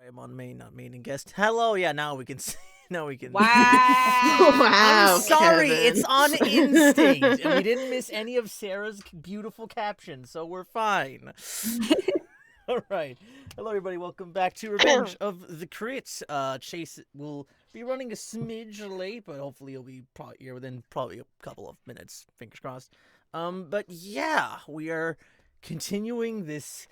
I'm on main, not main and guest. Hello, yeah, now we can see. Now we can. Wow. I'm sorry, Kevin. it's on instinct, and we didn't miss any of Sarah's beautiful captions, so we're fine. All right, hello everybody. Welcome back to Revenge of the Crits. Chase will be running a smidge late, but hopefully he'll be here within probably a couple of minutes. Fingers crossed. But yeah, we are continuing this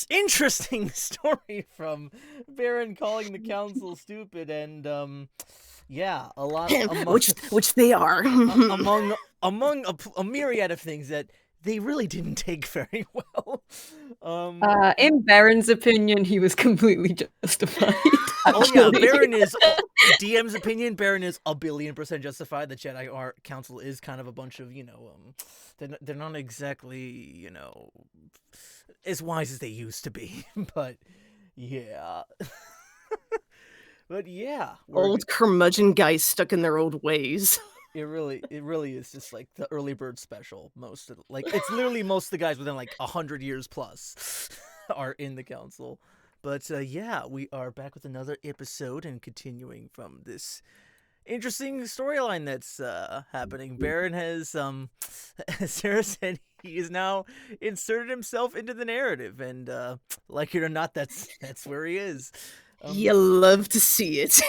interesting story from Beren calling the council stupid, and yeah, a lot among which they are among a myriad of things that they really didn't take very well. In Beren's opinion, he was completely justified. Oh yeah, Beren is DM's opinion. Beren is 1,000,000,000% justified. The Jedi Council is kind of a bunch of they're not exactly as wise as they used to be, but yeah. But yeah, old curmudgeon guys stuck in their old ways. It really is just like the early bird special. It's literally most of the guys within like 100 years plus are in the council. But yeah, we are back with another episode and continuing from this interesting storyline that's happening. Beren has, as Sarah said, he has now inserted himself into the narrative, and like it or not, that's where he is. You love to see it.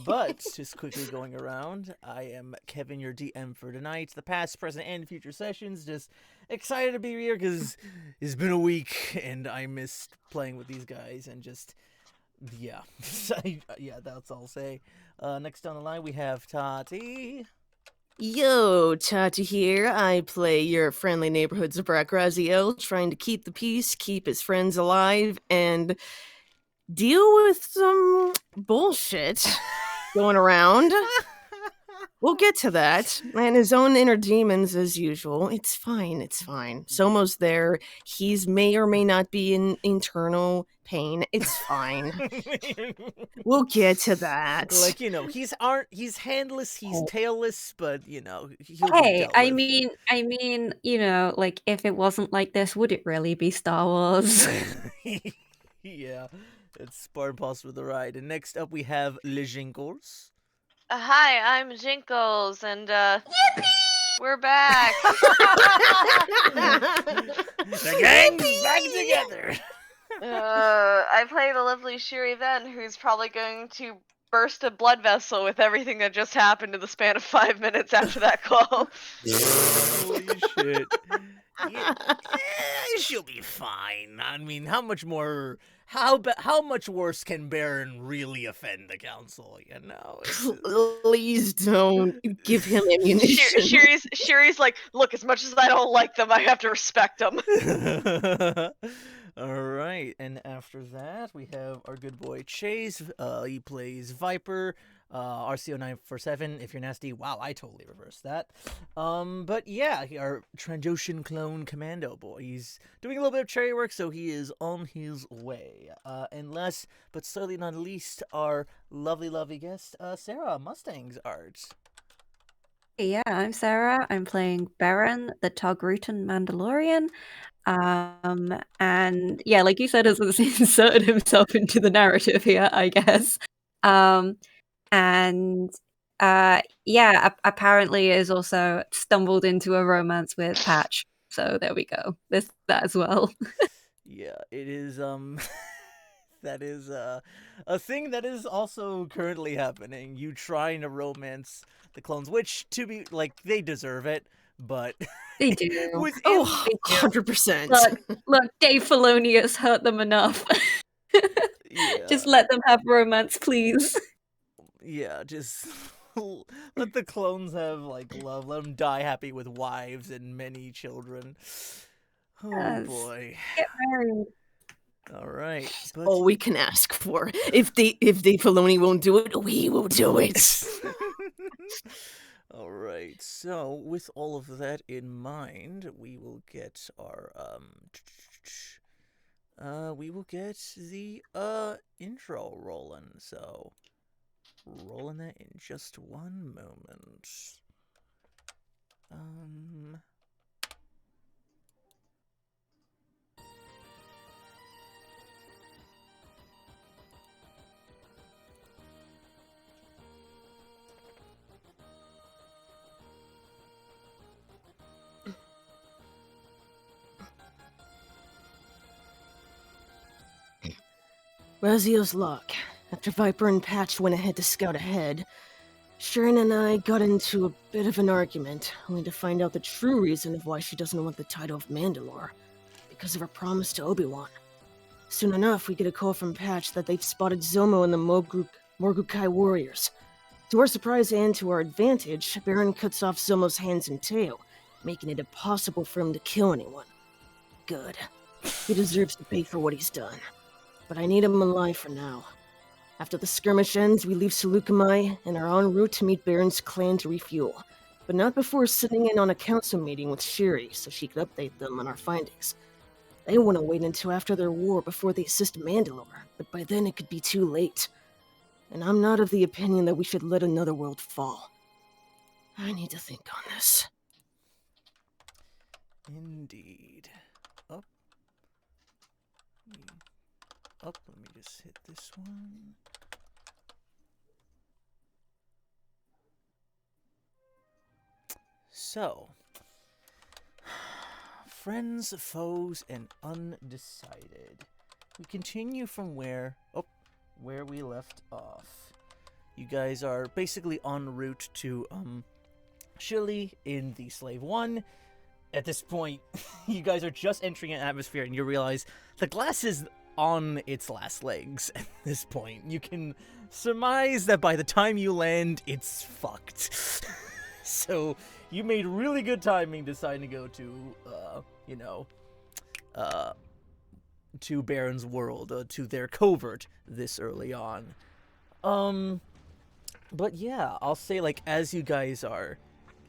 But just quickly going around, I am Kevin, your DM for tonight. The past, present, and future sessions. Just excited to be here because it's been a week and I missed playing with these guys and just yeah, yeah. That's all I'll say. Next on the line we have Tati. Yo, Tati here. I play your friendly neighborhood Zabrak Raziel, trying to keep the peace, keep his friends alive, and deal with some bullshit going around. We'll get to that. And his own inner demons as usual. It's fine. Somo's there. He's may or may not be in internal pain. It's fine. We'll get to that. Like, he's handless, he's tailless, but he'll Hey, be I dealt with. mean, like if it wasn't like this, would it really be Star Wars? Yeah. It's part and parcel of the ride. And next up we have Le Jinkles. Hi, I'm Jinkles, and Yippee! We're back! The gang's back together! I play the lovely Shir'iven, who's probably going to burst a blood vessel with everything that just happened in the span of 5 minutes after that call. Holy shit. Yeah, she'll be fine. I mean, how much worse can Beren really offend the council, Please don't give him ammunition. Shiri's like, look, as much as I don't like them, I have to respect them. Alright, and after that, we have our good boy Chase. He plays Viper, RCO 947. If you're nasty, wow, I totally reversed that. But yeah, our Trandoshan clone commando boy. He's doing a little bit of cherry work, so he is on his way. And last, but certainly not least, our lovely guest, Sara, Mustangsart. Yeah, I'm Sara. I'm playing Beren, the Togrutan Mandalorian. And yeah, like you said, has inserted himself into the narrative here, I guess. Yeah, apparently is also stumbled into a romance with Patch. So there we go. There's that as well. Yeah, it is, that is, a thing that is also currently happening. You trying to romance the clones, which, to be, they deserve it, but... They do. 100%. Look, Dave Filoni has hurt them enough. Yeah. Just let them have romance, please. Yeah, just let the clones have, love. Let them die happy with wives and many children. Oh, yes. Boy. Get married. All right. But... all we can ask for. If Dave Filoni won't do it, we will do it. All right. So, with all of that in mind, we will get our the intro rolling. So, rolling that in just one moment. Raziel's luck. After Viper and Patch went ahead to scout ahead, Shir'iven and I got into a bit of an argument, only to find out the true reason of why she doesn't want the title of Mandalore. Because of her promise to Obi-Wan. Soon enough, we get a call from Patch that they've spotted Zomo and the Morgukai warriors. To our surprise and to our advantage, Beren cuts off Zomo's hands and tail, making it impossible for him to kill anyone. Good. He deserves to pay for what he's done. But I need him alive for now. After the skirmish ends, we leave Seleucami and are en route to meet Beren's clan to refuel. But not before sitting in on a council meeting with Shiri so she could update them on our findings. They want to wait until after their war before they assist Mandalore, but by then it could be too late. And I'm not of the opinion that we should let another world fall. I need to think on this. Indeed. Up. Up, let me just hit this one. So, friends, foes, and undecided. We continue from where we left off. You guys are basically en route to Chile in the Slave 1. At this point, you guys are just entering an atmosphere and you realize the glass is on its last legs at this point. You can surmise that by the time you land, it's fucked. So, you made really good timing deciding to go to Beren's world, to their covert this early on. But yeah, I'll say, like, as you guys are,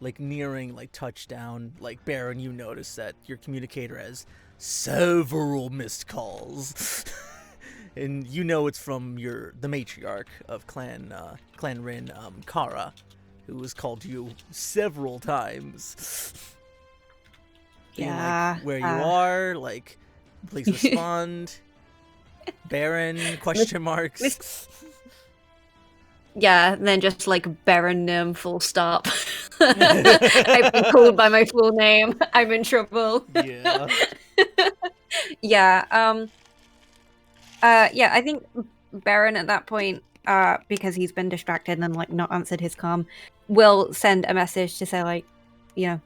like, nearing, like, touchdown, like, Beren, you notice that your communicator has several missed calls. And you know it's from the matriarch of Clan Ryyn, Kara, who has called you several times. Yeah. Like, where you are, like, please respond. Beren, question marks. Yeah, and then just like Beren full stop. I've been called by my full name. I'm in trouble. Yeah. Yeah. Yeah, I think Beren at that point, because he's been distracted and like not answered his comm, will send a message to say, like, you know,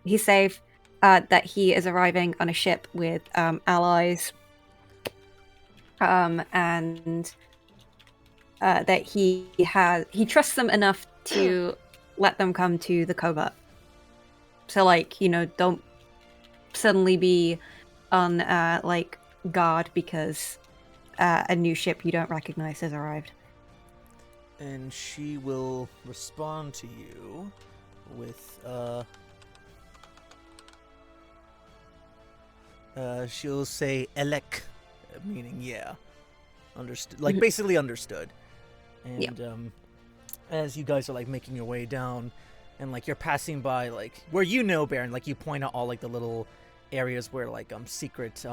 he's safe, that he is arriving on a ship with allies, and that he trusts them enough to let them come to the covert. So, like, you know, don't suddenly be on like guard because a new ship you don't recognize has arrived. And she will respond to you with she'll say elek, meaning yeah, understood, like basically understood. And Yep. As you guys are like making your way down, and like you're passing by like where you know Beren, like you point out all like the little areas where like secret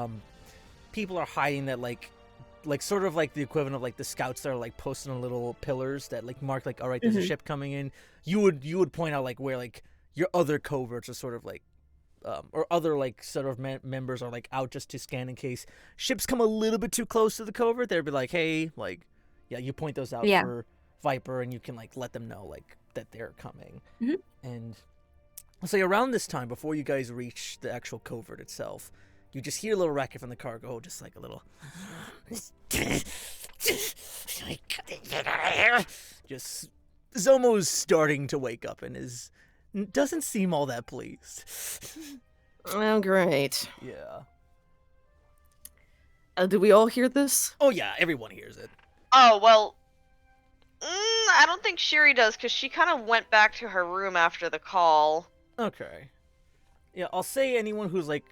people are hiding that like sort of like the equivalent of like the scouts that are like posting on little pillars that like mark like, all right, there's a ship coming in. You would point out like where like your other coverts are sort of like or other like sort of members are like out just to scan in case ships come a little bit too close to the covert. They'd be like, hey, like, yeah, you point those out for Viper and you can like let them know like that they're coming. And I'll say around this time, before you guys reach the actual covert itself, you just hear a little racket from the cargo, just like a little just Zomo's starting to wake up and doesn't seem all that pleased. Oh, great. Yeah. Do we all hear this? Oh yeah, everyone hears it. Oh, well, I don't think Shiri does, because she kind of went back to her room after the call. Okay. Yeah, I'll say anyone who's like,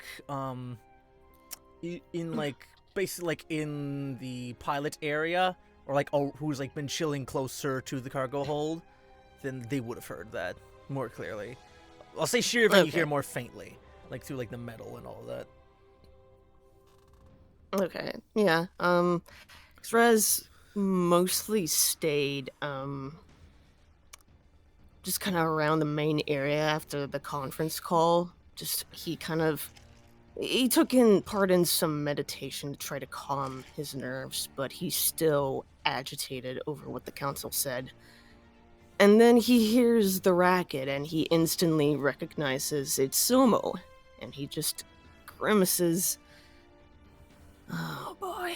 in like, basically like in the pilot area, or like, who's like been chilling closer to the cargo hold, then they would have heard that more clearly. I'll say Shir'iven you hear more faintly, like through like the metal and all of that. Okay, yeah. Rez mostly stayed, just kind of around the main area after the conference call. Just, he kind of He took in part in some meditation to try to calm his nerves, but he's still agitated over what the council said. And then he hears the racket, and he instantly recognizes it's Sumo, and he just grimaces. Oh boy.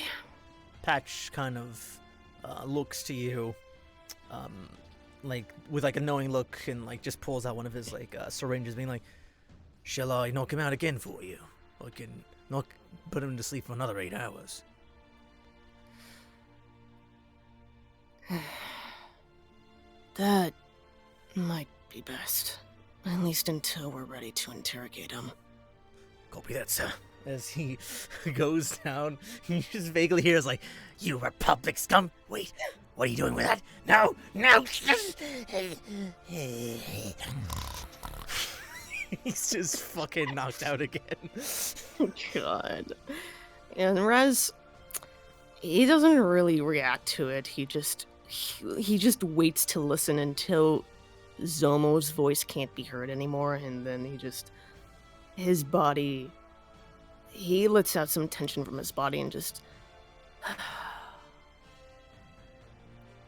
Patch kind of looks to you, like with like a knowing look, and like just pulls out one of his like syringes, being like, "Shall I knock him out again for you? I can put him to sleep for another 8 hours." That might be best. At least until we're ready to interrogate him. Copy that, sir. As he goes down, he just vaguely hears like, "You Republic scum! Wait, what are you doing with that? No, no!" He's just fucking knocked out again. God. And Rez, he doesn't really react to it. He just waits to listen until Zomo's voice can't be heard anymore, and then his body, he lets out some tension from his body and just...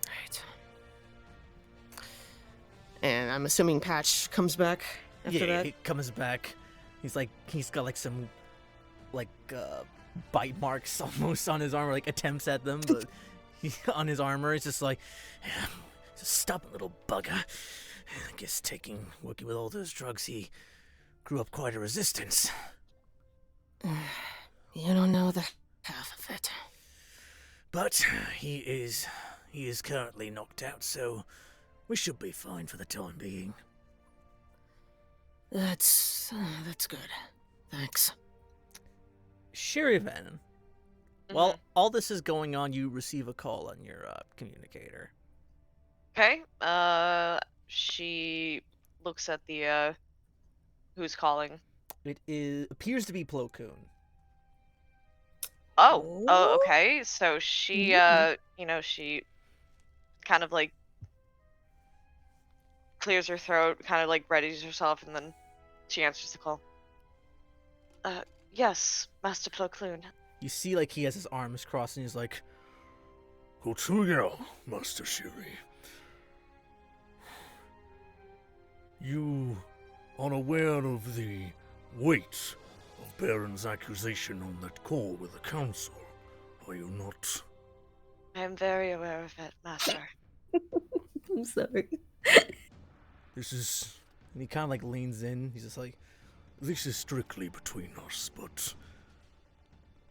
Right. And I'm assuming Patch comes back after that? He comes back. He's got like some, like, bite marks almost on his armor, like attempts at them, but on his armor, it's just like, just stubborn little bugger. I guess working with all those drugs, he grew up quite a resistance. You don't know the half of it. But he is currently knocked out, so we should be fine for the time being. That's good. Thanks. Shir'iven, while all this is going on, you receive a call on your communicator. Okay. She looks at the who's calling. It appears to be Plo Koon. Oh, okay. So she she kind of like clears her throat, kind of like readies herself, and then she answers the call. Yes, Master Plo Koon. You see, like, he has his arms crossed, and he's like, "Couto, Master Shiri. You are aware of the weight of Beren's accusation on that call with the council, are you not?" I am very aware of it, Master. I'm sorry. This is... and he kind of like leans in. He's just like, This is strictly between us, but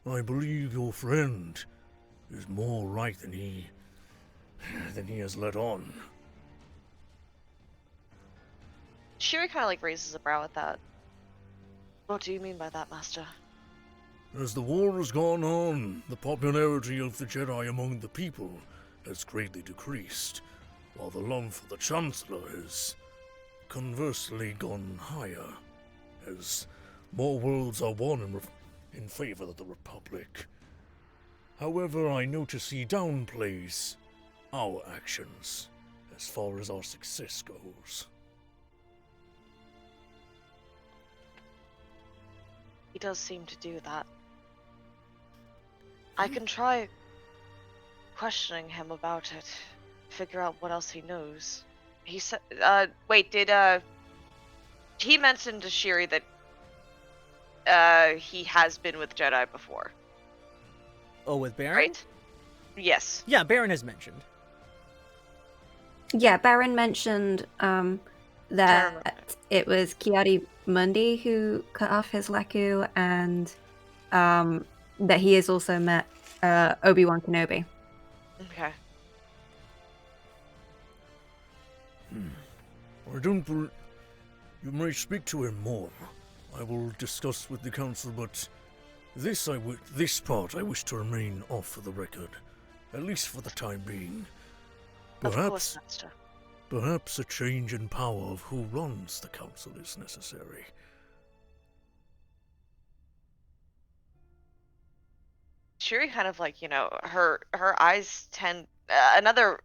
I believe your friend is more right than he has let on. Shiri kind of like raises a brow at that. What do you mean by that, Master? As the war has gone on, the popularity of the Jedi among the people has greatly decreased, while the love for the Chancellor has conversely gone higher, as more worlds are won in favor of the Republic. However, I notice he downplays our actions as far as our success goes. He does seem to do that. I can try questioning him about it, figure out what else he knows. He said, wait, did, he mentioned to Shiri that, he has been with Jedi before. "Oh, with Beren?" Right? Yes. Yeah, Beren has mentioned. Yeah, Beren mentioned that it was Kiadi Mundi who cut off his Leku, and that he has also met Obi-Wan Kenobi. Okay. I don't bel You may speak to him more. I will discuss with the council, but this part I wish to remain off of the record, at least for the time being. Of course, Master. Perhaps a change in power of who runs the council is necessary. Shiri kind of like, her eyes tend, another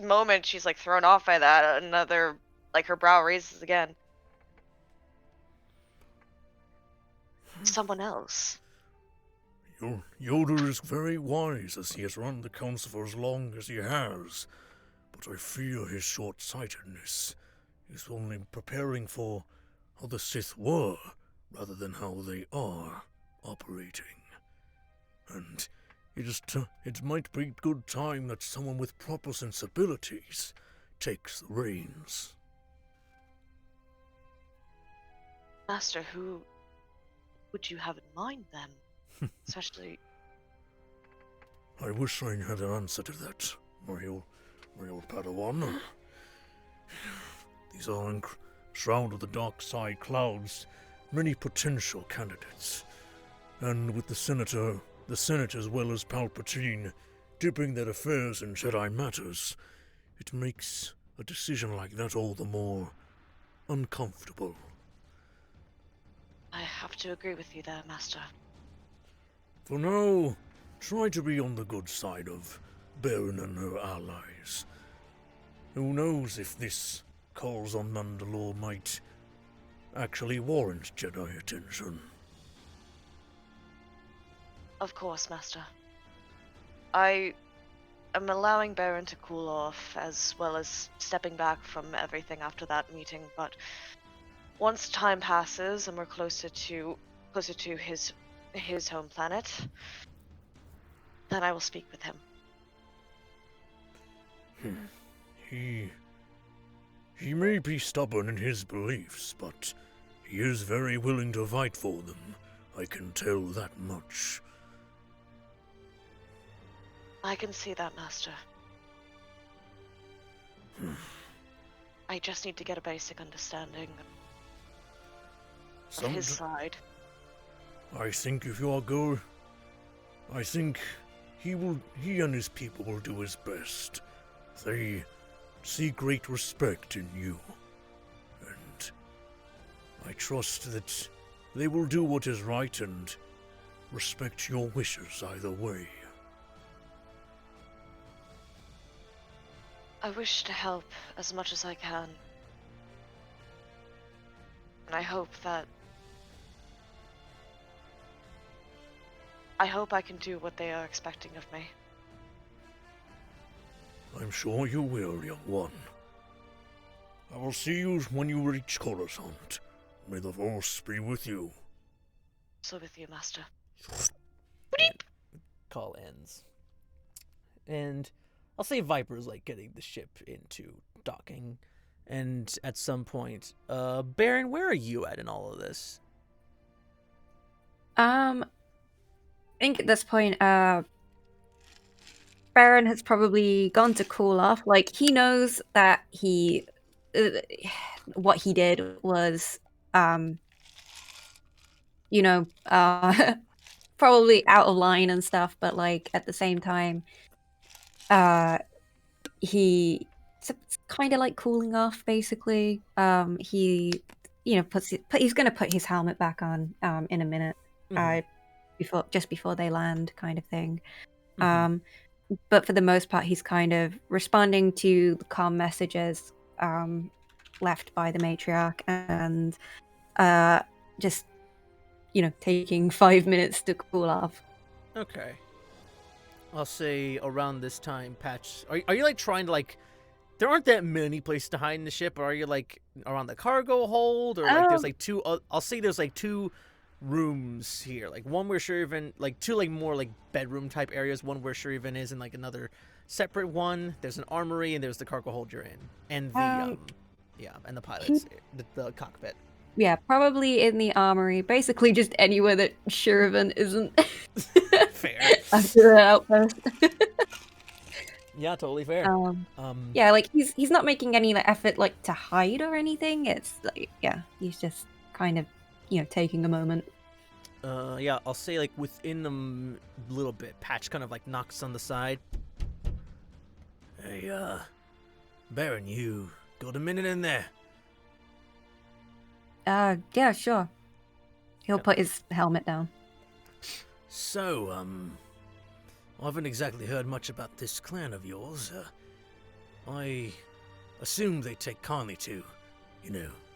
moment she's like thrown off by that, another, like her brow raises again. someone else. Yoda is very wise as he has run the council for as long as he has, but I fear his short-sightedness is only preparing for how the Sith were rather than how they are operating. And it might be good time that someone with proper sensibilities takes the reins. Master, who would you have in mind then? Especially... I wish I had an answer to that, my old Padawan. These are shrouded the dark side clouds, many potential candidates. And with the Senate as well as Palpatine dipping their affairs in Jedi matters, it makes a decision like that all the more uncomfortable. I have to agree with you there, Master. For now, try to be on the good side of Beren and her allies. Who knows if this calls on Mandalore might actually warrant Jedi attention. Of course, Master. I am allowing Beren to cool off, as well as stepping back from everything after that meeting, but once time passes and we're closer to his home planet, then I will speak with him. He may be stubborn in his beliefs, but he is very willing to fight for them. I can tell that much. I can see that, Master. I just need to get a basic understanding of his side. I think if you are good, I think he and his people will do his best. They see great respect in you, and I trust that they will do what is right and respect your wishes either way. I wish to help as much as I can. And I hope I can do what they are expecting of me. I'm sure you will, young one. I will see you when you reach Coruscant. May the Force be with you. So with you, Master. Call ends. And I'll say Viper's like getting the ship into docking. And at some point, Beren, where are you at in all of this? I think at this point, Beren has probably gone to cool off. Like, he knows that what he did was, probably out of line and stuff, but, like, at the same time, he's kind of, like, cooling off, basically. He, he's going to put his helmet back on, in a minute, before they land, kind of thing. But for the most part, he's kind of responding to the comm messages left by the matriarch, and just taking 5 minutes to cool off. Okay. I'll say around this time, Patch. Are you like trying to like? There aren't that many places to hide in the ship, or are you like around the cargo hold, or like there's like two? I'll say there's like two rooms here, like one where Shir'iven, like two like more like bedroom type areas, one where Shir'iven is, and like another separate one. There's an armory, and there's the cargo hold you're in, and the and the pilots, the cockpit. Yeah, probably in the armory. Basically, just anywhere that Shir'iven isn't. Fair. After the outpost. Yeah, totally fair. Yeah, like he's not making any like, effort like to hide or anything. It's like he's just kind of taking a moment. Yeah, I'll say like within a little bit, Patch kind of like knocks on the side. Hey, Beren, you got a minute in there? Yeah, sure. He'll put his helmet down. So, I haven't exactly heard much about this clan of yours. I assume they take kindly to,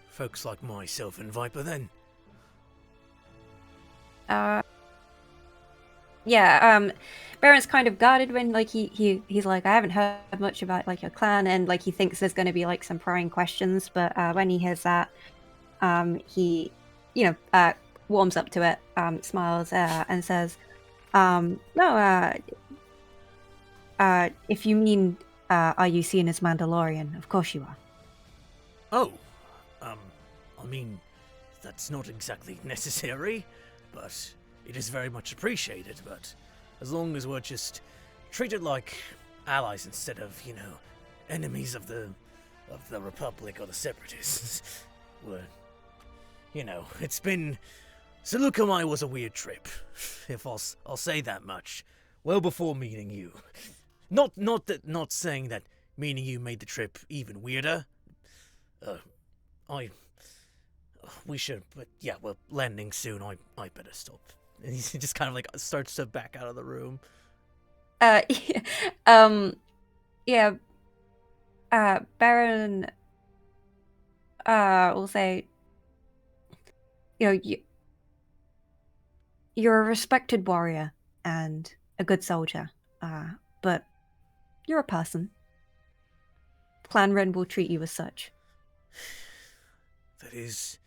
folks like myself and Viper then. Beren's kind of guarded when like he's like, I haven't heard much about like your clan, and like he thinks there's going to be like some prying questions, but when he hears that, he warms up to it, smiles, and says, no, if you mean, are you seen as Mandalorian? Of course you are. Oh, I mean, that's not exactly necessary, but it is very much appreciated, but as long as we're just treated like allies instead of, enemies of the Republic or the Separatists, we're, it's been... Seleucumai was a weird trip, if I'll say that much. Well before meeting you. Not saying that meeting you made the trip even weirder. We should, but yeah, we're landing soon. I better stop. And he just kind of like starts to back out of the room. Beren, will say, you're a respected warrior and a good soldier, but you're a person. Clan Ryyn will treat you as such. That is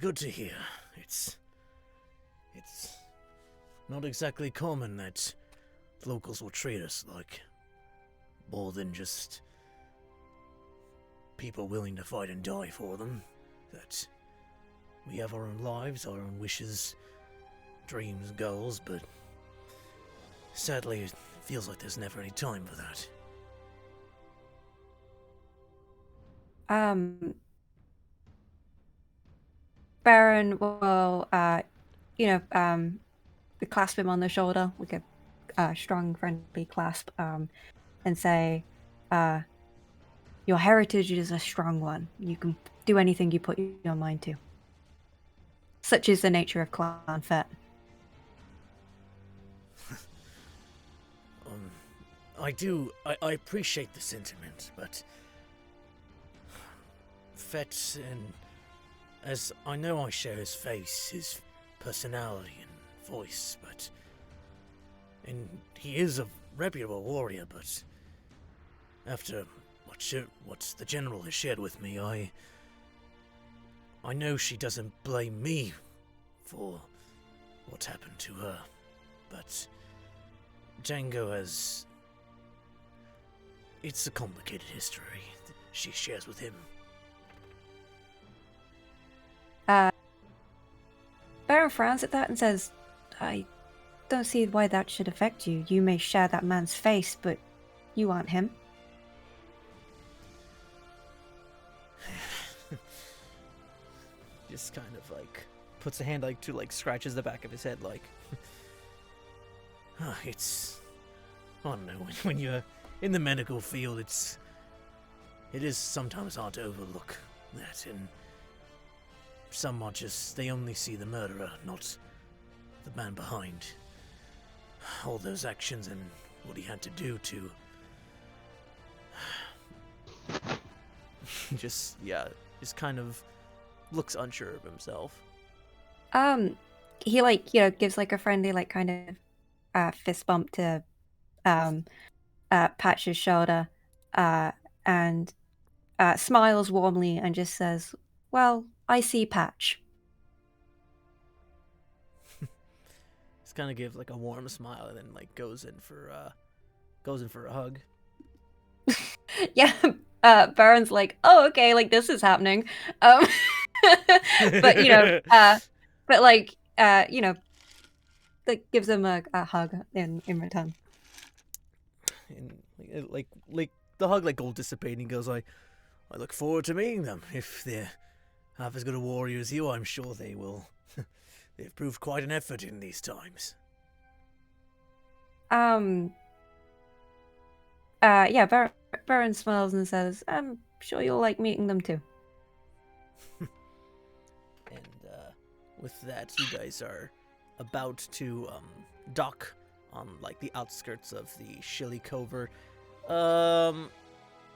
good to hear. It's not exactly common that locals will treat us like more than just people willing to fight and die for them. That we have our own lives, our own wishes, dreams, goals, but sadly it feels like there's never any time for that. Beren will, clasp him on the shoulder with a strong, friendly clasp, and say, your heritage is a strong one. You can do anything you put your mind to. Such is the nature of Clan Fett. I appreciate the sentiment, but Fett, and as I know I share his face, his personality and voice, and he is a reputable warrior, but after what the general has shared with me, I know she doesn't blame me for what happened to her, but Django has... It's a complicated history she shares with him. Beren frowns at that and says, I don't see why that should affect you. You may share that man's face, but you aren't him. Just kind of like puts a hand scratches the back of his head it's... I don't know, when you're in the medical field, it is sometimes hard to overlook that, and some are just, they only see the murderer, not the man behind all those actions and what he had to do to just kind of looks unsure of himself. He gives a friendly kind of fist bump to Patch's shoulder, and smiles warmly and just says, well, I see Patch. Just kind of gives a warm smile and then goes in for a hug. Yeah, Baron's oh, okay, this is happening. But gives him a hug in return. And the hug will dissipate, and he goes, I look forward to meeting them. If they're half as good a warrior as you, I'm sure they will. They've proved quite an effort in these times. Beren smiles and says, I'm sure you'll like meeting them too. And with that, you guys are about to dock on the outskirts of the Shilly Covert.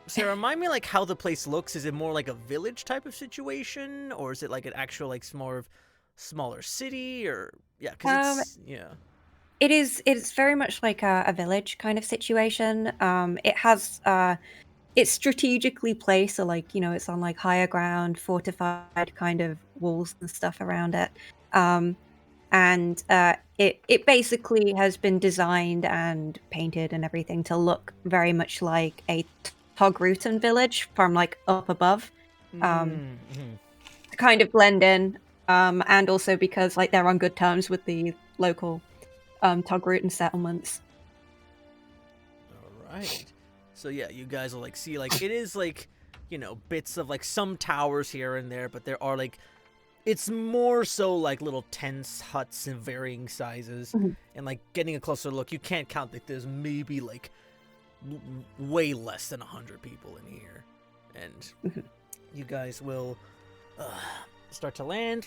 Sarah, remind me how the place looks. Is it more like a village type of situation, or is it an actual more of smaller city, or yeah, because it's very much like a village kind of situation. It has it's strategically placed, so like, it's on like higher ground, fortified kind of walls and stuff around it. And it basically has been designed and painted and everything to look very much like a Togrutan village from like up above. To kind of blend in, and also because like they're on good terms with the local Togrutan settlements. All right. So yeah, you guys will like see like it is like, bits of like some towers here and there, but there are like, it's more so like little tents, huts in varying sizes, and like getting a closer look, you can't count that there's maybe like way less than 100 people in here, and you guys will start to land,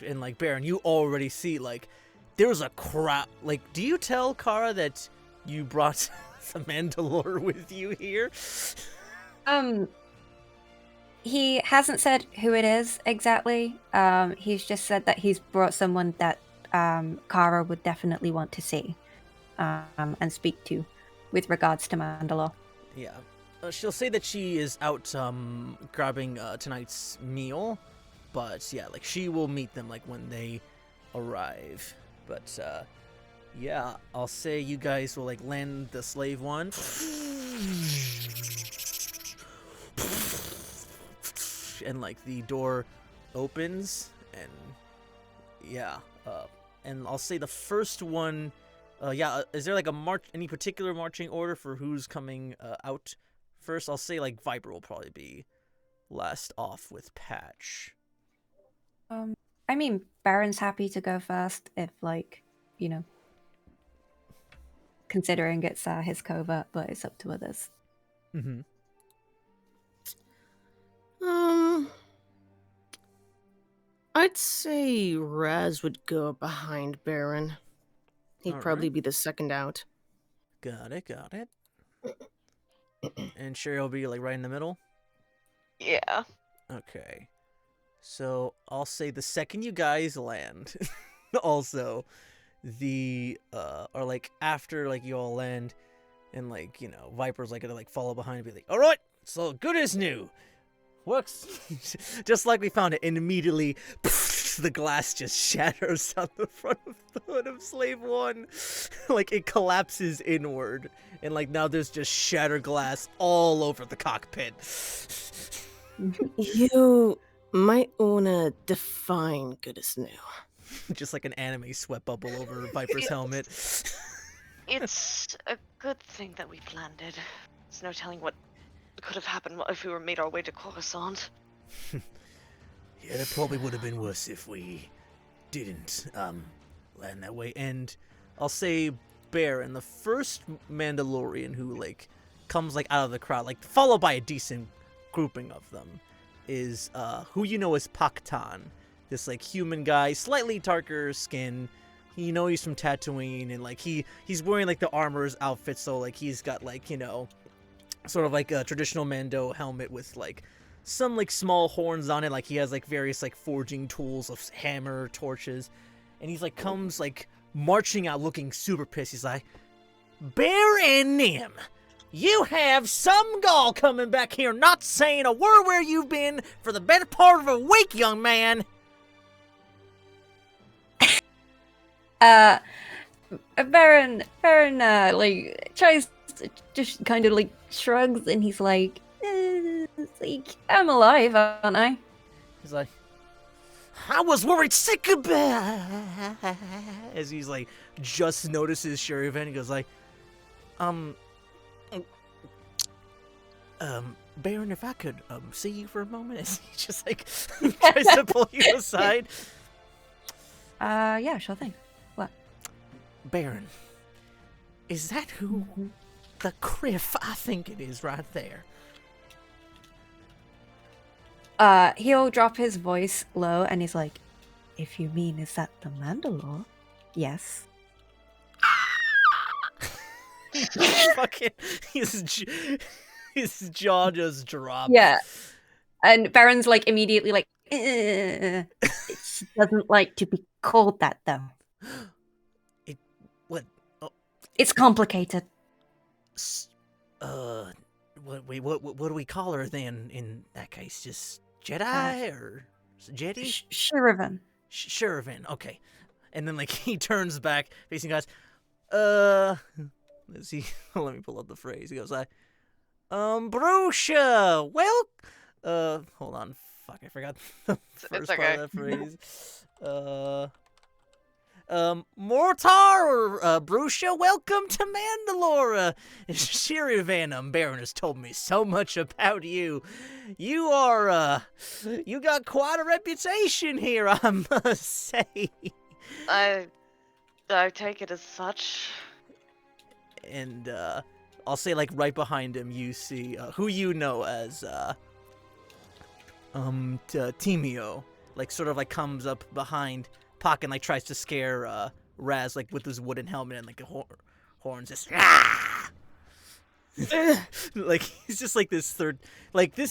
and like Beren, you already see like there's a crowd. Like, do you tell Kara that you brought the Mandalore with you here? He hasn't said who it is exactly. He's just said that he's brought someone that Kara would definitely want to see and speak to with regards to Mandalore. Yeah. She'll say that she is out grabbing tonight's meal, but yeah, like she will meet them like when they arrive. But yeah, I'll say you guys will like land the slave one. And like the door opens, and yeah, and I'll say the first one, is there like any particular marching order for who's coming out first? I'll say like Viper will probably be last off with Patch. I mean, Beren's happy to go first if like, considering it's his covert, but it's up to others. I'd say Raz would go behind Beren. He'd probably be the second out. Got it. And Sherry will be like right in the middle? Yeah. Okay. So I'll say the second you guys land, also, or like after like you all land, and like, Viper's like gonna like follow behind and be like, alright, so good as new. Works just like we found it, and immediately the glass just shatters on the front of the hood of Slave One. Like it collapses inward, and like now there's just shattered glass all over the cockpit. You might wanna define good as new. Just like an anime sweat bubble over Viper's helmet. It's a good thing that we landed. There's no telling what could have happened if we were made our way to Coruscant. Yeah, that probably would have been worse if we didn't land that way. And I'll say Beren, the first Mandalorian who like comes like out of the crowd, like followed by a decent grouping of them, is who as Paktan, this like human guy, slightly darker skin. He's from Tatooine, and like he's wearing like the armorer's outfit, so like he's got like sort of like a traditional Mando helmet with like some like small horns on it, like he has like various like forging tools of hammer, torches, and he's like comes like marching out looking super pissed. He's like, Beren, you have some gall coming back here not saying a word where you've been for the better part of a week, young man. Beren like tries to just kind of like shrugs, and he's like, it's like, I'm alive, aren't I? He's like, I was worried sick about. As he's like just notices Shir'iven, he goes like, Beren, if I could see you for a moment, as he just like tries to pull you aside. Yeah, sure thing. What? Beren, is that who the Criff I think it is right there? He'll drop his voice low, and he's like, if you mean, is that the Mandalore? Yes. Fucking his jaw just dropped. Yeah. And Beren's like immediately like, it's She doesn't like to be called that, though. What? Oh, It's complicated. Wait, what do we call her then? In that case, just Jedi or Jedi? Shir'iven. Shir'iven. Okay. And then like he turns back, facing guys. Let's see. Let me pull up the phrase. He goes like, Brusha, hold on. Fuck, I forgot the first part of that phrase. Mortar, Brusha, welcome to Mandalore. Shir'iven, Beren has told me so much about you. You are, you got quite a reputation here, I must say. I take it as such. And, I'll say, like, right behind him, you see, who you know as, Timio, like, sort of, like, comes up behind Puck and, like, tries to scare, Raz, like, with his wooden helmet and, like, horns, just, like, he's just, like, this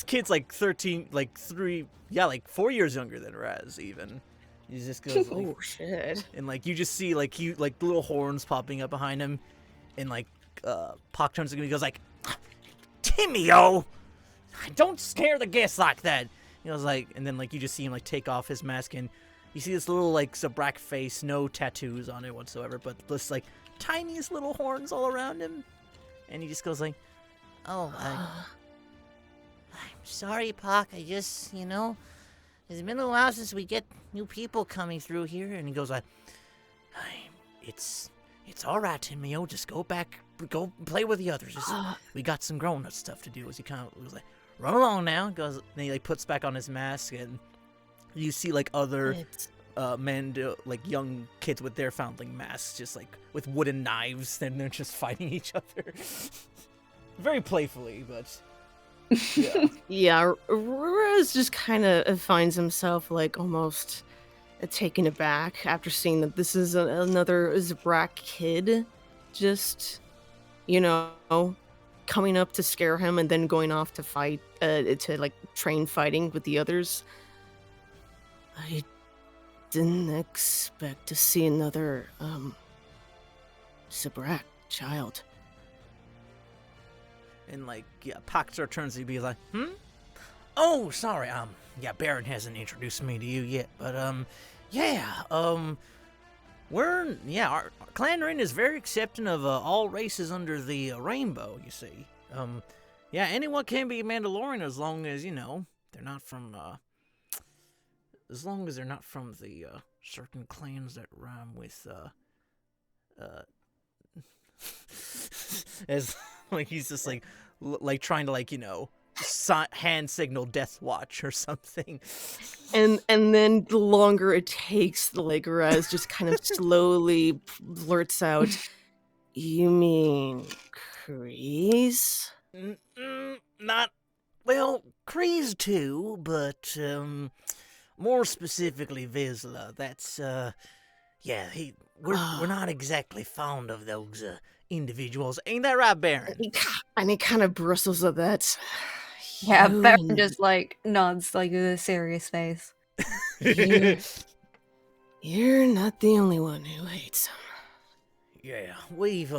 kid's, like, 13, like, 4 years younger than Raz, even. He just goes, like, Oh, shit. and, like, you just see, like, little horns popping up behind him, and, like, Puck turns to him and he goes, like, Timio! Don't scare the guests like that! He was like, and then, like, you just see him, like, take off his mask, and you see this little, like, Zabrak face, no tattoos on it whatsoever, but this, like, tiniest little horns all around him. And he just goes, like, oh, I'm sorry, Puck, I just, it's been a while since we get new people coming through here. And he goes, like, it's all right, Timio, just go play with the others. We got some grown-up stuff to do. As he kind of was like, run along now. Goes, then he, like, puts back on his mask, and you see, like, other men, like, young kids with their foundling masks, just, like, with wooden knives, and they're just fighting each other. Very playfully, but yeah. Yeah, Raz just kind of finds himself, like, almost taken aback after seeing that this is another Zabrak kid just, coming up to scare him and then going off to fight, to, like, train fighting with the others. I didn't expect to see another, Zabrak child. And, like, yeah, Paxar turns to be like, Oh, sorry, Beren hasn't introduced me to you yet, but, our clan Ryyn is very accepting of, all races under the rainbow, you see. Anyone can be a Mandalorian as long as, they're not from, as long as they're not from the, certain clans that rhyme with, as, like, he's just, like, trying to, like, hand signal Death Watch or something. And then the longer it takes, like, Raz just kind of slowly blurts out, you mean Kreese? Not, well, Kreese too, but, more specifically Vizsla. That's, we're not exactly fond of those, individuals. Ain't that right, Beren? And he kind of bristles at that. Yeah, Beren just, like, nods, like, with a serious face. You're not the only one who hates him. Yeah, we've,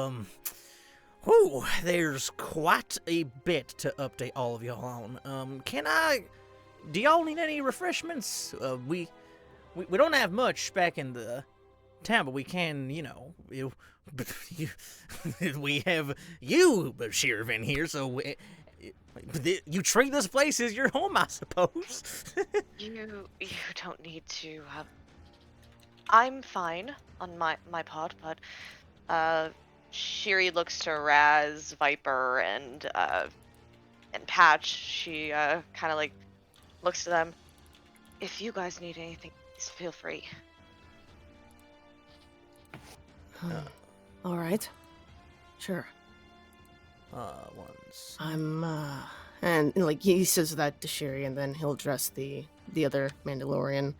there's quite a bit to update all of y'all on. Do y'all need any refreshments? We don't have much back in the town, but we can, we have you, Shir'iven, here, so you treat this place as your home, I suppose. You don't need to. I'm fine on my part, but Shiri looks to Raz, Viper, and Patch. She kind of, like, looks to them. If you guys need anything, please feel free. All right. Sure. Once. And, like, he says that to Shiri, and then he'll address the other Mandalorian.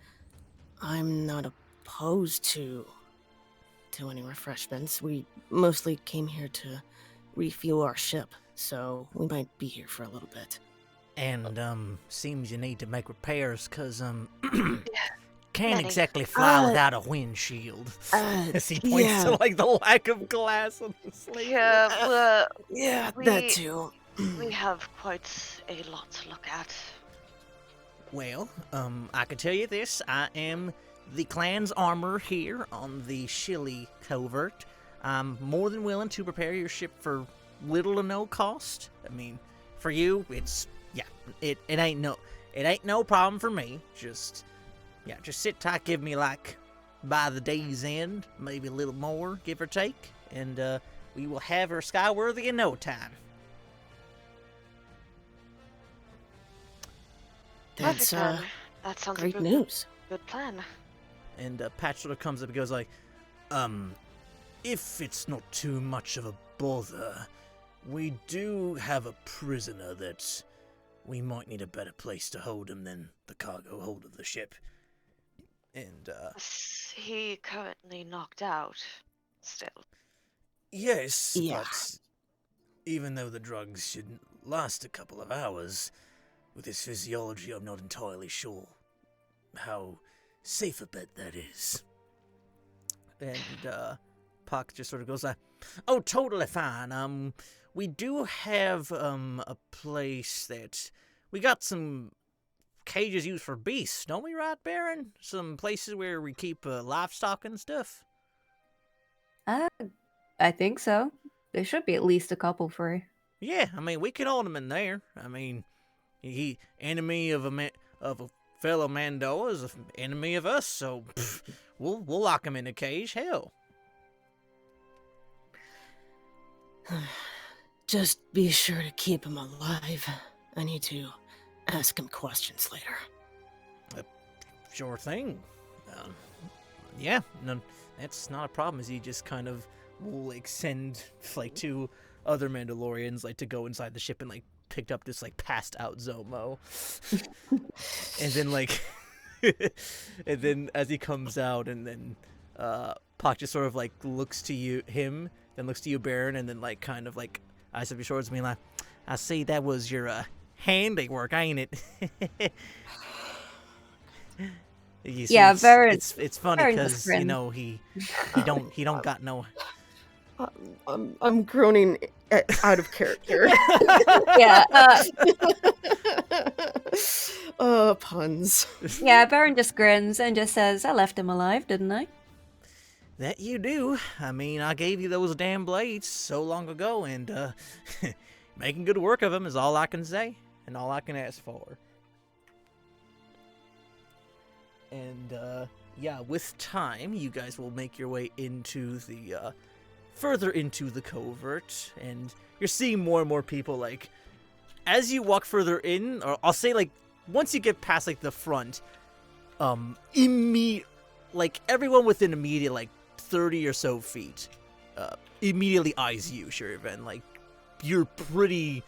I'm not opposed to any refreshments. We mostly came here to refuel our ship, so we might be here for a little bit. And, seems you need to make repairs, cause, can't Many. exactly fly Uh, without a windshield. Uh, As he points yeah, to like the lack of glass on the slate. Yeah, yeah, we- that too. we have quite a lot to look at. Well, I can tell you this. I am the clan's armor here on the Shilly Covert. I'm more than willing to prepare your ship for little to no cost. I mean, for you, it ain't no problem for me. Just sit tight, give me like by the day's end, maybe a little more, give or take, and we will have her skyworthy in no time. That's Perfect, then. That sounds great like a news. good plan. And Patch sort of comes up and goes like, if it's not too much of a bother, we do have a prisoner that we might need a better place to hold him than the cargo hold of the ship. And, Is he currently knocked out still? yes, Yeah. but even though the drugs should last a couple of hours, with his physiology, I'm not entirely sure how safe a bet that is. And, Puck just sort of goes like, oh, totally fine. We do have, a place that we got some cages used for beasts, don't we, right, Beren? Some places where we keep, livestock and stuff? I think so. There should be at least a couple free. Yeah, I mean, we can hold him in there. I mean, he enemy of a fellow Mandoa is an enemy of us, so we'll lock him in a cage. Hell. Just be sure to keep him alive. I need to ask him questions later. Sure thing. Yeah, no, that's not a problem. Is he just kind of will like send like two other Mandalorians like to go inside the ship and like picked up this like passed out Zomo, and then like, and then as he comes out, and then Pac just sort of like looks to you, then looks to you, Beren, and then like kind of like eyes up your shoulders, me like, I see that was your handiwork, ain't it? You see, Yeah, Beren. It's funny Beren because just you grinned. know he don't got no. I'm groaning out of character. Yeah, Puns. yeah. Baron just grins and just says, "I left him alive, didn't I?" That you do. I mean, I gave you those damn blades so long ago, and making good work of them is all I can say and all I can ask for. And yeah, with time, you guys will make your way into the further into the covert, and you're seeing more and more people. Like as you walk further in, or I'll say like once you get past like the front, like everyone within immediate like 30 or so feet immediately eyes you, Shir'iven. Like you're pretty,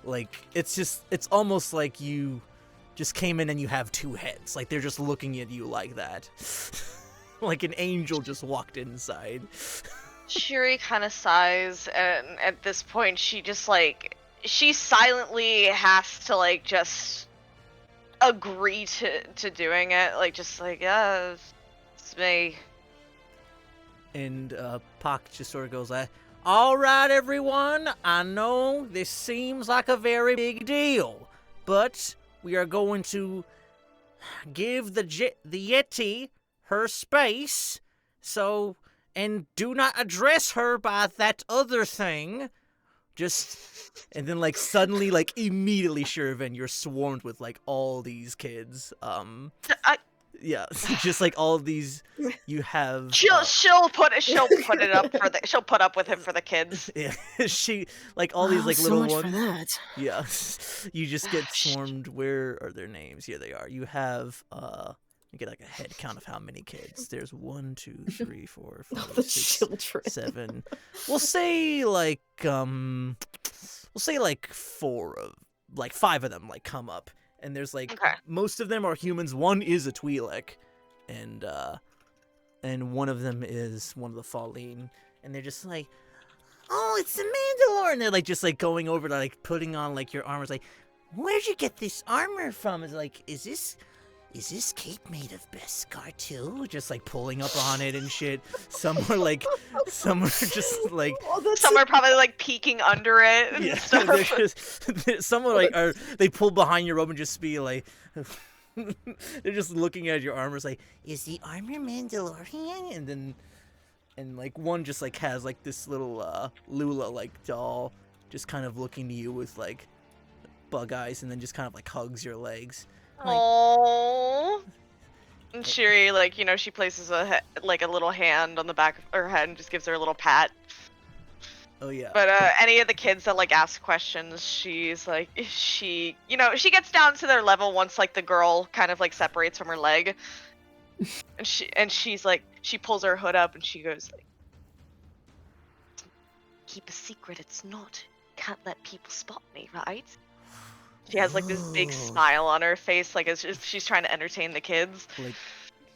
like it's almost like you just came in and you have two heads. Like they're just looking at you like that. Like an angel just walked inside. Shiri kind of sighs, and at this point, she just like she silently has to like just agree to doing it. Like just like it's me. And Pac just sort of goes like, all right, everyone, I know this seems like a very big deal, but we are going to give the Yeti her space, so, and do not address her by that other thing. Just, and then like suddenly, like immediately, Shir'iven, you're swarmed with like all these kids. Yeah, just like all of these, you have. She'll put up with him for the kids. Yeah, she like all these like so little much ones. for that. Yeah, you just get swarmed. Where are their names? Here they are. You have you get like a head count of how many kids. There's 1, 2, 3, 4, 5, The 6, children. 7. We'll say like 5 of them like come up. And there's like Okay. most of them are humans. One is a Twi'lek, and one of them is one of the Falleen, and they're just like, oh, it's the Mandalore, and they're like just like going over to like putting on like your armor. It's like, where'd you get this armor from? It's like, is is this cape made of Beskar too? Just like pulling up on it and shit. Some are just like Some are probably like peeking under it and yeah. stuff. Some are they pull behind your robe and just be like. They're just looking at your armor, like, is the armor Mandalorian? And like one just like has like this little Lula like doll, just kind of looking to you with like bug eyes, and then just kind of like hugs your legs. Aww. And Shiri, like, you know, she places a little hand on the back of her head and just gives her a little pat. Oh yeah. But any of the kids that like ask questions, she's like, she gets down to their level once like the girl kind of like separates from her leg, and she's like, she pulls her hood up and she goes like, keep a secret. It's not. Can't let people spot me, right? She has like this big smile on her face, like as if she's trying to entertain the kids. Like,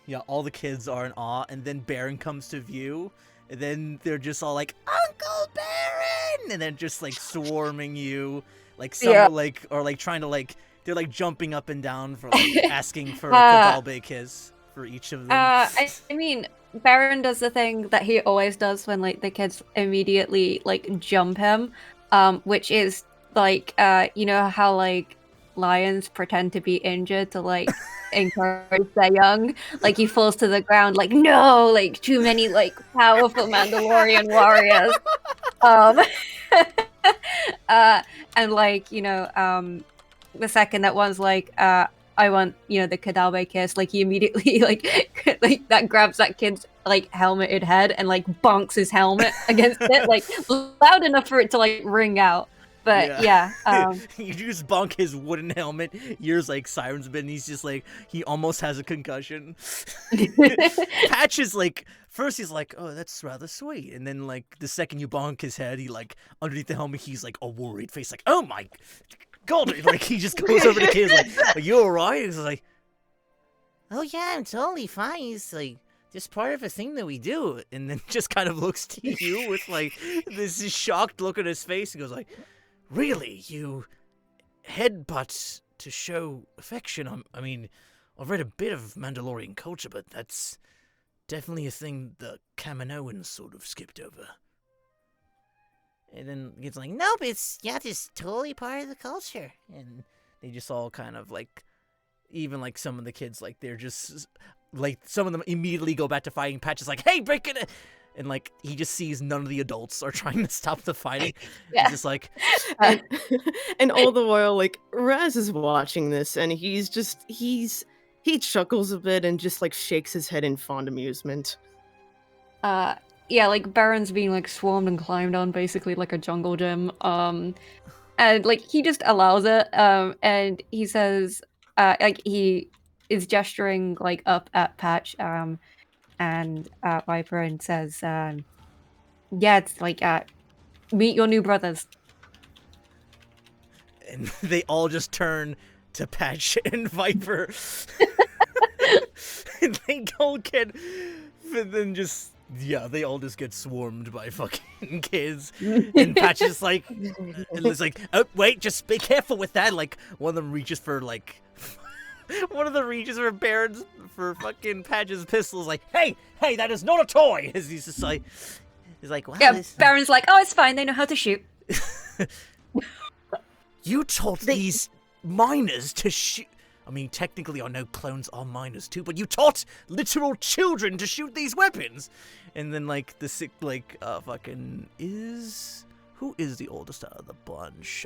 yeah, all the kids are in awe, and then Beren comes to view. And then they're just all like, Uncle Beren! And then just like swarming you. Like some like, or like trying to like, they're like jumping up and down for like asking for a Kadalbe kiss for each of them. I mean, Beren does the thing that he always does when like the kids immediately like jump him, which is like, you know how like lions pretend to be injured to like encourage their young, like he falls to the ground like, no, like too many like powerful Mandalorian warriors, and like, you know, the second that one's like, I want, you know, the Kadalbe kiss, like he immediately like like that grabs that kid's like helmeted head and like bonks his helmet against it, like loud enough for it to like ring out. But yeah, you just bonk his wooden helmet. Ears like sirens, but he's just like, he almost has a concussion. Patch is like, first he's like, oh, that's rather sweet, and then like the second you bonk his head, he like underneath the helmet, he's like a worried face, like, oh my god, like he just goes over to the kids like, are you alright? He's like, oh yeah, I'm totally fine. He's like, just part of a thing that we do, and then just kind of looks to you with like this shocked look on his face, and goes like, really, you headbutt to show affection? I mean, I've read a bit of Mandalorian culture, but that's definitely a thing the Kaminoans sort of skipped over. And then it's like, nope, it's totally part of the culture. And they just all kind of like, even like some of the kids, like they're just like, some of them immediately go back to fighting. Patch is like, hey, break it. And like he just sees none of the adults are trying to stop the fighting. Yeah. He's just like, and all the while, like Raz is watching this, and he chuckles a bit and just like shakes his head in fond amusement. Yeah, like Beren's being like swarmed and climbed on basically like a jungle gym. And like he just allows it. And he says, like he is gesturing like up at Patch. And Viper and says, yeah, it's like, meet your new brothers. and they all just turn to Patch and Viper. And they go get, and then just, yeah, they all just get swarmed by fucking kids. And Patch is like, and it's like, oh, wait, just be careful with that. Like, one of them reaches for, like, one of the reaches for Beren's, for fucking Patch's pistol, is like, hey, that is not a toy. As he's just like, wow. Yeah, Beren's like, oh, it's fine, they know how to shoot. You taught these minors to shoot. I mean, technically, I know clones are minors too, but you taught literal children to shoot these weapons. And then, like, the sick, like, fucking who is the oldest out of the bunch?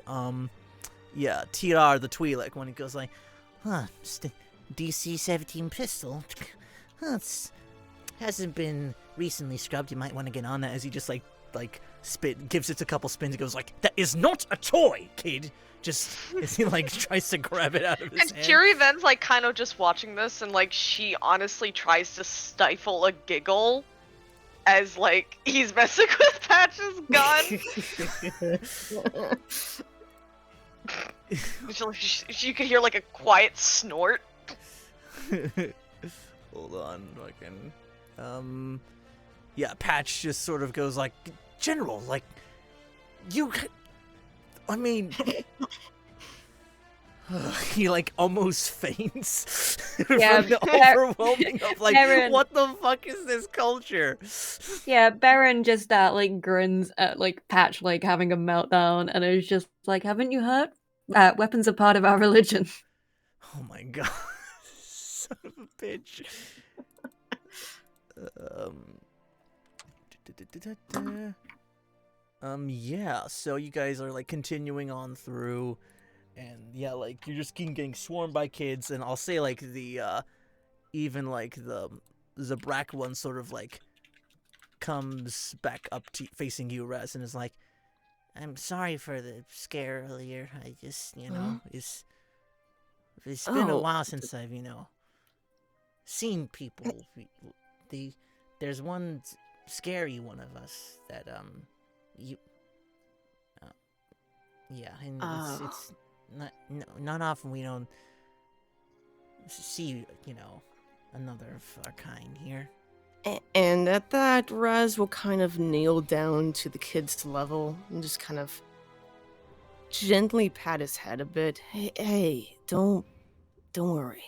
Yeah, TR the Twi'lek, when he goes like, just a DC-17 pistol. It's hasn't been recently scrubbed. You might want to get on that. As he just like gives it a couple spins. He goes like, that is not a toy, kid. Just as he like tries to grab it out of his hand. And Shir'iven's like kind of just watching this, and like she honestly tries to stifle a giggle as like he's messing with Patch's gun. You could hear like a quiet snort. Hold on, fucking. Yeah, Patch just sort of goes like, General, like, he like almost faints. Yeah, from the overwhelming of like, Beren- what the fuck is this culture? Yeah, Beren just like grins at like Patch like having a meltdown, and is just like, "Haven't you heard? Weapons are part of our religion." Oh my god, son of a bitch. Yeah. So you guys are like continuing on through, and yeah, like you're just getting swarmed by kids, and I'll say like the even like the Zabrak one sort of like comes back up to facing you, Raz, and is like, "I'm sorry for the scare earlier. I just, it's been a while since I've, seen people. There's one scary one of us that you yeah, and it's not often we don't see, another of our kind here." And at that, Raz will kind of kneel down to the kid's level and just kind of gently pat his head a bit. Hey, don't worry.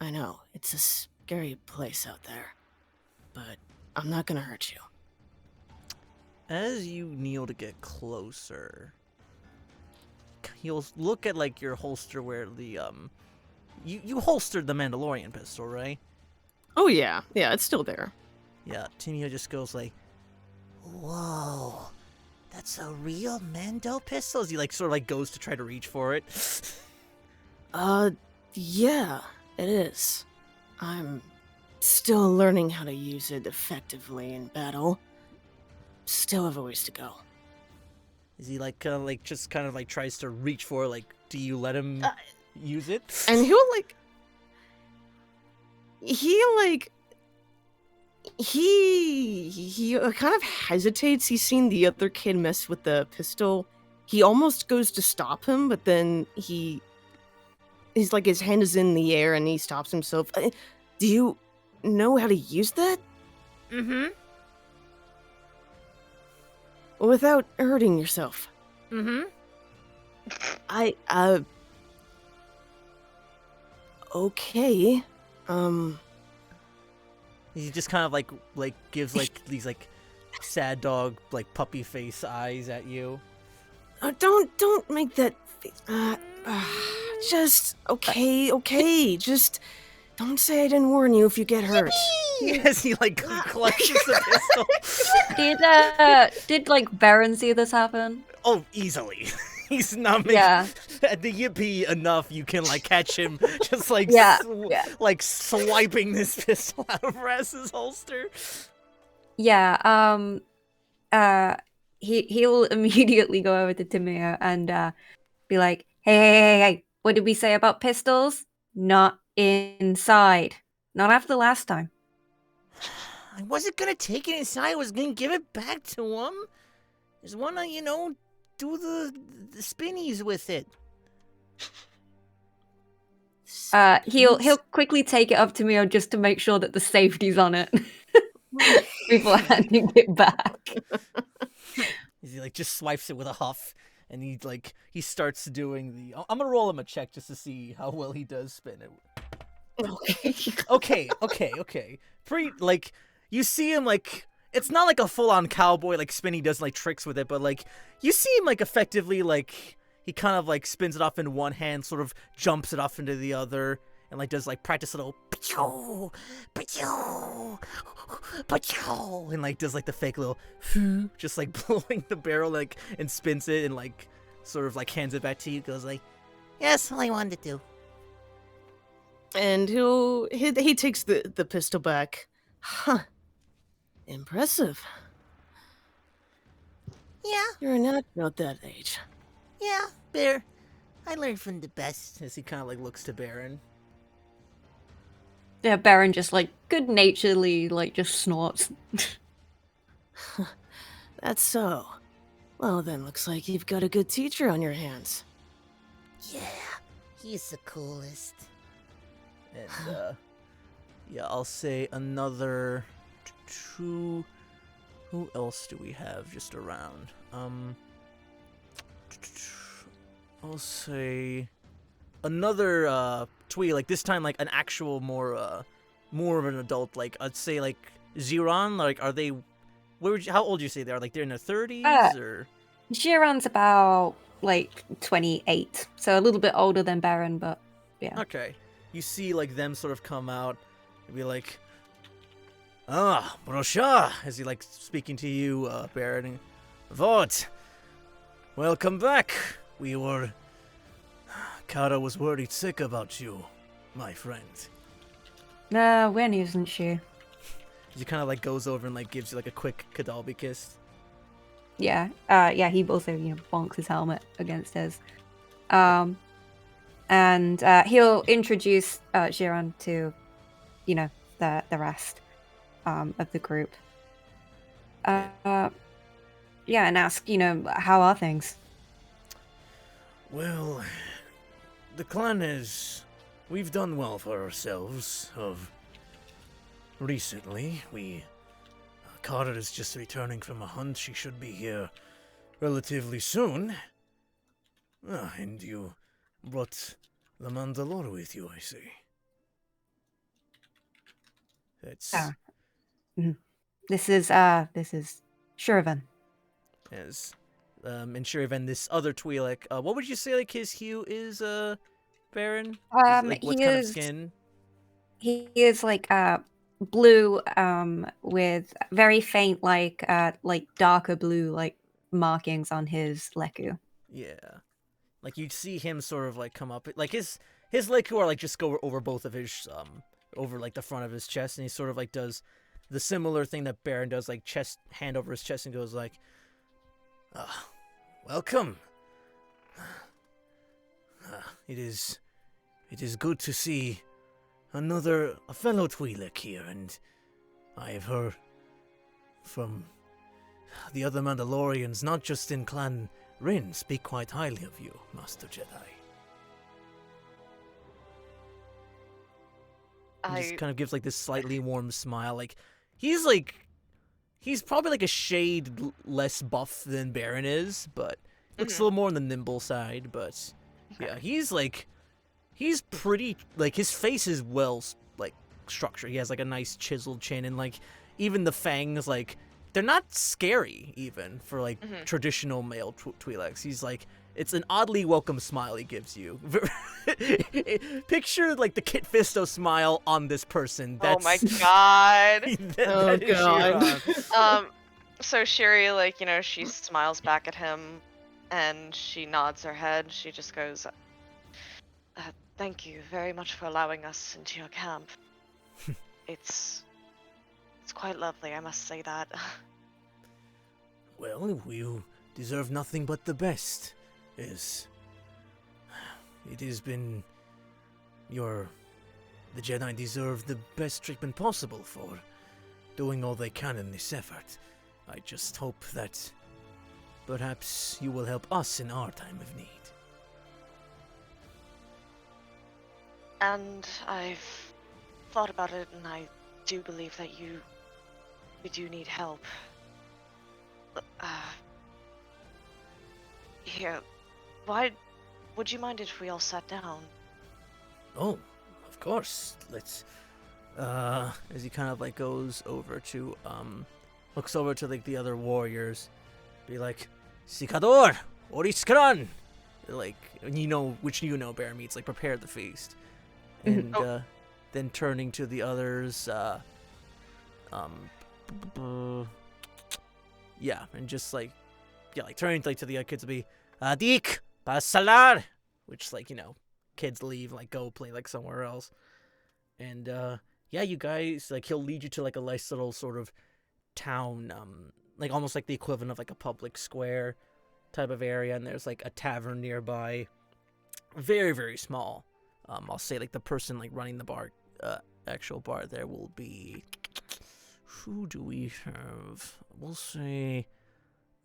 I know, it's a scary place out there, but I'm not gonna hurt you. As you kneel to get closer, he'll look at like your holster where the you holstered the Mandalorian pistol, right? Oh yeah, it's still there. Yeah, Timio just goes like, "Whoa, that's a real Mando pistol?" As he like sort of like goes to try to reach for it. Yeah, it is. I'm still learning how to use it effectively in battle. Still have a ways to go. Is he like just kind of like tries to reach for it, like, do you let him use it? And he kind of hesitates. He's seen the other kid mess with the pistol. He almost goes to stop him, but then he's like, his hand is in the air and he stops himself. Do you know how to use that? Mm-hmm. Without hurting yourself? Mm-hmm. Okay. He just kind of like gives like these like sad dog like puppy face eyes at you. Don't make that face. Just okay. Just don't say I didn't warn you if you get hurt. As he like clutches the pistol. Did like Beren see this happen? Oh, easily. He's not making at the yippee enough. You can like catch him just like like swiping this pistol out of Raz's holster. Yeah. He'll immediately go over to Timio and be like, hey, what did we say about pistols? Not inside. Not after last time. I wasn't gonna take it inside. I was gonna give it back to him. Just wanna, do the spinnies with it. He'll quickly take it up to me just to make sure that the safety's on it before handing it back. He like just swipes it with a huff, and he starts doing the. I'm gonna roll him a check just to see how well he does spin it. Okay. Pretty you see him it's not like a full-on cowboy spinny does tricks with it, but you see him effectively he kind of spins it off in one hand, sort of jumps it off into the other, and does practice little and does the fake little just blowing the barrel and spins it and sort of hands it back to you, goes yes, all I wanted to do. And he takes the pistol back. Huh. Impressive. Yeah. You're not about that age. Yeah, Bear. I learned from the best. As he kind of looks to Beren. Yeah, Beren just good-naturedly just snorts. That's so. Well, then looks like you've got a good teacher on your hands. Yeah, he's the coolest. And yeah, I'll say another 2. Who else do we have just around? I'll say another twee, like this time like an actual more of an adult, like I'd say like Ziran, like are they how old do you say they are? Like they're in their 30s or Giron's about like 28, so a little bit older than Beren, but yeah. Okay. You see like them sort of come out and be like, "Ah, Brosha," as he like speaking to you, Beren. Vought. Welcome back. Couto was worried sick about you, my friend. No, when isn't she? He kind of like goes over and like gives you like a quick Kadalbi kiss. Yeah, yeah, he also, bonks his helmet against his. And he'll introduce Giron to, the rest of the group. Yeah, and ask, how are things? Well, the clan we've done well for ourselves recently. Carter is just returning from a hunt. She should be here relatively soon. And you brought the Mandalore with you, I see. That's... This is Shir'iven. Yes. And Shir'iven, this other Twi'lek, what would you say like his hue is, Beren? Like what kind of skin? He is like blue, with very faint like darker blue like markings on his leku. Yeah. Like you'd see him sort of like come up, like his leku are like just go over both of his over like the front of his chest, and he sort of like does the similar thing that Beren does, like hand over his chest and goes like, welcome. It is good to see a fellow Twi'lek here, and I have heard from the other Mandalorians, not just in Clan Ryyn, speak quite highly of you, Master Jedi. He just kind of gives like this slightly warm smile. Like he's probably like a shade less buff than Beren is, but looks a little more on the nimble side. But yeah, he's pretty, like his face is well like structured. He has like a nice chiseled chin, and like even the fangs, like they're not scary even for like traditional male Twi'leks. He's like, it's an oddly welcome smile he gives you. Picture like the Kit Fisto smile on this person. Oh my god. that is Shir'iven. So Shiri, like, she smiles back at him and she nods her head. She just goes, thank you very much for allowing us into your camp. It's quite lovely, I must say that. Well, you deserve nothing but the best. It has been the Jedi deserve the best treatment possible for doing all they can in this effort. I just hope that perhaps you will help us in our time of need. And I've thought about it, and I do believe that we do need help. Here, would you mind if we all sat down? Oh, of course. Let's... As he kind of like goes over to looks over to like the other warriors, be like, Sikador, Oriskran, like which Beren means like prepare the feast, and then turning to the others, yeah, and just like turning like to the other kids to be Adik Pasalar, which like kids leave, like go play like somewhere else, and yeah, you guys, like he'll lead you to like a nice little sort of town, like almost like the equivalent of like a public square type of area, and there's like a tavern nearby, very very small. I'll say like the person like running the bar, actual bar there will be, who do we have? We'll say,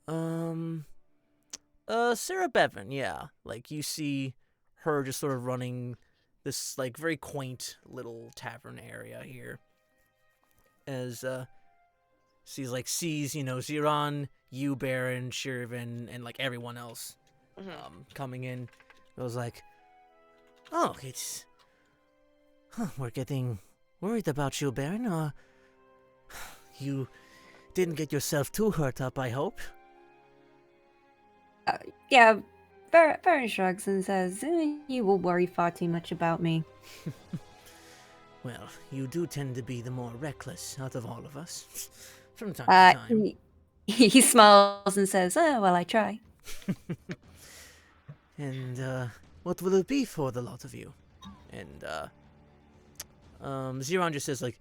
Sarah Bevan, yeah. Like you see her just sort of running this like very quaint little tavern area here. As sees Ziran, you, Beren, Shir'iven, and like everyone else coming in. It was like, Oh, it's... we're getting worried about you, Beren. You didn't get yourself too hurt up, I hope? Yeah, Beren shrugs and says, you will worry far too much about me. Well, you do tend to be the more reckless out of all of us. From time to time. He smiles and says, oh, well, I try. And, what will it be for the lot of you? And, Ziron just says, like,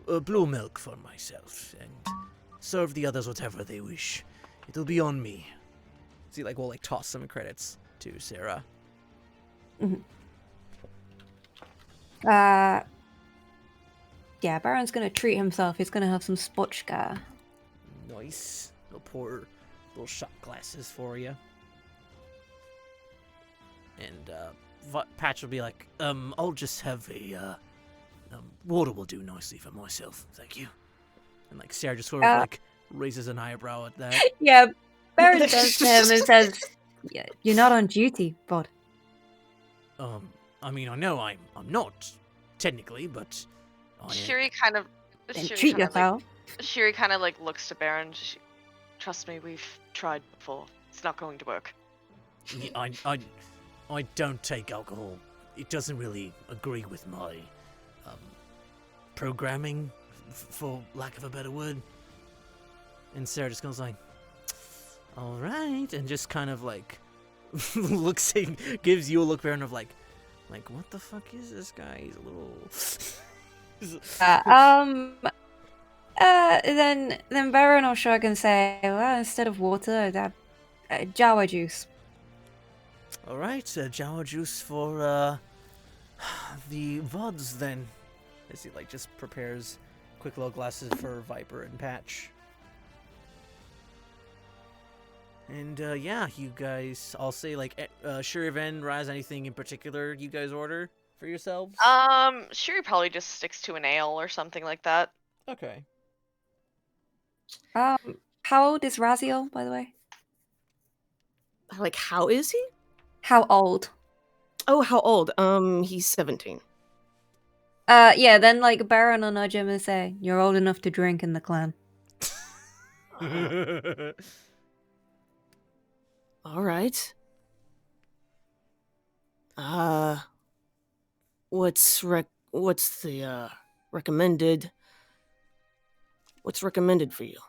blue milk for myself, and serve the others whatever they wish. It'll be on me. So we'll, like, toss some credits to Sara. Mm-hmm. Yeah, Baron's gonna treat himself. He's gonna have some spotchka. Nice. They'll pour little shot glasses for you. And, Patch will be like, I'll just have a, water will do nicely for myself, thank you. And, like, Sara just sort of, like, raises an eyebrow at that. Yeah, Baron turns to him and says, yeah, you're not on duty, bud. I mean, I know I'm not, technically, but... Shiri kind of... Then treat yourself. Shiri kind of, like, looks to Beren. Trust me, we've tried before. It's not going to work. Yeah, I don't take alcohol. It doesn't really agree with my, programming, for lack of a better word. And Sara just goes like, all right, and just kind of like looks, gives you a look, Beren, of like, what the fuck is this guy? He's a little. Then Beren will shrug and say, well, instead of water, that Jawa juice. All right, Jawa juice for the VODs then. As he like just prepares quick little glasses for Viper and Patch. And yeah, you guys, I'll say like Shir'iven, Raz, anything in particular you guys order for yourselves? Shiri probably just sticks to an ale or something like that. Okay. How old is Raziel, by the way? Like, how is he? How old? Oh, how old? He's 17. Yeah, then like Beren will nudge him and say, you're old enough to drink in the clan. All right. What's the recommended? What's recommended for you?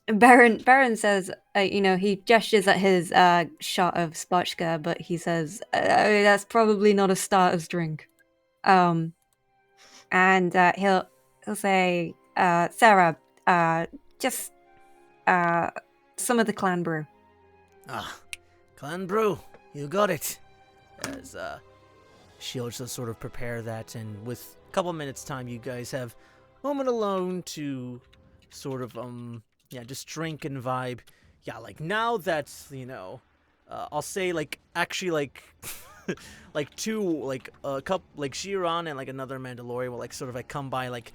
Beren says, he gestures at his shot of spotchka, but he says, that's probably not a starter's drink. And he'll say, Sara, just some of the clan brew. Clan brew, you got it. As she'll just sort of prepare that, and with a couple minutes time, you guys have moment alone to sort of just drink and vibe. Yeah, like now that's I'll say like actually like like two like a couple like Shiran and like another Mandalorian will like sort of like come by like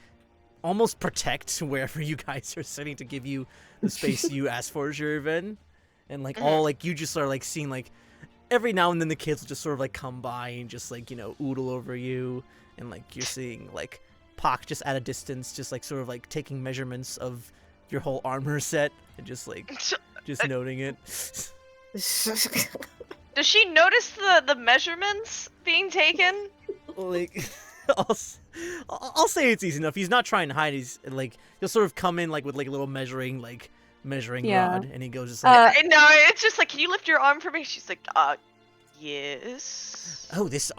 almost protect wherever you guys are sitting to give you the space you asked for, Shir'iven. And like all like you just are like seeing like every now and then the kids will just sort of like come by and just like oodle over you, and like you're seeing like Pac just at a distance just like sort of like taking measurements of your whole armor set and just like just noting it. Does she notice the measurements being taken? Like I'll say it's easy enough. He's not trying to hide. He's like he'll sort of come in like with like a little measuring rod, and he goes just like no, it's just like, can you lift your arm for me? She's like, yes. Oh, this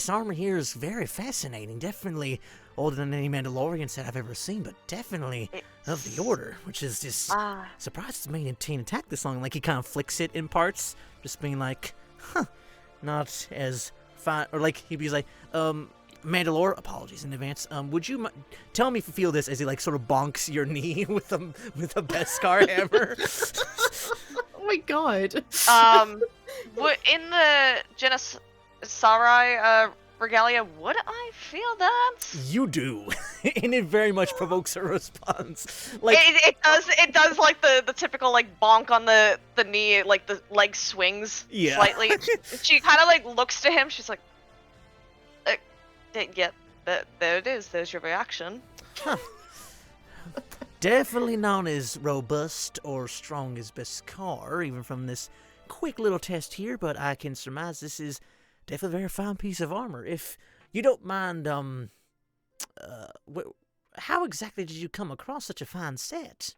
armor here is very fascinating. Definitely older than any Mandalorian set I've ever seen, but definitely of the Order, which is just surprised it's maintained intact this long. Like he kind of flicks it in parts, just being like, not as fine. Or like he'd be like, Mandalore, apologies in advance. Would you tell me if you feel this as he like sort of bonks your knee with a Beskar hammer? Oh my god. In the Sarai Regalia, would I feel that? You do, and it very much provokes a response. Like It does like the typical like bonk on the knee, like the leg swings Yeah. slightly. She kind of like looks to him. She's like, yeah, there it is. There's your reaction. Huh. Definitely not as robust or strong as Beskar, even from this quick little test here, but I can surmise this is definitely a very fine piece of armor. If you don't mind, how exactly did you come across such a fine set?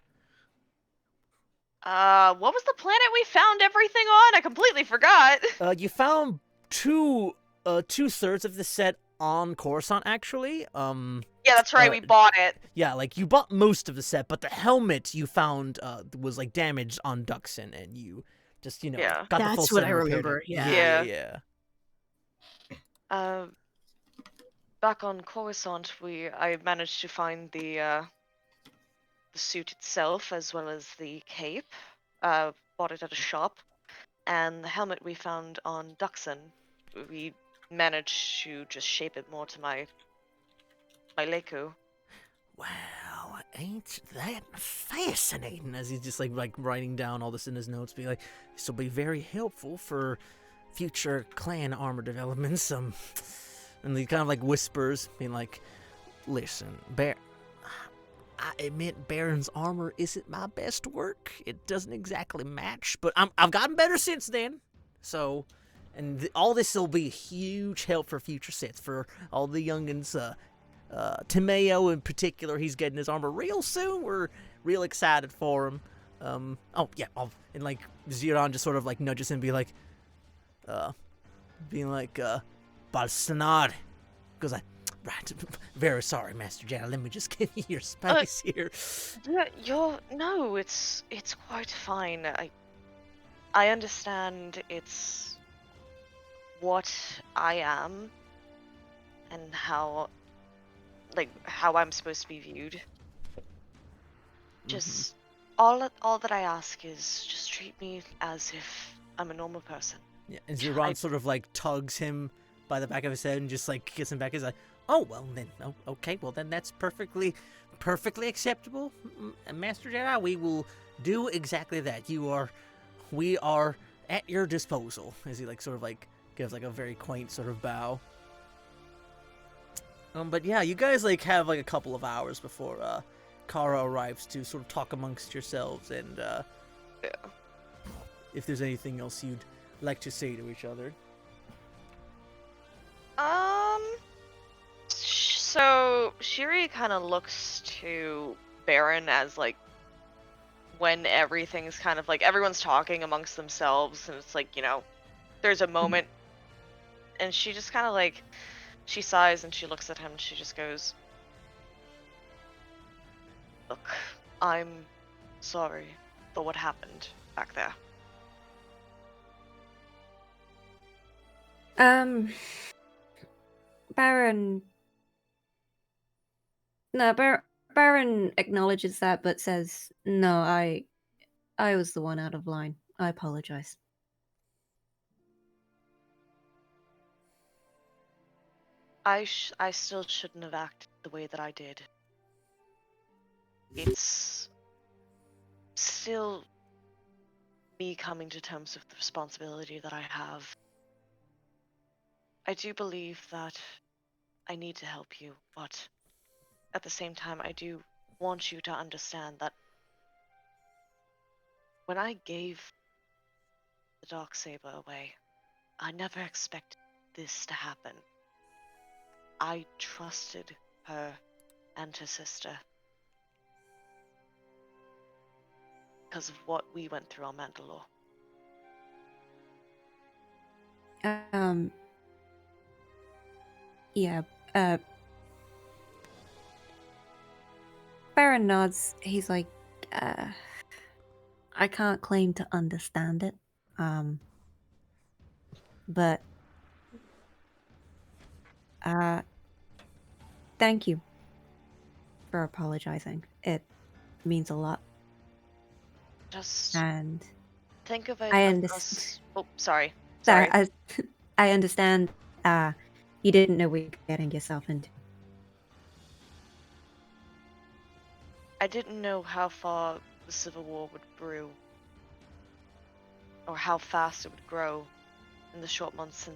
What was the planet we found everything on? I completely forgot. You found two-thirds of the set on Coruscant, actually. Yeah, that's right. We bought it. Yeah, like you bought most of the set, but the helmet you found was like damaged on Duxon, and you just got the full That's set what and I repaired remember, it. yeah. Yeah. Back on Coruscant, I managed to find the suit itself as well as the cape. Bought it at a shop, and the helmet we found on Duxon, we managed to just shape it more to my Leku. Well, ain't that fascinating? As he's just like writing down all this in his notes, be like, this will be very helpful for future clan armor developments. And he kind of like whispers, being like, listen, I admit Beren's armor isn't my best work. It doesn't exactly match, but I've gotten better since then. So, and all this will be a huge help for future sets for all the youngins. Timeo in particular, he's getting his armor real soon. We're real excited for him. And like Zeron just sort of like nudges him, being like, Balsanar, goes like, right, very sorry, Master Jedi. Let me just give you your space here. No, it's quite fine. I understand it's what I am and how I'm supposed to be viewed. Just all that I ask is just treat me as if I'm a normal person. Yeah, and Zeron sort of like tugs him by the back of his head and just like kicks him back. He's like, oh well then, okay, well then that's perfectly acceptable, Master Jedi. We will do exactly that. We are at your disposal. As he like sort of like gives like a very quaint sort of bow. But yeah, you guys like have like a couple of hours before Kara arrives to sort of talk amongst yourselves and if there's anything else you'd like to say to each other. So Shiri kind of looks to Beren as like when everything's kind of like everyone's talking amongst themselves and it's like, there's a moment and she just kind of like she sighs and she looks at him and she just goes, look, I'm sorry for what happened back there. Beren acknowledges that but says, no, I was the one out of line. I apologize. I still shouldn't have acted the way that I did. It's still me coming to terms with the responsibility that I have. I do believe that I need to help you, but at the same time, I do want you to understand that when I gave the Darksaber away, I never expected this to happen. I trusted her and her sister because of what we went through on Mandalore. Yeah, Beren nods. He's like, I can't claim to understand it. But thank you for apologizing. It means a lot. Just and think of it I as understand. us... Oh, sorry. I understand you didn't know what you were getting yourself into. I didn't know how far the Civil War would brew, or how fast it would grow in the short months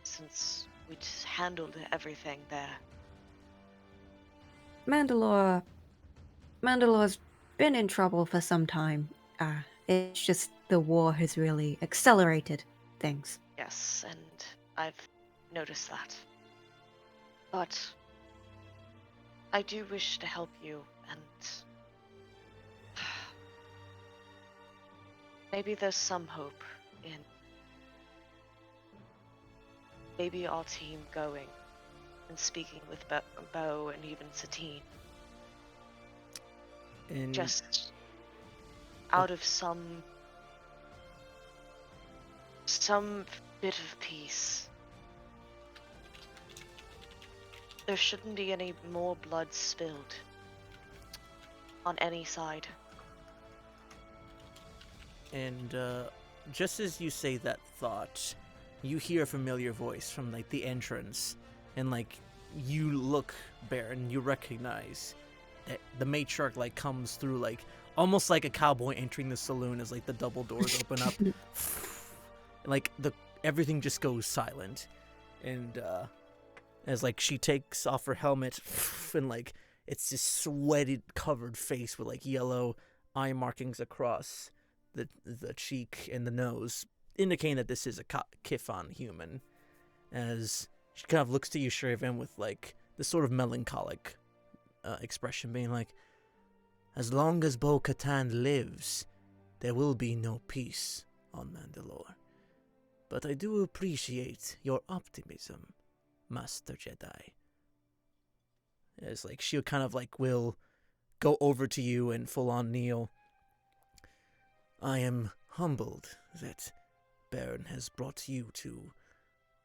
since we'd handled everything there. Mandalore. Mandalore's been in trouble for some time. It's just the war has really accelerated things. Yes, and I've noticed that. But I do wish to help you, and maybe there's some hope in maybe our team going and speaking with Bo and even Satine. And Just out of some bit of peace. There shouldn't be any more blood spilled on any side. And just as you say that thought, you hear a familiar voice from like the entrance, and like you look, Beren, you recognize that the matriarch like comes through like almost like a cowboy entering the saloon as like the double doors open up, like everything just goes silent, and as like she takes off her helmet, and like it's this sweated covered face with like yellow eye markings across the cheek and the nose, indicating that this is a Kifan human. As she kind of looks to you, Shir'iven, with like this sort of melancholic expression, being like, "As long as Bo-Katan lives, there will be no peace on Mandalore. But I do appreciate your optimism, Master Jedi." As like she'll kind of like will go over to you and full on kneel. "I am humbled that Beren has brought you to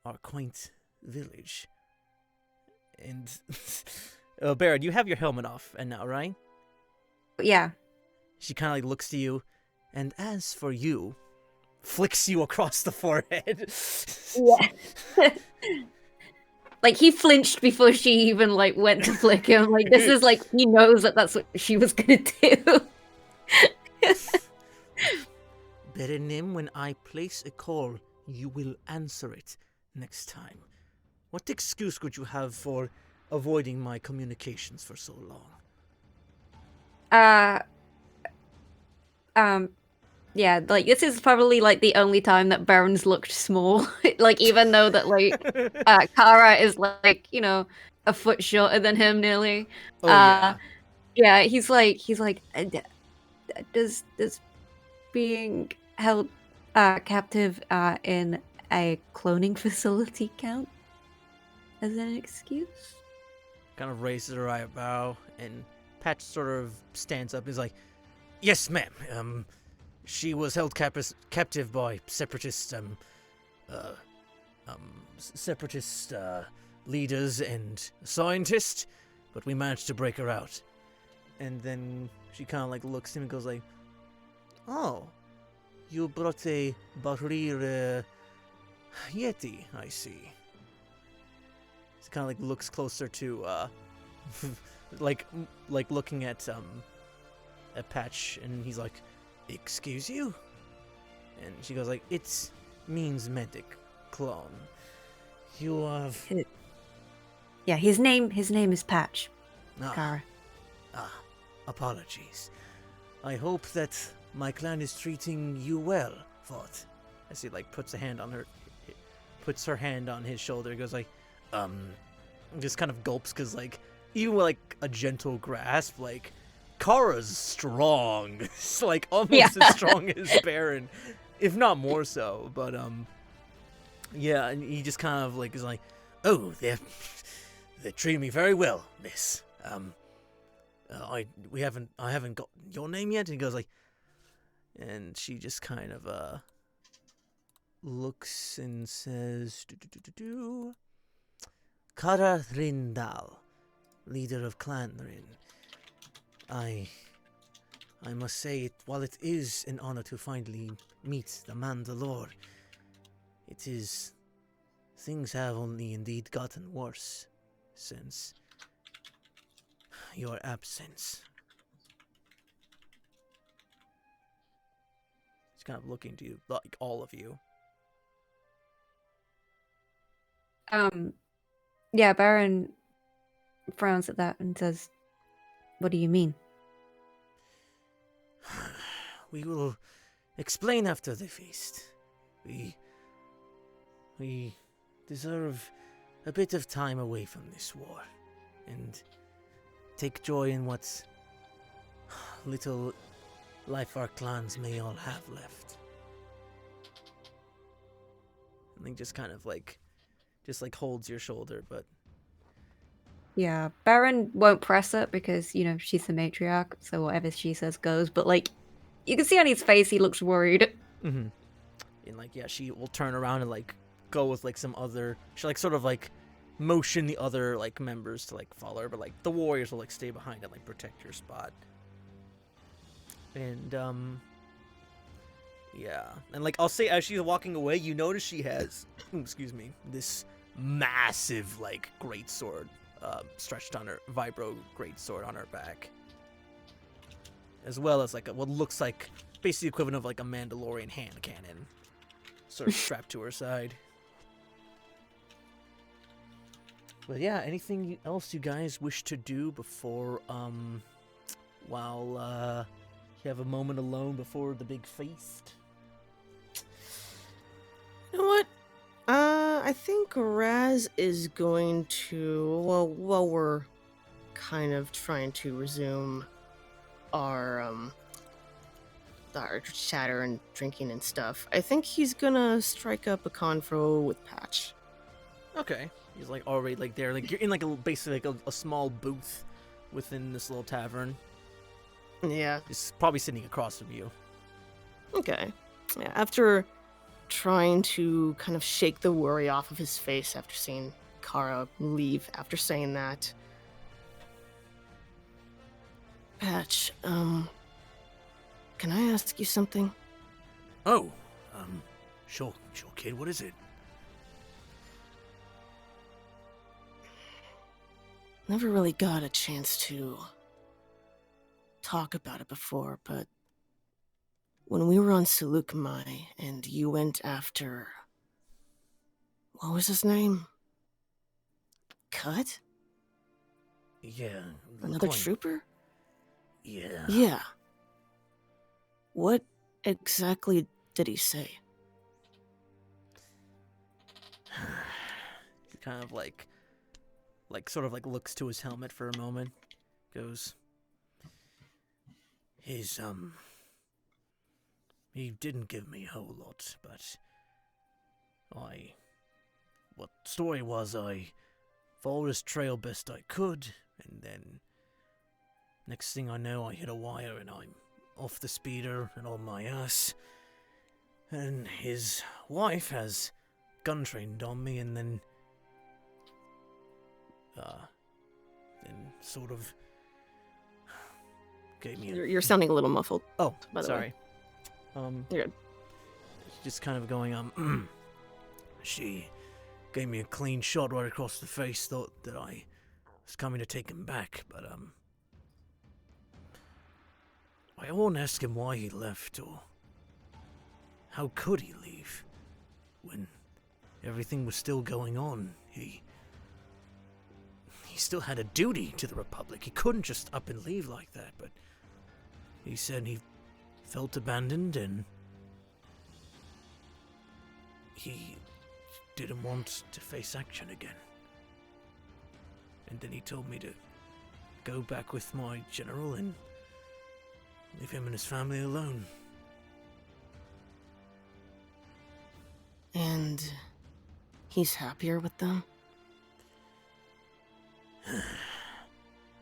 our quaint village." And Beren, you have your helmet off and now, right? Yeah. She kind of like looks to you, and as for you, flicks you across the forehead. Yeah. Like he flinched before she even like went to flick him. Like this is like he knows that that's what she was gonna do. Berenim, when I place a call, you will answer it next time. What excuse could you have for avoiding my communications for so long? Yeah, like this is probably like the only time that Baron's looked small. Like even though that like Kara is like, you know, a foot shorter than him nearly. Oh yeah. Yeah, he's like does being held captive in a cloning facility count as an excuse? Kind of raises her eyebrow, and Patch sort of stands up and is like, "Yes, ma'am. She was held captive by separatist leaders and scientists, but we managed to break her out." And then she kind of like looks at him and goes like, "Oh, you brought a Bahrir Yeti, I see." He kind of like looks closer to like looking at Patch, and he's like, "Excuse you?" And she goes like, "It means medic clone. You have..." Yeah, his name is Patch. Kara. Apologies. I hope that my clan is treating you well, Vought. As he like puts her hand on his shoulder, goes like, just kind of gulps, because like even with like a gentle grasp, like Kara's strong. It's like almost as strong as Beren, if not more so. But yeah, and he just kind of like is like, "Oh, they're treating me very well, miss. I haven't got your name yet." And he goes like, and she just kind of looks and says, "Kara Rindal, leader of Clan Ryyn. I must say, while it is an honor to finally meet the Mandalore, it is things have only indeed gotten worse since your absence. He's kind of looking to you, like all of you. Yeah, Beren frowns at that and says, "What do you mean?" We will explain after the feast. We deserve a bit of time away from this war and take joy in what little life our clans may all have left. And he just kind of like holds your shoulder, but Yeah, Beren won't press it because, you know, she's the matriarch, so whatever she says goes. But, like, you can see on his face he looks worried. mm-hmm. And like, yeah, she will turn around and like go with like some other. She like sort of like motion the other like members to like follow her, but like the warriors will like stay behind and like protect your spot. And yeah, and like I'll say as she's walking away, you notice she has, excuse me, this massive like greatsword stretched on her, vibro greatsword on her back, as well as like what looks like basically equivalent of like a Mandalorian hand cannon, sort of strapped to her side. But yeah, anything else you guys wish to do before while you have a moment alone before the big feast? You know what? I think Raz is going to, well, while we're kind of trying to resume our chatter and drinking and stuff, I think he's gonna strike up a convo with Patch. Okay. He's like already like there, like you're in like basically like a small booth within this little tavern. Yeah. He's probably sitting across from you. Okay. Yeah, after trying to kind of shake the worry off of his face after seeing Kara leave after saying that. Patch, can I ask you something? Oh, sure, kid, what is it? Never really got a chance to talk about it before, but when we were on Seleucami and you went after... what was his name? Cut? Yeah. Another trooper? Yeah. Yeah. What exactly did he say? He kind of like sort of like looks to his helmet for a moment, goes, he didn't give me a whole lot, but what the story was, I followed his trail best I could, and then next thing I know, I hit a wire and I'm off the speeder and on my ass, and his wife has gun trained on me, and then sort of gave me You're sounding a little muffled. oh, by the sorry. You're good. Just kind of going, she gave me a clean shot right across the face, thought that I was coming to take him back, but I won't ask him why he left, or how could he leave when everything was still going on. He still had a duty to the Republic. He couldn't just up and leave like that, but he said he felt abandoned and he didn't want to face action again. And then he told me to go back with my general and leave him and his family alone. And he's happier with them?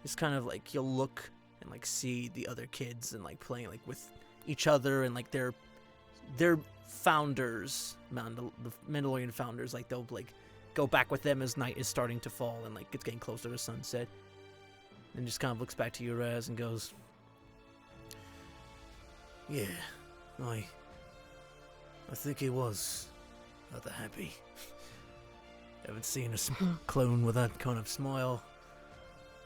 it's kind of like you'll look and like see the other kids and like playing like with each other and like their founders, the Mandalorian founders, like they'll like go back with them as night is starting to fall and like it's getting closer to sunset. And just kind of looks back to you, Raz, and goes, Yeah, I think he was rather happy. Haven't seen a clone with that kind of smile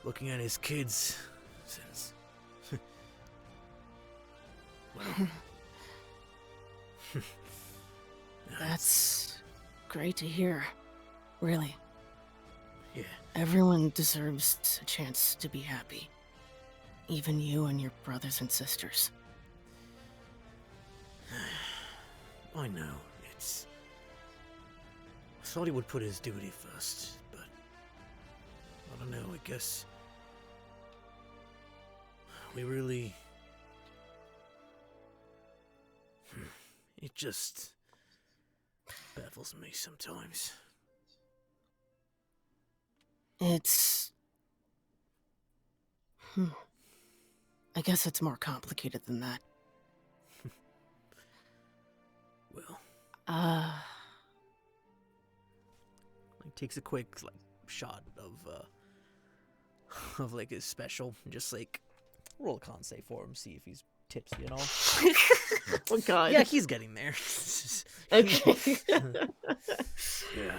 looking at his kids since. Well. That's great to hear. Really. Yeah. Everyone deserves a chance to be happy. Even you and your brothers and sisters. I know, it's... I thought he would put his duty first, but... I don't know, I guess... We really... It just... baffles me sometimes. It's... I guess it's more complicated than that. Well... He takes a quick, like, shot of like, his special, and just, like, roll a con save for him, see if he's tipsy at all. Oh, God. Yeah, he's getting there. Okay. Yeah.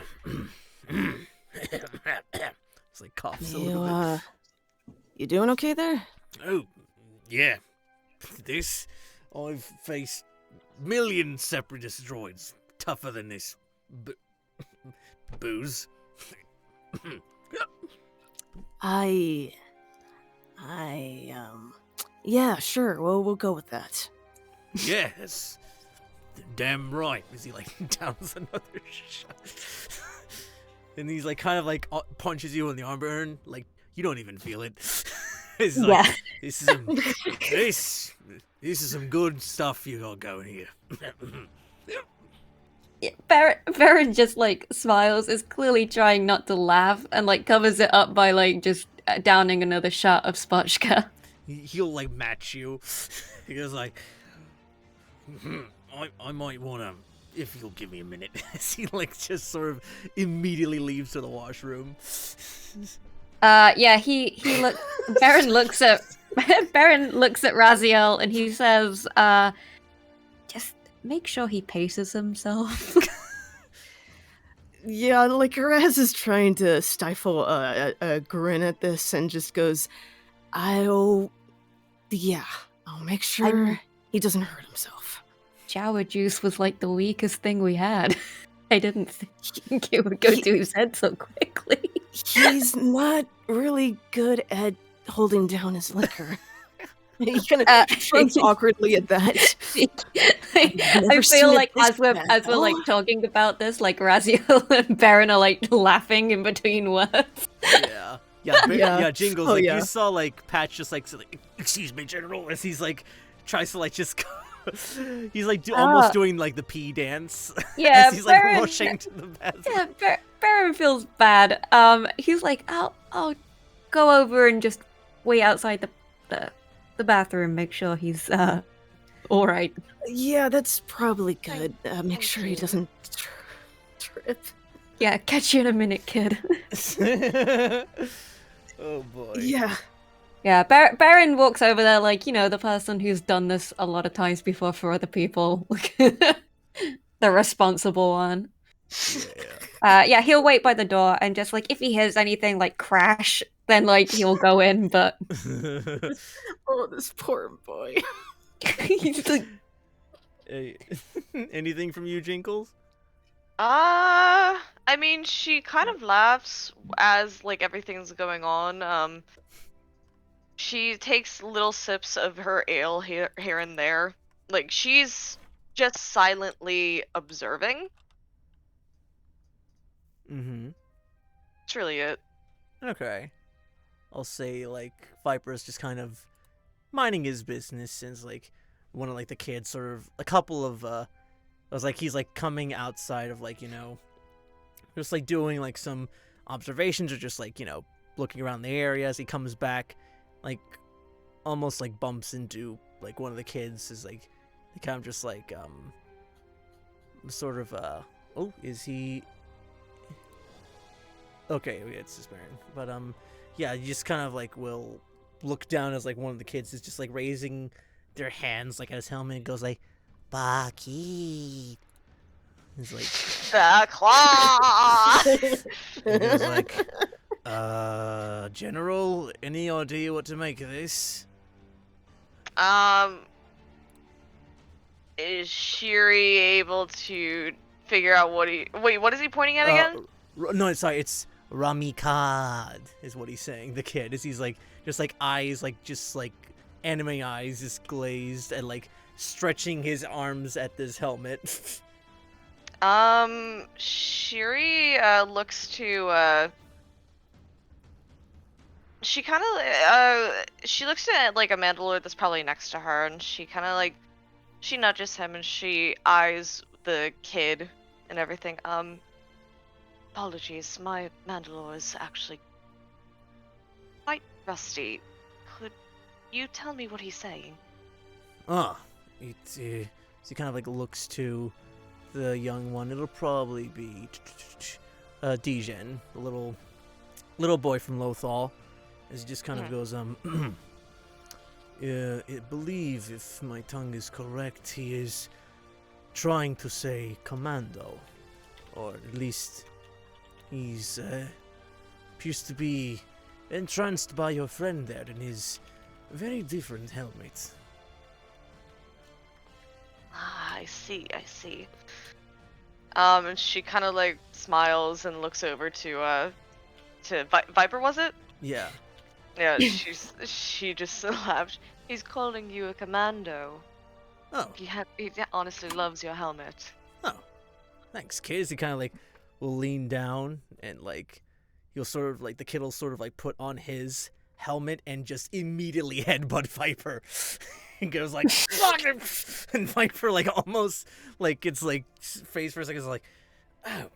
It's like coughs a little bit. You doing okay there? Oh, yeah. I've faced million separatist droids tougher than this booze. Yeah, sure. Well, we'll go with that. Yeah, that's damn right. Is he like downs another shot? And he's like kind of like punches you in the arm, Beren. Like you don't even feel it. It's like, Yeah. This is some good stuff you got going here. Beren just like smiles, is clearly trying not to laugh, and like covers it up by like just downing another shot of Spotchka. He'll like match you. He goes like, I might wanna, if you'll give me a minute. He like just sort of immediately leaves to the washroom. Yeah, Beren looks at Raziel and he says, just make sure he paces himself. Yeah, like Raz is trying to stifle a grin at this and just goes, I'll make sure he doesn't hurt himself. Shower juice was like the weakest thing we had. I didn't think it would go to his head so quickly. He's not really good at holding down his liquor. He kind of shrugs awkwardly at that. I feel like as we're like talking about this, like Raziel and Beren are like laughing in between words. Yeah, Jinkles. Oh, like yeah. you saw like Patch just like, excuse me, General, as he's like tries to like just go. He's like almost doing like the pee dance. Yeah, as he's like Beren, rushing to the bathroom. Yeah, Beren feels bad. He's like, I'll go over and just wait outside the bathroom, make sure he's all right. Yeah, that's probably good. Make sure he doesn't trip. Yeah, catch you in a minute, kid. Oh boy. Yeah. Yeah, Beren walks over there like, the person who's done this a lot of times before for other people. The responsible one. Yeah. He'll wait by the door and just like if he hears anything like crash, then like he'll go in, but Oh, this poor boy. he's like, Hey, anything from you, Jinkles? I mean, she kind of laughs as like everything's going on. She takes little sips of her ale here and there. Like she's just silently observing. Mm-hmm. That's really it. Okay. I'll say like Viper's just kind of minding his business since like one of like the kids sort of a couple of I was like he's like coming outside of like just like doing like some observations or just like looking around the area. As he comes back, like almost like bumps into like one of the kids. Is like they kind of just like sort of oh, is he okay? It's just Beren, but yeah, you just kind of like will look down as like one of the kids is just like raising their hands like at his helmet and goes like Baki. He's like, The claw! he goes like, General, any idea what to make of this? Is Shiri able to figure out what he... Wait, what is he pointing at again? No, sorry, it's Ramikad is what he's saying. The kid is he's like just like eyes like just like anime eyes just glazed and like stretching his arms at this helmet. Shiri looks to she kind of she looks at like a Mandalore that's probably next to her, and she kind of like she nudges him and she eyes the kid and everything. Apologies, my Mandalore is actually quite rusty. Could you tell me what he's saying? It's he kind of like looks to the young one. It'll probably be Dijen, the little boy from Lothal, as he just kind of goes I believe, if my tongue is correct, he is trying to say commando, or at least he's appears to be entranced by your friend there in his very different helmet. Ah, I see. And she kind of like smiles and looks over to Viper, was it? Yeah. Yeah, she just laughed. He's calling you a commando. Oh. He honestly loves your helmet. Oh. Thanks, kids. He kind of like will lean down and like he'll sort of like the kid will sort of like put on his helmet and just immediately headbutt Viper. And goes like, fuck him! And Viper like almost like it's like face for a second is like, oh,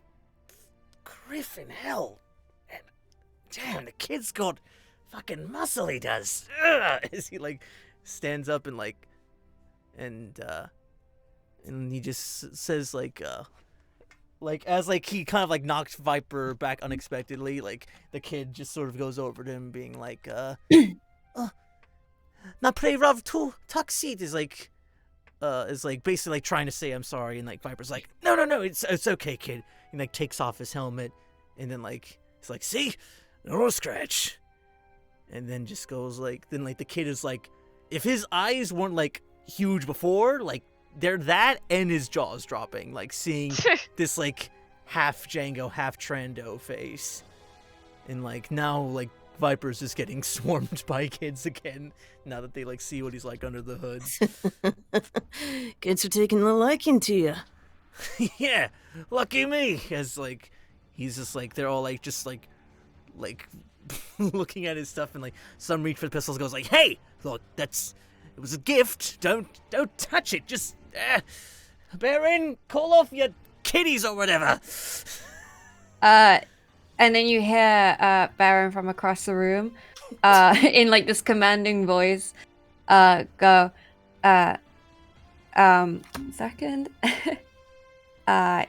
Griffin, hell, and damn, the kid's got fucking muscle. He does. Ugh! As he like stands up and like, and he just says like as like he kind of like knocks Viper back unexpectedly, like the kid just sort of goes over to him being like, "Na pray rav tu taksit," is like basically like trying to say I'm sorry, and like Viper's like, no, it's okay, kid. He like takes off his helmet, and then like he's like, see, no scratch, and then just goes like, then like the kid is like, if his eyes weren't like huge before, like they're that, and his jaw's dropping, like seeing this like half Django, half Trando face, and like now like Viper's just getting swarmed by kids again now that they like see what he's like under the hood. Kids are taking a liking to you. Yeah, lucky me. As like he's just like they're all like just like looking at his stuff, and like some reach for the pistols goes like, hey, look, it was a gift. Don't touch it. Just Beren, call off your kitties or whatever. And then you hear Beren from across the room, in like this commanding voice, go, second.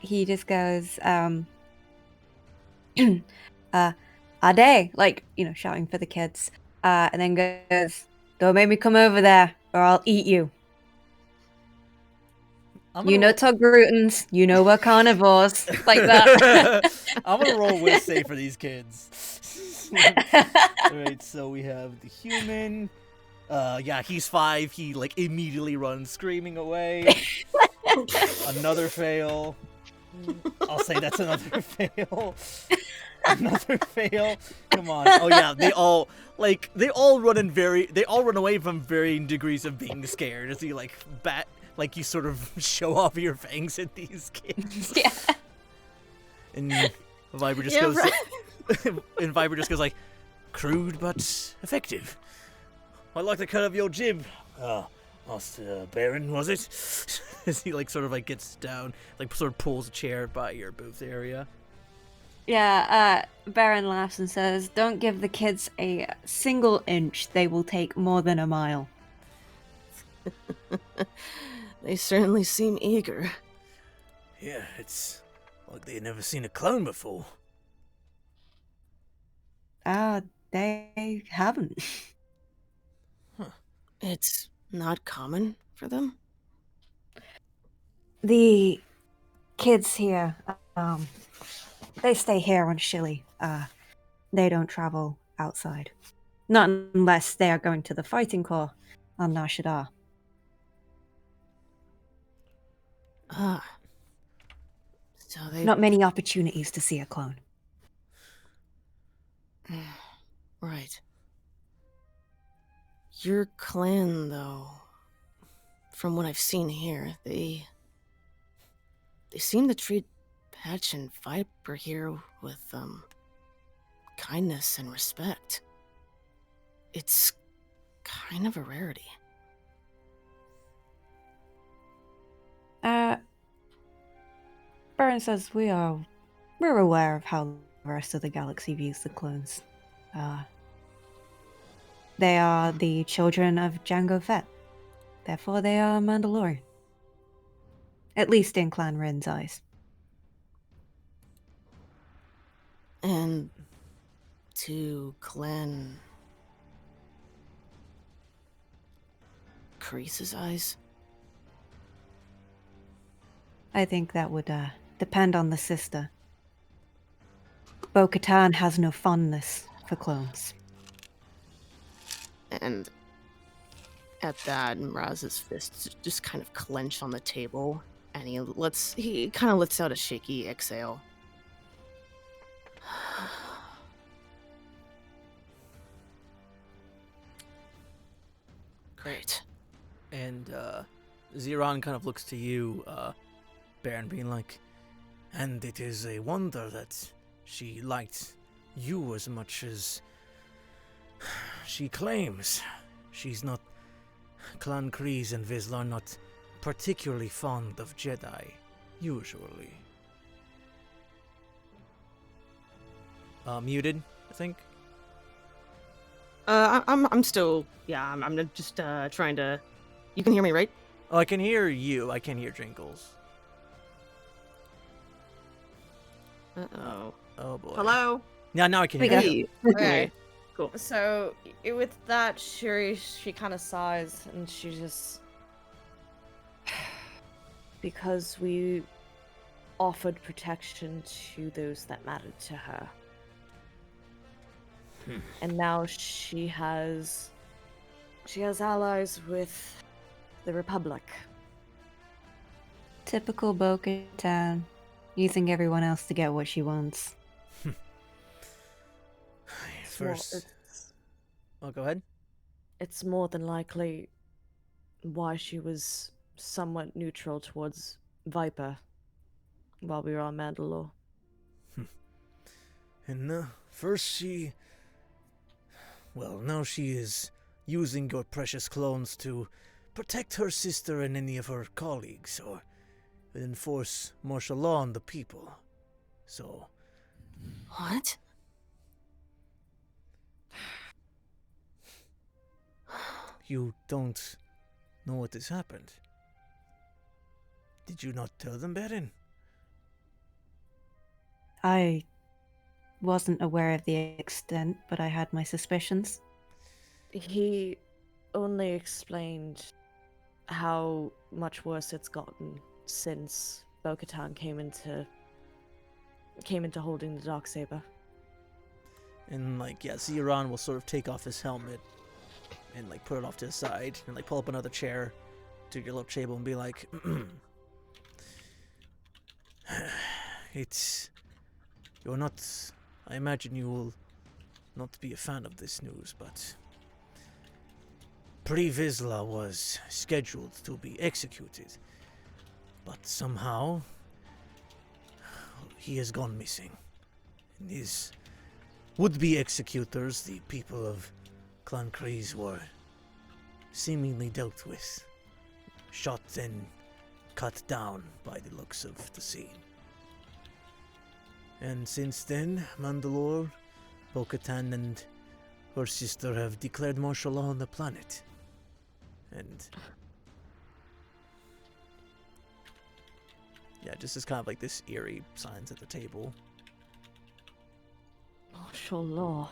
He just goes, Ade, like, you know, shouting for the kids, and then goes, don't make me come over there or I'll eat you. You know Togruitans, you know we're carnivores, like that. I'm gonna roll with save for these kids. Alright, so we have the human. Yeah, he's 5. He like immediately runs screaming away. Another fail. I'll say that's another fail. Another fail. Come on. Oh yeah, they all run away from varying degrees of being scared as he like like you sort of show off your fangs at these kids. Yeah. And Viper just goes and Viper just goes like, crude but effective. I like the cut of your jib. Master Beren, was it? As he like sort of like gets down, like sort of pulls a chair by your booth area. Yeah, Beren laughs and says, don't give the kids a single inch, they will take more than a mile. They certainly seem eager. Yeah, it's like they've never seen a clone before. They haven't. It's not common for them? The kids here, they stay here on Shilly. They don't travel outside. Not unless they are going to the fighting corps on Nar Shaddaa. Ah. So they... Not many opportunities to see a clone. Right. Your clan, though, from what I've seen here, they seem to treat Patch and Viper here with, kindness and respect. It's kind of a rarity. Beren says we're aware of how the rest of the galaxy views the clones. They are the children of Jango Fett. Therefore, they are Mandalorian. At least in Clan Ryyn's eyes. And to Clan Kreese's eyes? I think that would depend on the sister. Bo-Katan has no fondness for clones. And at that, Raz's fists just kind of clench on the table, and he kind of lets out a shaky exhale. Great. And Ziran kind of looks to you, Beren, being like, and it is a wonder that she liked you as much as she claims. She's not... Clan Kreese and Vizsla are not particularly fond of Jedi, usually. Muted, I think? I'm still... Yeah, I'm just trying to... You can hear me, right? Oh, I can hear you. I can hear Jinkles. Uh-oh. Oh, boy. Hello? Now I can We hear go. you. Okay. Cool. So, with that, Shuri, she kind of sighs and she just. Because we offered protection to those that mattered to her. And now she has allies with the Republic. Typical Bo-Katan, using everyone else to get what she wants. First... Oh, go ahead. It's more than likely why she was somewhat neutral towards Viper while we were on Mandalore. And first she... Well, now she is using your precious clones to protect her sister and any of her colleagues, or enforce martial law on the people. So... What? You don't know what has happened? Did you not tell them, Beren? I wasn't aware of the extent, but I had my suspicions. He only explained how much worse it's gotten since Bo-Katan came into holding the Darksaber. And, like, yeah, Ziran will sort of take off his helmet and, like, put it off to the side and, like, pull up another chair to your little table and be like, You're not... I imagine you will not be a fan of this news, but... Pre Vizsla was scheduled to be executed, but somehow he has gone missing. And his would-be executors, the people of Clan Kreese, were seemingly dealt with, shot and cut down by the looks of the scene. And since then, Mandalore, Bo-Katan, and her sister have declared martial law on the planet. And yeah, just as kind of like this eerie silence at the table. Martial law.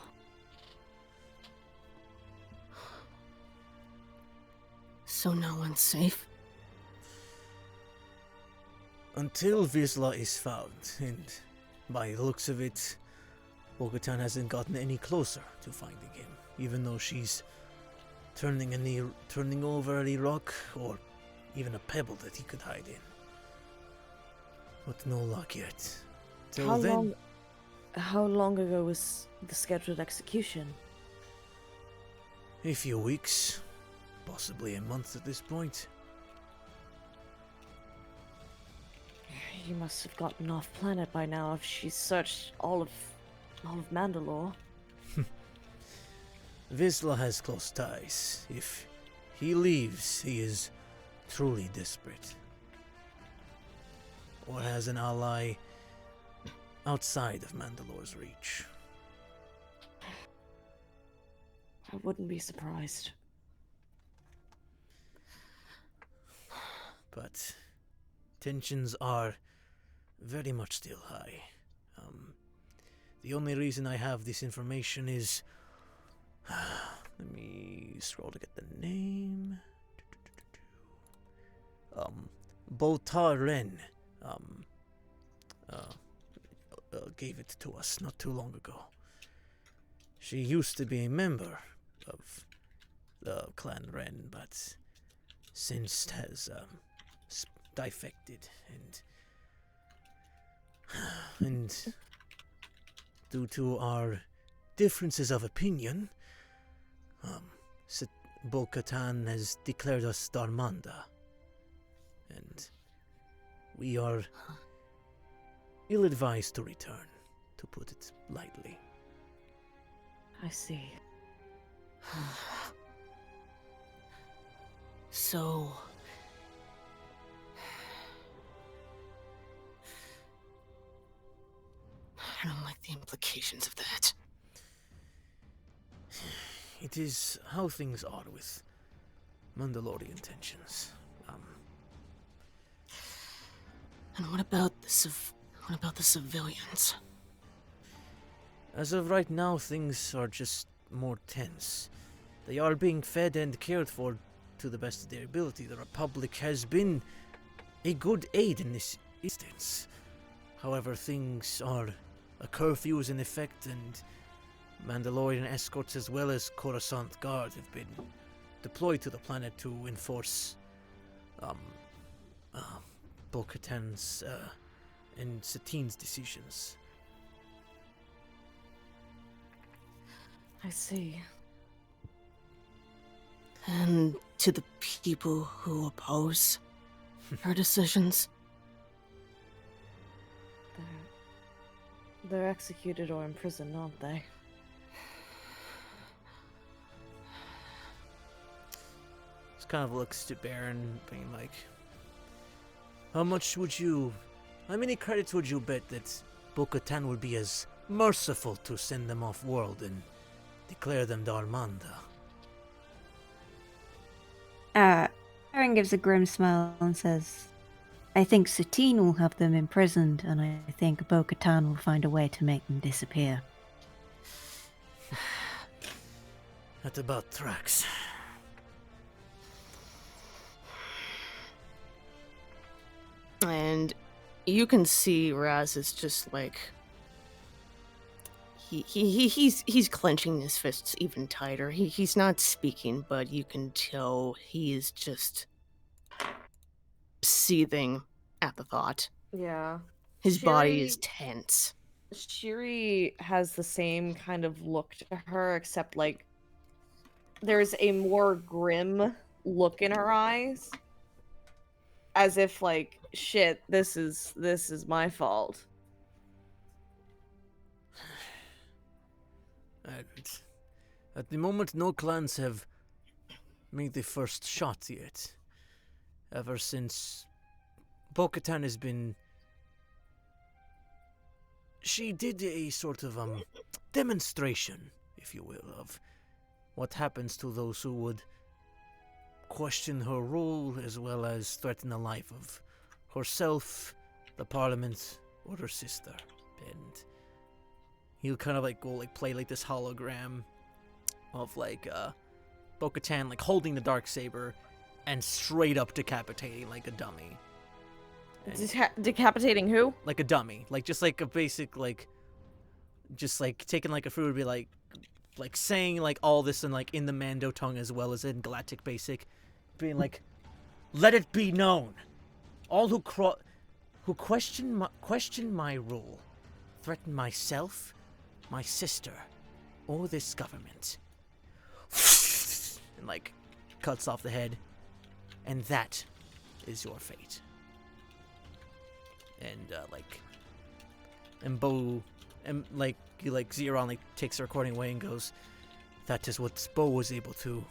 So no one's safe? until Vizsla is found, and by the looks of it, Bo-Katan hasn't gotten any closer to finding him, even though she's turning over any rock or even a pebble that he could hide in. But no luck yet. Till then, How long ago was the scheduled execution? a few weeks, possibly a month at this point. You must have gotten off planet by now if she's searched all of Mandalore. Vizsla has close ties. If he leaves, he is truly desperate. Or has an ally outside of Mandalore's reach. I wouldn't be surprised. But tensions are very much still high. The only reason I have this information is... let me scroll to get the name. Boltar-Ren gave it to us not too long ago. She used to be a member of the clan Ren, but since has defected, and due to our differences of opinion, Bo-Katan has declared us Darmanda, and we are ill-advised to return, to put it lightly. I see. So... I don't like the implications of that. It is how things are with Mandalorian tensions. And what about the civilians? As of right now, things are just more tense. They are being fed and cared for to the best of their ability. The Republic has been a good aid in this instance. However, a curfew is in effect, and Mandalorian escorts as well as Coruscant Guard have been deployed to the planet to enforce Bo-Katan's and Satine's decisions. I see. And to the people who oppose her decisions? They're executed or imprisoned, aren't they? Just kind of looks to Beren, being like, how many credits would you bet that Bo-Katan would be as merciful to send them off-world and declare them Darmanda? Beren gives a grim smile and says, I think Satine will have them imprisoned, and I think Bo-Katan will find a way to make them disappear. That about tracks. And you can see Raz is just like he's clenching his fists even tighter. He's not speaking, but you can tell he is just seething at the thought. Yeah. His body is tense. Shiri has the same kind of look to her, except like there's a more grim look in her eyes, as if like, shit, this is my fault. At the moment, no clans have made the first shot yet. Ever since Bo-Katan has been... She did a sort of demonstration, if you will, of what happens to those who would question her rule as well as threaten the life of herself, the Parliament, or her sister. And he'll kind of like go like play like this hologram of like Bo-Katan like holding the Darksaber and straight up decapitating like a dummy. And Decapitating who? like a dummy, like just like a basic just like taking like a fruit would be like saying like all this in like in the Mando tongue as well as in Galactic Basic, being like, "Let it be known, all who question my rule, threaten myself, my sister, or this government," and like cuts off the head, and that is your fate. And Zeron like takes the recording away and goes, "That is what Bo was able to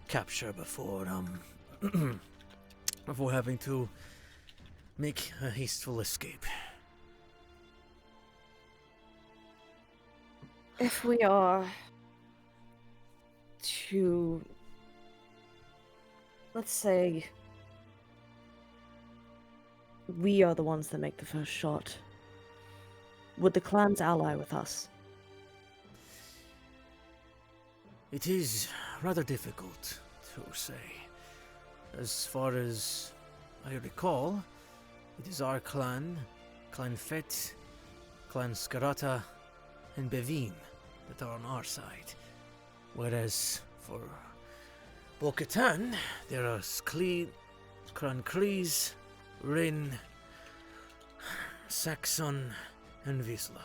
capture before before having to make a hasteful escape." If we are to, let's say, we are the ones that make the first shot, would the clans ally with us? It is rather difficult to say. As far as I recall, it is our clan, Clan Fet, Clan Skarata, and Bevin that are on our side. Whereas for Bo-Katan, there are Clan Kreese, Ryyn, Saxon, and Vizsla.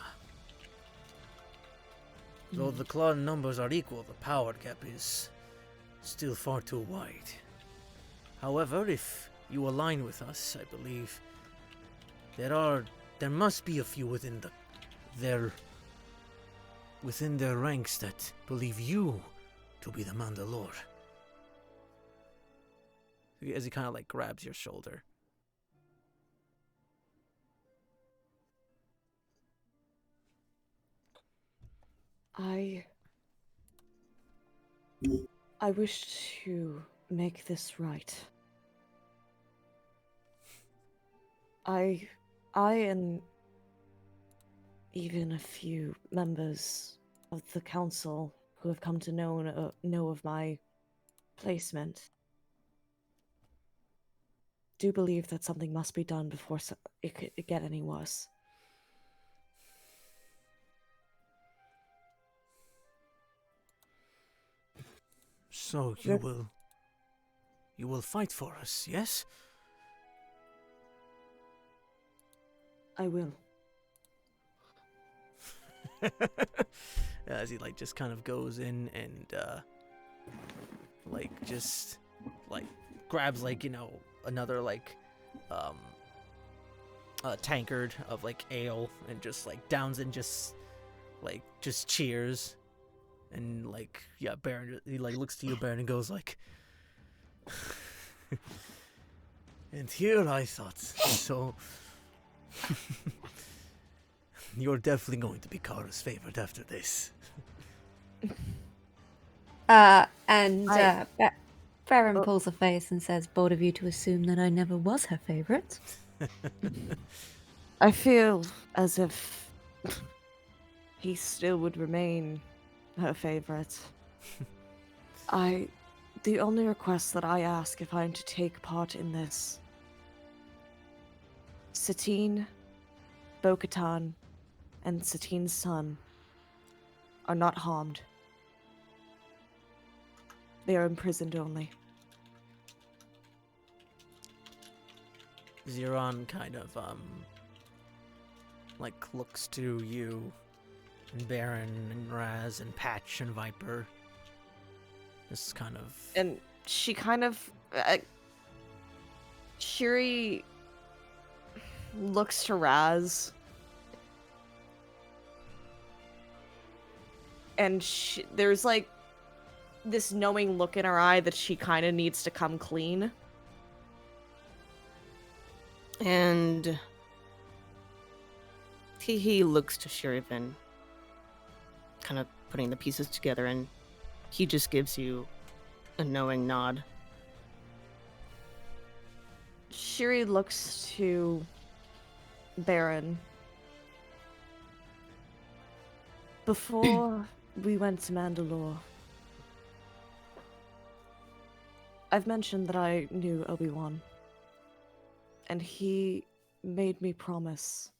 Though the clan numbers are equal, the power gap is still far too wide. However, if you align with us, I believe there must be a few within their ranks that believe you to be the Mandalore. As he kind of like grabs your shoulder. I wish to make this right. I and even a few members of the council who have come to know of my placement do believe that something must be done before it could get any worse. So you will fight for us, yes? I will. As he like just kind of goes in and just grabs another tankard of ale and just downs and just cheers. And Beren, he looks to you, Beren, and goes and here I thought, so you're definitely going to be Kara's favorite after this. Beren pulls a face and says, "Bold of you to assume that I never was her favorite." I feel as if he still would remain her favorite. The only request that I ask if I'm to take part in this, Satine, Bo-Katan, and Satine's son are not harmed. They are imprisoned only. Zeron kind of looks to you and Beren and Raz and Patch and Viper. This kind of... And she kind of... Shiri looks to Raz. And there's this knowing look in her eye that she kind of needs to come clean. And he looks to Shir'iven, kind of putting the pieces together, and he just gives you a knowing nod. Shiri looks to Beren. Before we went to Mandalore, I've mentioned that I knew Obi-Wan. And he made me promise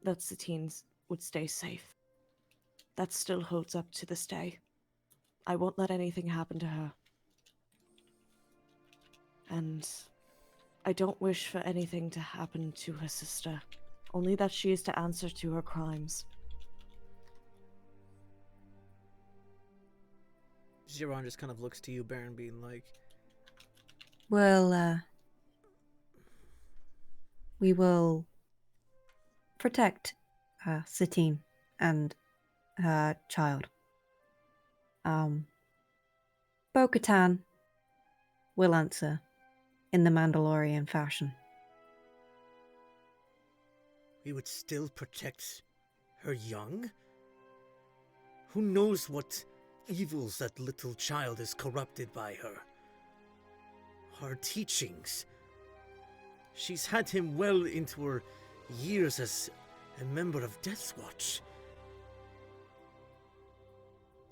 that Satine would stay safe. That still holds up to this day. I won't let anything happen to her. And I don't wish for anything to happen to her sister. Only that she is to answer to her crimes. Jiron just kind of looks to you, Beren, being like, Well, we will protect Satine and her child. Bo-Katan will answer in the Mandalorian fashion. we would still protect her young? Who knows what evils that little child is corrupted by her? Her teachings. She's had him well into her years as a member of Death's Watch.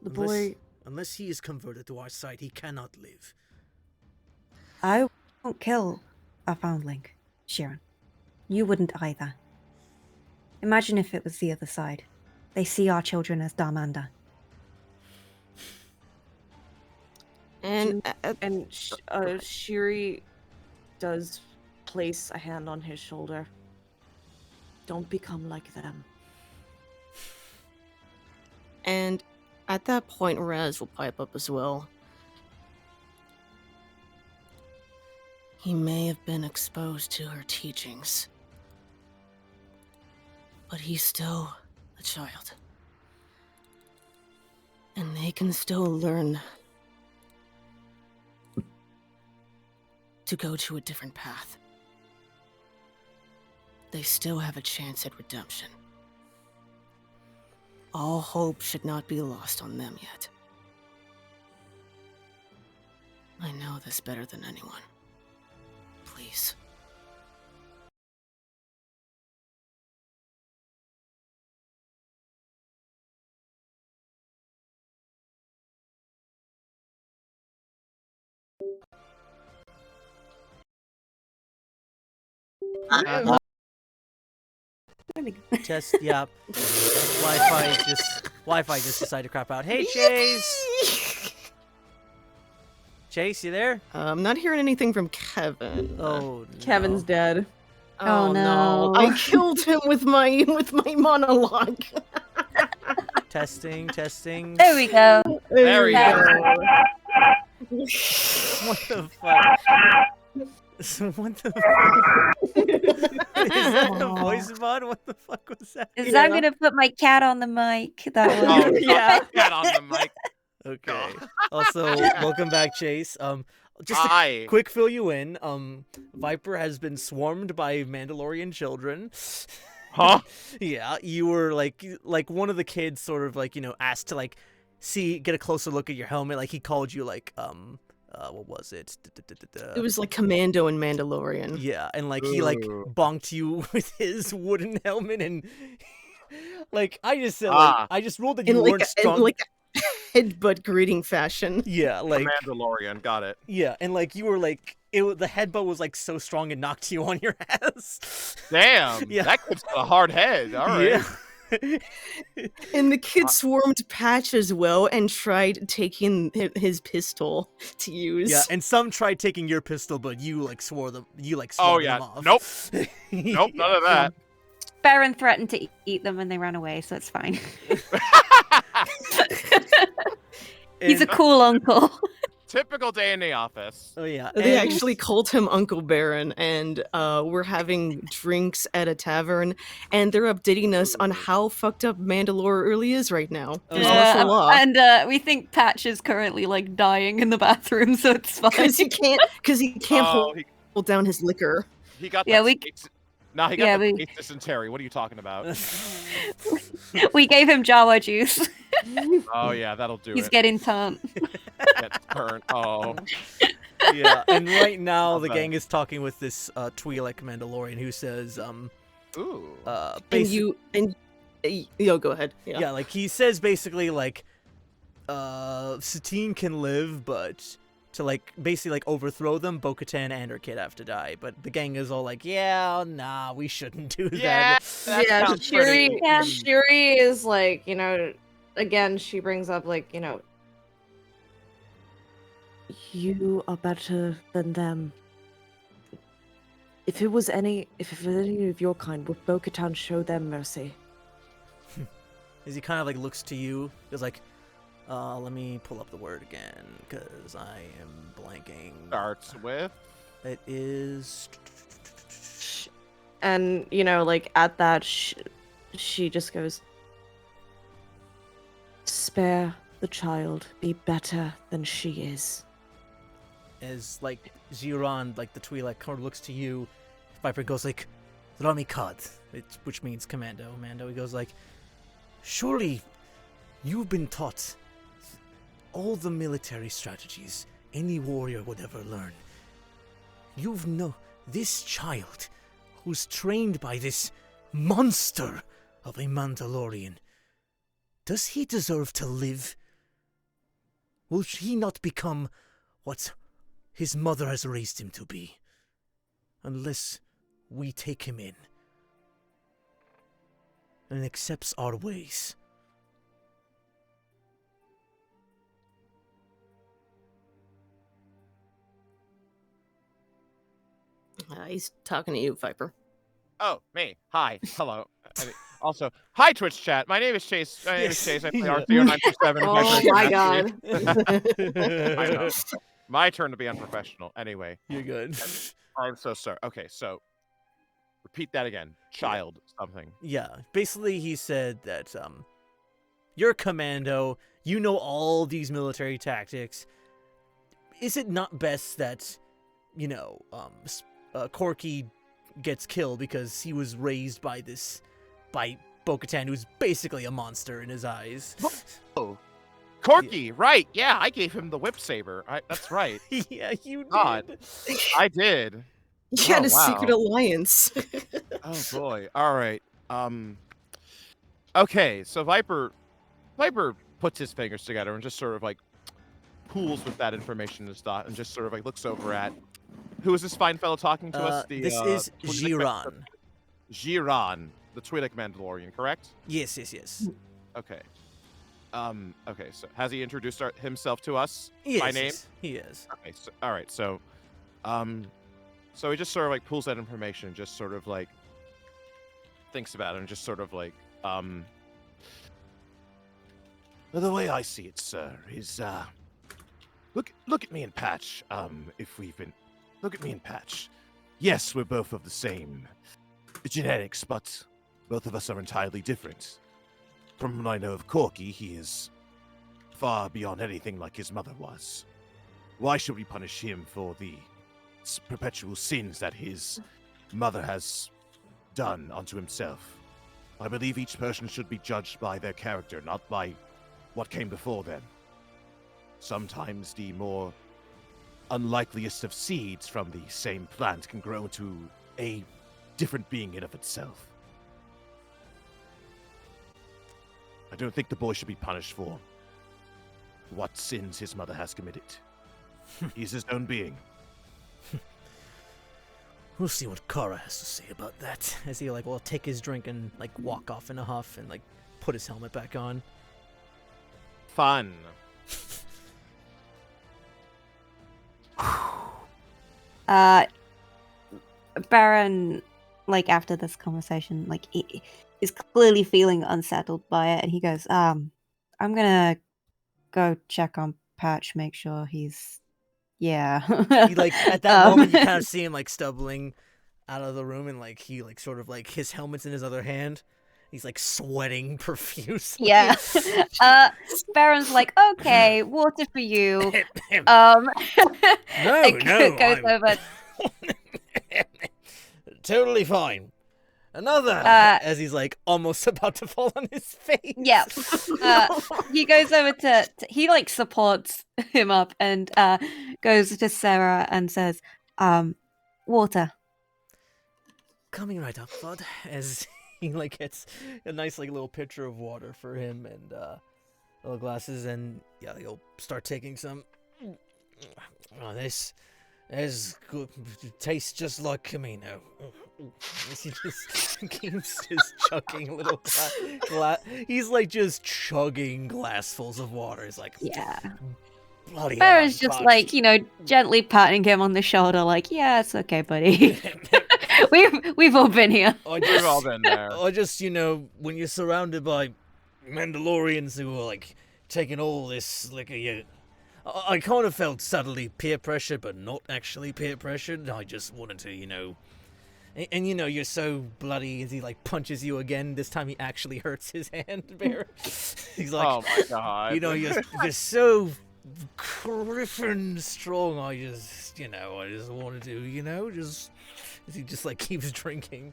The boy... Unless he is converted to our side, he cannot live. I won't kill a foundling, Shir'iven. You wouldn't either. Imagine if it was the other side. They see our children as Darmanda. And Shiri does place a hand on his shoulder. Don't become like them. And at that point, Raz will pipe up as well. He may have been exposed to her teachings, but he's still a child. And they can still learn to go to a different path. They still have a chance at redemption. All hope should not be lost on them yet. I know this better than anyone. Please. Test, yeah. Wi-Fi just decided to crap out. Hey, Chase! Chase, you there? I'm not hearing anything from Kevin. Oh, no. Kevin's dead. Oh, no. I killed him with my monologue. Testing. There we go. There we go. What the fuck? What the fuck? Is that the voice mod? What the fuck was that? I'm gonna put my cat on the mic. That Oh, one. Yeah. Get on the mic. Okay. Also, welcome back, Chase. Just a Hi. quick fill you in. Viper has been swarmed by Mandalorian children. Huh? Yeah, you were like one of the kids sort of like, asked to like get a closer look at your helmet. Like he called you like what was it? It was like Commando and Mandalorian. Yeah, and like he like Ooh. bonked you with his wooden helmet, and like I just said, I just ruled that you In weren't like, strong. in like a headbutt greeting fashion. Yeah, like Mandalorian, got it. yeah, and like you were like the headbutt was like so strong it knocked you on your ass. Damn, Yeah. that kid's got a hard head. All right. Yeah. And the kid swarmed Patch as well and tried taking his pistol to use. Yeah, and some tried taking your pistol, but you like swore them. You like Oh, swore yeah. them off. Nope. Nope, none of that. Beren threatened to eat them and they ran away, so it's fine. He's a cool uncle. Typical day in the office. Oh yeah. They and- actually called him Uncle Beren, and we're having drinks at a tavern, and they're updating us on how fucked up Mandalore really is right now. There's martial law. And we think Patch is currently like dying in the bathroom, so it's fine. Because he can't Oh, hold down his liquor. he got Yeah, that we- space- No, he got yeah, the we- space dysentery. What are you talking about? We gave him Jawa juice. Oh, yeah, that'll do He's it. getting turned. Gets burnt. Oh. Yeah, and right now the Okay. gang is talking with this Twi'lek Mandalorian who says, Ooh. Yo, go ahead. yeah, like he says basically like, Satine can live, but to like basically like overthrow them, Bo-Katan and her kid have to die. But the gang is all like, yeah, nah, we shouldn't do Yeah, that. that Yeah, sounds pretty. Shiri is like, again, she brings up like, you are better than them. If it was any of your kind, would Bo-Katan show them mercy? As he kind of like looks to you, he's like, let me pull up the word again, because I am blanking. Starts with. It is... And, like, at that, she just goes, spare the child, be better than she is. As, like, Jiran, like, the Twi'lek kind of looks to you, Viper goes like, Ramikad, which means commando. Mando, he goes like, surely you've been taught all the military strategies any warrior would ever learn. You've this child who's trained by this monster of a Mandalorian. Does he deserve to live? Will he not become what his mother has raised him to be? Unless we take him in and accepts our ways. He's talking to you, Viper. Oh, me. Hi. Hello. Also, hi, Twitch chat. My name is Chase. My name is Chase. I play R30947. Oh my god. I know. My turn to be unprofessional. Anyway. You're good. I'm so sorry. Okay, so repeat that again. Child something. Yeah, basically he said that you're a commando, you know all these military tactics. Is it not best that, Corky gets killed because he was raised by Bo-Katan, who's basically a monster in his eyes? Oh. Corky, right. Yeah, I gave him the whip saber. That's right. Yeah, you did. God, I did. He had a wow. secret alliance. Oh boy. All right. Okay, so Viper puts his fingers together and just sort of like pools with that information in his thought and just sort of like looks over at who is this fine fellow talking to us? This is Jiran. Jiran, the Twi'lek Mandalorian, correct? Yes. Okay. Okay, so has he introduced himself to us Yes, by name? yes, he is. Okay, so, all right, so he just sort of like pulls that information and just sort of like thinks about it and just sort of like, the way I see it, sir, is, look at me and Patch, look at me and Patch. Yes, we're both of the same genetics, but both of us are entirely different. From what I know of Corky, he is far beyond anything like his mother was. Why should we punish him for the perpetual sins that his mother has done unto himself? I believe each person should be judged by their character, not by what came before them. Sometimes the more unlikeliest of seeds from the same plant can grow into a different being in of itself. I don't think the boy should be punished for what sins his mother has committed. He's his own being. We'll see what Kara has to say about that. As he will take his drink and walk off in a huff and put his helmet back on. Fun. Beren, after this conversation, he is clearly feeling unsettled by it, and he goes, I'm gonna go check on Patch, make sure he's, yeah. He, at that moment, you kind of see him, stumbling out of the room, and, he, sort of, his helmet's in his other hand. He's, sweating profusely. Yeah. Baron's okay, water for you. No, goes over. Totally fine. Another, as he's almost about to fall on his face. Yeah. He goes over to he supports him up and goes to Sara and says, water. Coming right up, bud. As he gets a nice little pitcher of water for him and little glasses, and yeah, he'll start taking some. Oh, this good. It tastes just like Camino. He just keeps just chugging little glass. He's like just chugging glassfuls of water. He's like, Yeah. bloody. Beren's just like, gently patting him on the shoulder, like, yeah, it's okay, buddy. we've all been here. We've all been there. Or just, when you're surrounded by Mandalorians who are like taking all this liquor, I kind of felt subtly peer pressure, but not actually peer pressured. I just wanted to, and you're so bloody as he like punches you again. This time he actually hurts his hand, Beren. He's like, oh my god. You're so griffin strong. I just wanted to, just as he just like keeps drinking.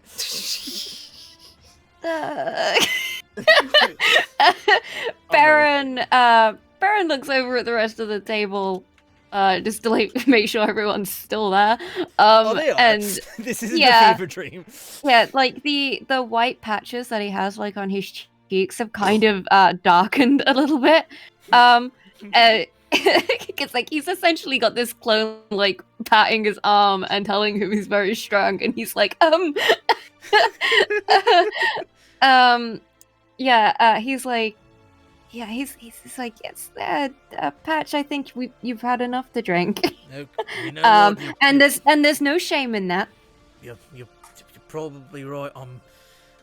Beren looks over at the rest of the table, just to like make sure everyone's still there. They are. And this isn't a fever dream. Yeah, like the white patches that he has like on his cheeks have kind of darkened a little bit. Because like he's essentially got this clone like patting his arm and telling him he's very strong, and he's like, he's like, he's like, yes, Patch, I think you've had enough to drink. No, and there's no shame in that. You're probably right. I'm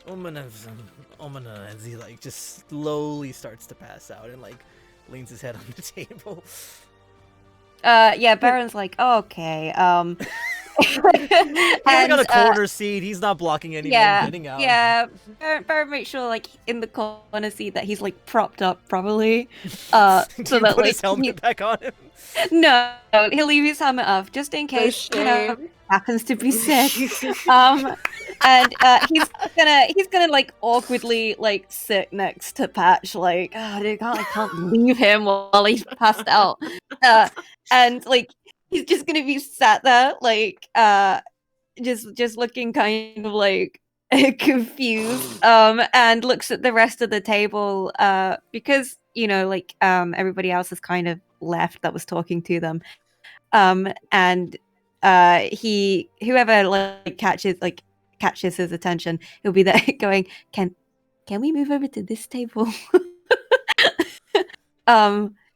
gonna, as he like just slowly starts to pass out and like leans his head on the table. Beren's like, okay, He's like on a corner seat. He's not blocking anyone getting out. Yeah, Beren makes sure, like, in the corner seat that he's, like, propped up properly. So that, put like, his helmet back on him? No, he'll leave his helmet off, just in case, happens to be sick. And he's gonna, like, awkwardly, like, sit next to Patch, like, I can't leave him while he's passed out. And, like, he's just gonna be sat there, like, just looking kind of like confused, and looks at the rest of the table, because everybody else has kind of left that was talking to them, and whoever like catches his attention, he'll be there going, can we move over to this table?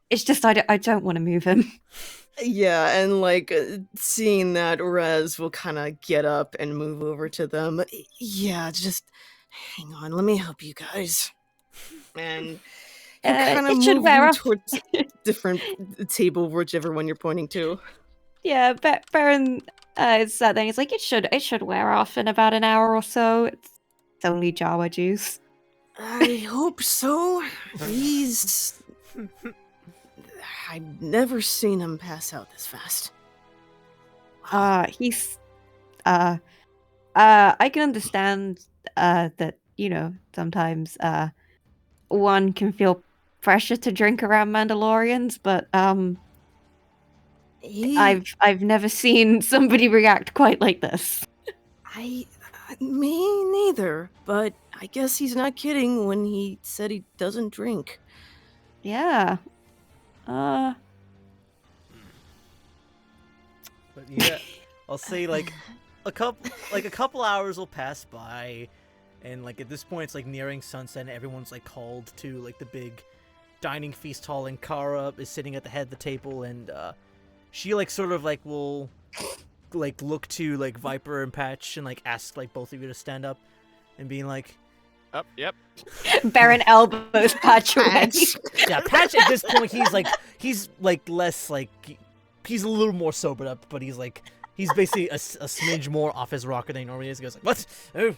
It's just I don't want to move him. Yeah, and like seeing that, Rez will kind of get up and move over to them. Yeah, just hang on, let me help you guys. And kind of move towards different table, whichever one you're pointing to. Yeah, Beren is sat there. He's like, it should wear off in about an hour or so. It's only Jawa juice. I hope so. I've never seen him pass out this fast. He's I can understand that, sometimes one can feel pressure to drink around Mandalorians, but I've never seen somebody react quite like this. Me neither, but I guess he's not kidding when he said he doesn't drink. Yeah. But yeah, I'll say like a couple hours will pass by, and like at this point it's like nearing sunset and everyone's like called to like the big dining feast hall, and Kara is sitting at the head of the table, and she like sort of like will like look to like Viper and Patch and like ask like both of you to stand up and being like, up, yep. Beren elbows Patch away. Yeah, Patch at this point he's less like he's a little more sobered up, but he's basically a smidge more off his rocker than he normally is. He goes like, what? Oh,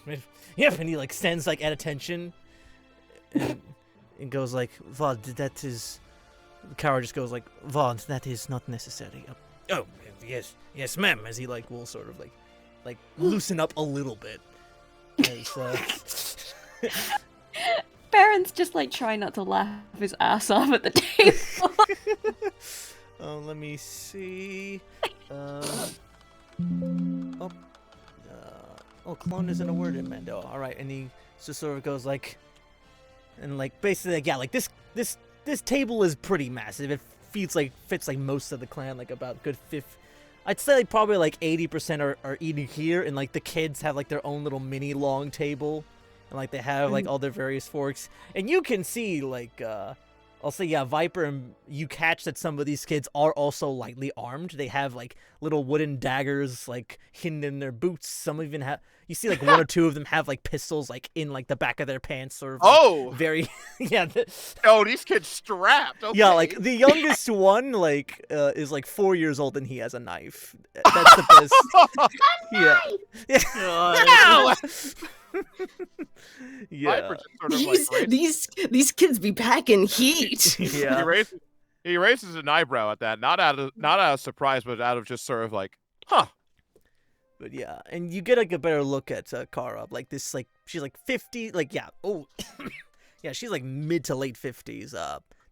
yep, and he like stands like at attention and goes like, Vod, that is. Kara just goes like, Vod, that is not necessary. Oh, yes, ma'am. As he like will sort of like loosen up a little bit. Beren's just like trying not to laugh his ass off at the table. Let me see. Clone isn't a word in Mando. All right, and he just sort of goes like, and like basically like, yeah, like this table is pretty massive. It fits like most of the clan, like about good 50. I'd say like probably like 80% are eating here, and like the kids have like their own little mini long table, and like they have like all their various forks, and you can see like I'll say Viper, and you catch that some of these kids are also lightly armed. They have like little wooden daggers like hidden in their boots. Some even have, you see like one or two of them have like pistols like in like the back of their pants, sort of like, very Oh, these kids strapped. Okay. Yeah, like the youngest one like is like 4 years old and he has a knife. That's the best. God. Yeah. Viper just sort of like These kids be packing heat. Yeah. He raises an eyebrow at that, not out of surprise, but out of just sort of like, huh. But yeah, and you get like a better look at Kara, like this, like she's like 50, like yeah, she's like mid to late 50s.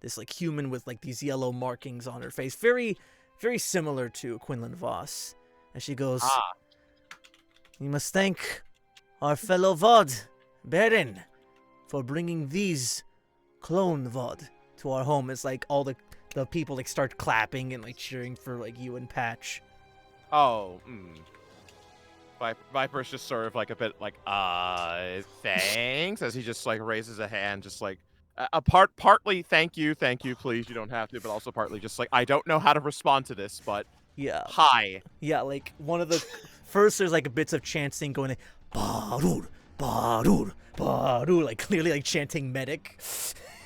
This like human with like these yellow markings on her face, very, very similar to Quinlan Voss. And she goes, "You must thank our fellow Vod, Beren, for bringing these clone Vod to our home." It's like all the people like start clapping and like cheering for like you and Patch. Oh, Viper's just sort of like a bit like, thanks, as he just like raises a hand, just like, partly thank you, please, you don't have to, but also partly just like, I don't know how to respond to this, but yeah, hi. Yeah, like one of the first there's like bits of chanting going, Barur, Barur, Barur, like clearly like chanting medic,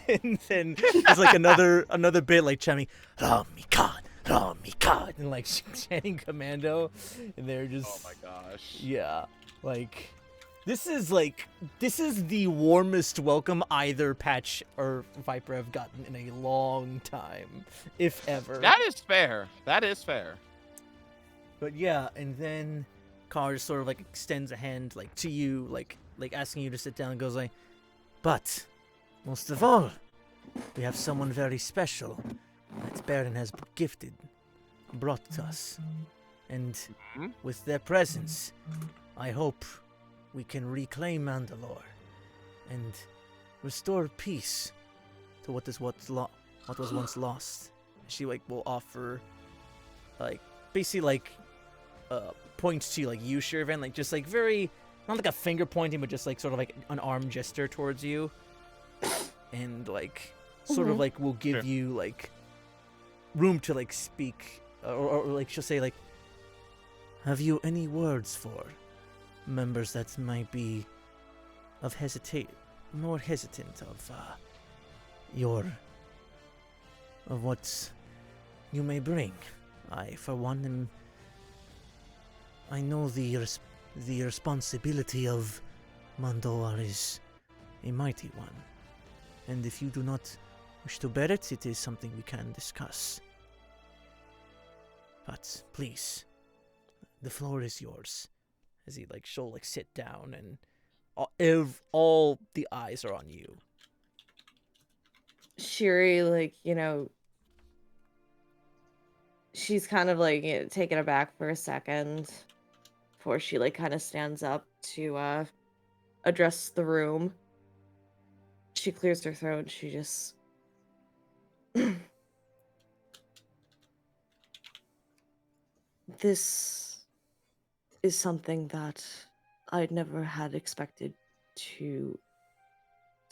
and then there's like another bit like chanting Ramikad, Ramikad, and like chanting commando, and they're just, oh my gosh, yeah, like this is the warmest welcome either Patch or Viper have gotten in a long time, if ever. That is fair. But yeah, and then Carr just sort of like extends a hand like to you, like asking you to sit down, and goes like, "But most of all, we have someone very special that Beren has brought to us, and with their presence, I hope we can reclaim Mandalore and restore peace to what was once lost." She like will offer, like basically like points to like you, Shir'iven, like just like very, not like a finger pointing, but just like sort of like an arm gesture towards you, and like sort of like will give you like room to like speak, or like she'll say like, "Have you any words for members that might be more hesitant of what you may bring? I, for one, I know the responsibility of Mandalore is a mighty one, and if you do not wish to bear it, it is something we can discuss. But please, the floor is yours." As he like she'll like sit down, and all the eyes are on you. Shiri, like, she's kind of like taken aback for a second before she like kind of stands up to address the room. She clears her throat and she just this is something that I'd never had expected to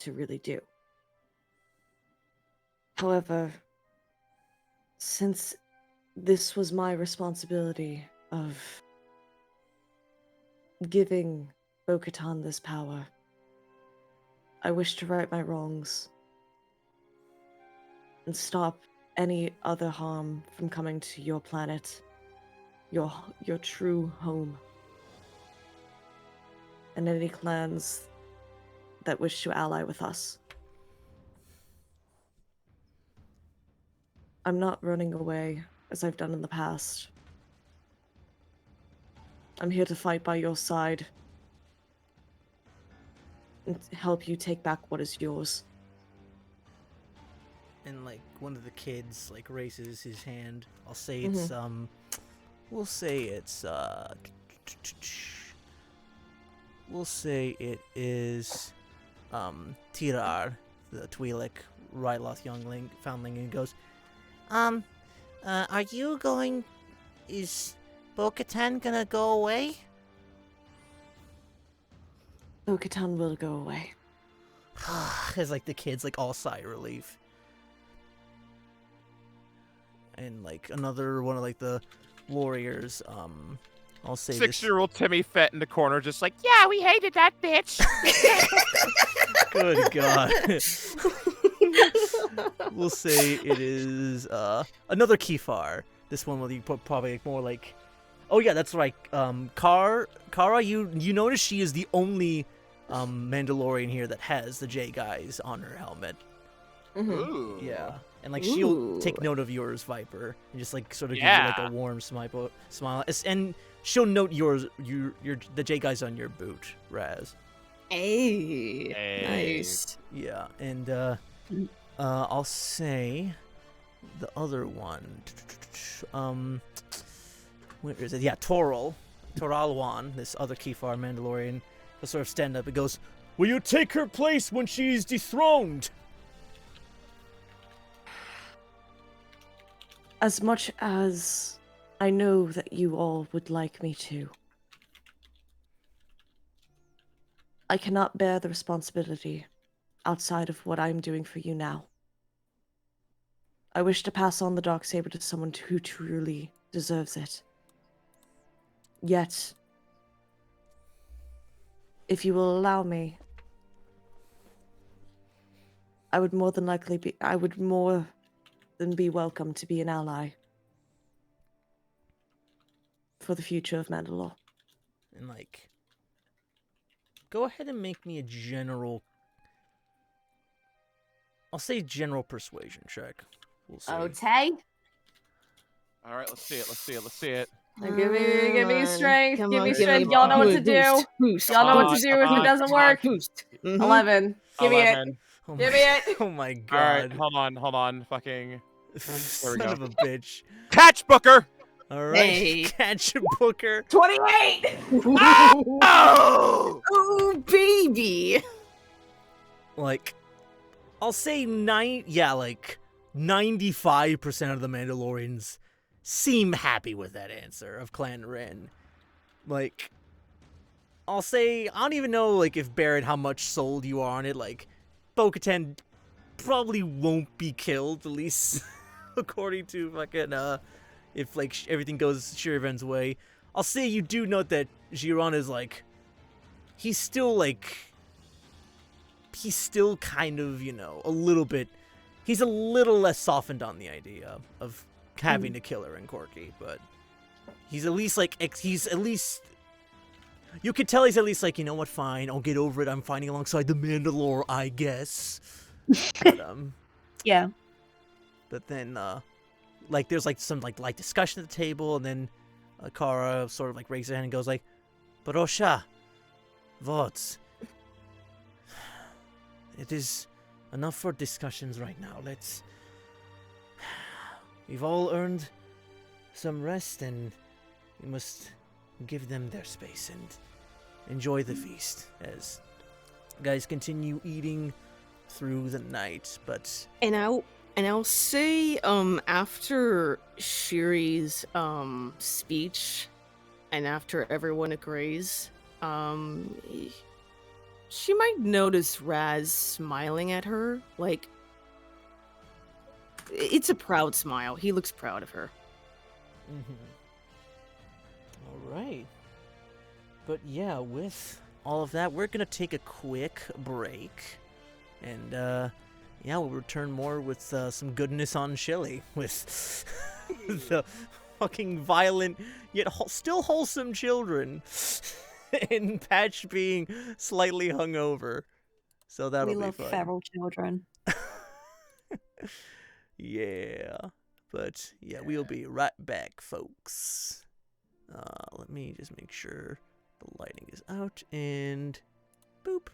really do. However, since this was my responsibility of giving Bo-Katan this power, I wish to right my wrongs and stop any other harm from coming to your planet, your true home, and any clans that wish to ally with us. I'm not running away as I've done in the past. I'm here to fight by your side and help you take back what is yours. And like one of the kids like raises his hand. I'll say it's we'll say it is Tirar, the Twi'lek Ryloth youngling foundling, and goes, Are you going... Is Bo-Katan gonna go away? Bo-Katan will go away. As like the kids like all sigh relief. And like another one of like the warriors, I'll say 6-year-old Timmy Fett in the corner, just like, yeah, we hated that bitch. Good God. We'll say it is another Kefar. This one will be probably more like, oh yeah, that's right. Kara, you notice she is the only Mandalorian here that has the J guys on her helmet. Ooh. Yeah, and like she'll take note of yours, Viper, and just like sort of give you like a warm smile. And she'll note your the J guys on your boot, Raz. Hey. Nice. Yeah, and I'll say the other one. Where is it? Yeah, Toralwan, this other Kefar Mandalorian, will sort of stand up. It goes, "Will you take her place when she's dethroned?" As much as I know that you all would like me to, I cannot bear the responsibility outside of what I'm doing for you now. I wish to pass on the Darksaber to someone who truly deserves it. Yet, if you will allow me, I would more than be welcome to be an ally for the future of Mandalore. And like, go ahead and make me a general. I'll say general persuasion check. We'll see. Okay. All right, let's see it. Give me strength. Come Give on, me give strength. me Y'all know what to boost, do. boost, Y'all know what to boost, do if it doesn't work. boost. 11. Give me it. 11. Oh Give my, me it. Oh my All right, God. hold on. Fucking Son go. of a bitch. catch, Booker. All right, Hey. catch a Booker. 28. Oh! Oh, baby. Like, I'll say 95% of the Mandalorians seem happy with that answer of Clan Ryyn. Like, I'll say, I don't even know, like, if Beren, how much sold you are on it. Like, Bo-Katan probably won't be killed, at least according to fucking, if, like, everything goes Shir'iven's way. I'll say you do note that Jiran is, like, he's still kind of, you know, he's a little less softened on the idea of having to kill her in Corky, but he's at least, you could tell he's at least like, you know what, fine, I'll get over it, I'm fighting alongside the Mandalore, I guess. But, Yeah. but then, like, there's, like, some, like, light discussion at the table, and then Kara sort of, like, raises her hand and goes, like, Barosha, Vods, it is enough for discussions right now. We've all earned some rest, and we must give them their space and enjoy the feast as guys continue eating through the night. But And I'll say, after Shiri's speech, and after everyone agrees, she might notice Raz smiling at her. Like, it's a proud smile. He looks proud of her. All right. But yeah, with all of that, we're gonna take a quick break, and yeah, we'll return more with some goodness on chili with the fucking violent yet still wholesome children, and Patch being slightly hungover. So that'll We be love fun. feral children. Yeah, but yeah, we'll be right back, folks. Let me just make sure the lighting is out, and boop.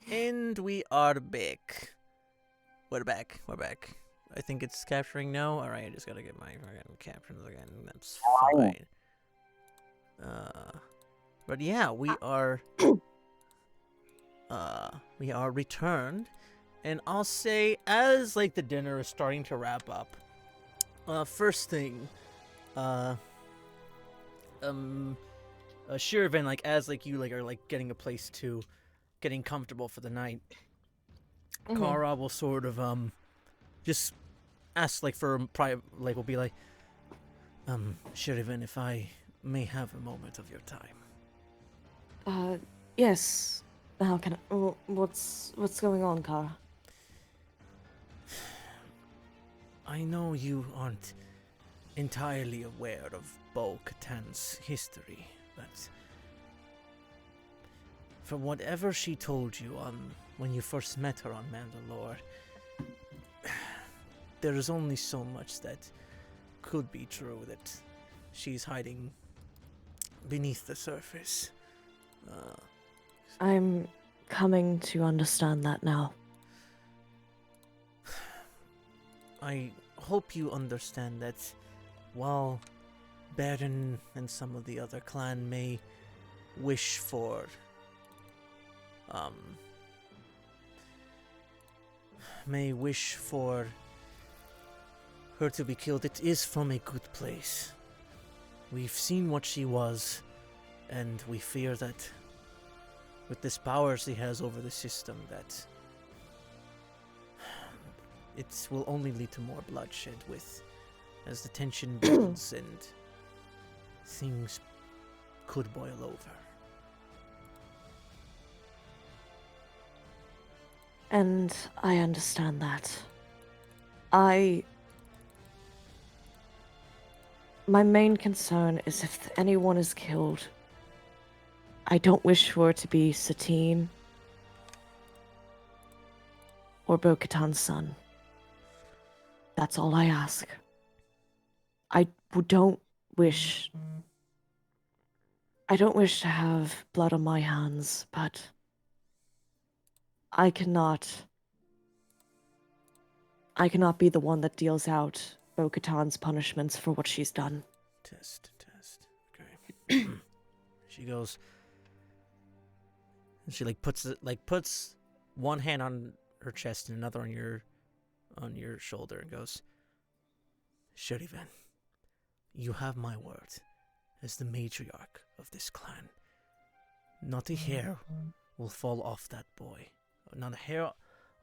And we are back. We're back. I think it's capturing now. Alright, I just gotta get my captions again. That's fine. But yeah, we are returned. And I'll say, as like the dinner is starting to wrap up, first thing, Shir'iven, like as like you like are like getting comfortable for the night, Kara will sort of just ask like for private, like will be like, Shir'iven, if I may have a moment of your time. Yes. How can I, what's going on, Kara? I know you aren't entirely aware of Bo-Katan's history, but from whatever she told you when you first met her on Mandalore, there is only so much that could be true that she's hiding beneath the surface. I'm coming to understand that now. I hope you understand that while Beren and some of the other clan may wish for her to be killed, it is from a good place. We've seen what she was, and we fear that with this power she has over the system, that it will only lead to more bloodshed as the tension builds and things could boil over. And I understand that. My main concern is if anyone is killed, I don't wish for it to be Satine or Bo-Katan's son. That's all I ask. I don't wish to have blood on my hands, but I cannot be the one that deals out Bo-Katan's punishments for what she's done. Test. Okay. She goes, and she puts one hand on her chest and another on your shoulder and goes, Shir'iven, you have my word as the matriarch of this clan. Not a hair will fall off that boy. Not a hair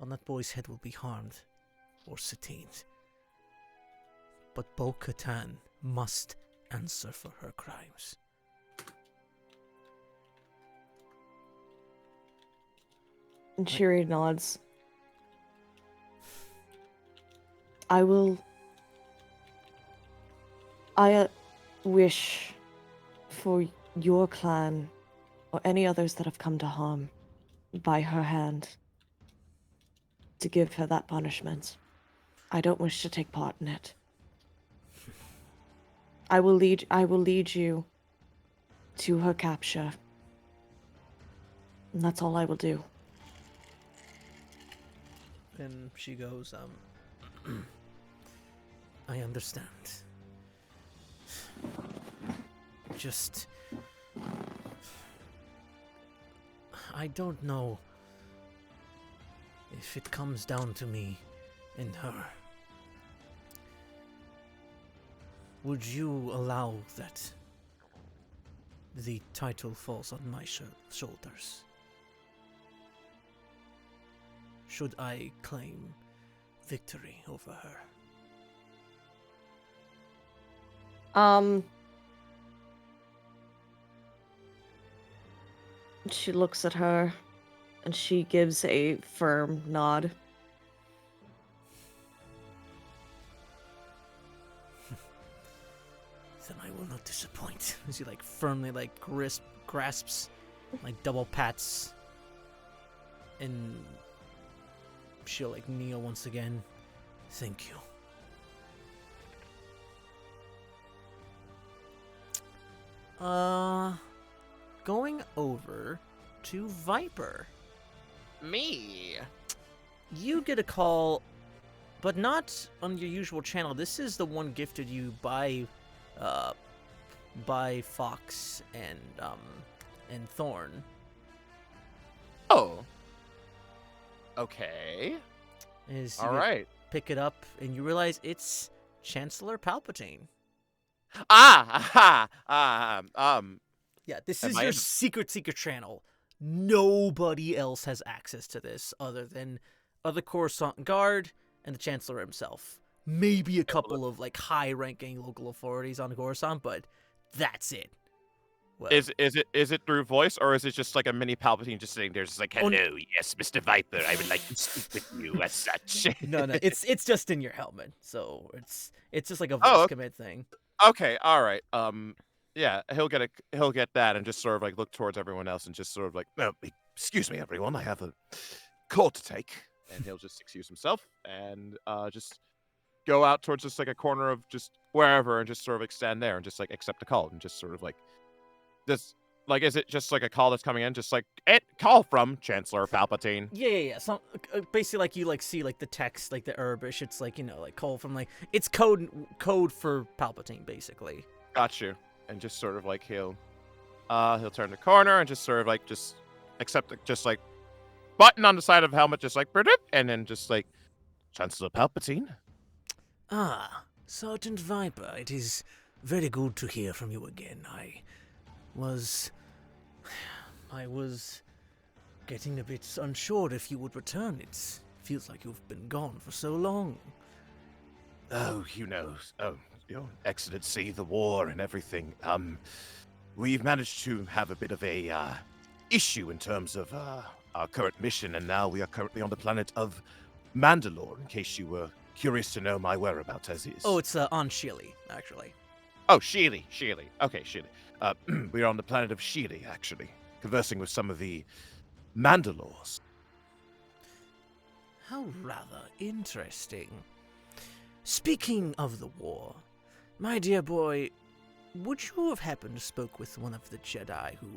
on that boy's head will be harmed or Satine's. But Bo-Katan must answer for her crimes. And Shiri nods. I wish for your clan or any others that have come to harm by her hand to give her that punishment. I don't wish to take part in it. I will lead you to her capture. And that's all I will do. And she goes, I understand. Just, I don't know if it comes down to me and her. Would you allow that the title falls on my shoulders? Should I claim victory over her? She looks at her and she gives a firm nod. Then I will not disappoint. As he firmly grasps, double pats, and she'll kneel once again. Thank you. Going over to Viper. Me. You get a call, but not on your usual channel. This is the one gifted you by Fox and Thorn. Oh. Okay. Is you All right. pick it up and you realize it's Chancellor Palpatine. Yeah, this Am is I your in- secret channel. Nobody else has access to this other than other Coruscant Guard and the Chancellor himself. Maybe a couple of like high-ranking local authorities on Coruscant, but that's it. Well, Is it through voice, or is it just like a mini Palpatine just sitting there, just like, Oh, hello, yes, Mr. Viper, I would like to speak with you as such. no, it's just in your helmet, so it's just like a voice Oh, okay. commit thing. Okay, all right. Yeah, he'll get that and just sort of like look towards everyone else and just sort of like, No, excuse me, everyone. I have a call to take. and he'll just excuse himself and just go out towards just like a corner of just wherever and just sort of like stand there and just like accept the call and just sort of like this. Like, is it just like a call that's coming in, just like call from Chancellor Palpatine? Yeah. So basically, like you like see like the text, like the Urbish. It's like like call from like it's code for Palpatine, basically. Got you. And just sort of like he'll turn the corner and just sort of like just accept it, just like button on the side of the helmet, just like and then just like Chancellor Palpatine? Ah, Sergeant Viper, it is very good to hear from you again. I was getting a bit unsure if you would return. It feels like you've been gone for so long. Oh, Your Excellency, the war and everything. We've managed to have a bit of a issue in terms of our current mission, and now we are currently on the planet of Mandalore, in case you were curious to know my whereabouts as is. Oh, it's on Shili, actually. oh, Sheely. Okay, Sheely. We are on the planet of Shili, actually, conversing with some of the Mandalores. How rather interesting. Speaking of the war, my dear boy, would you have happened to spoke with one of the Jedi who,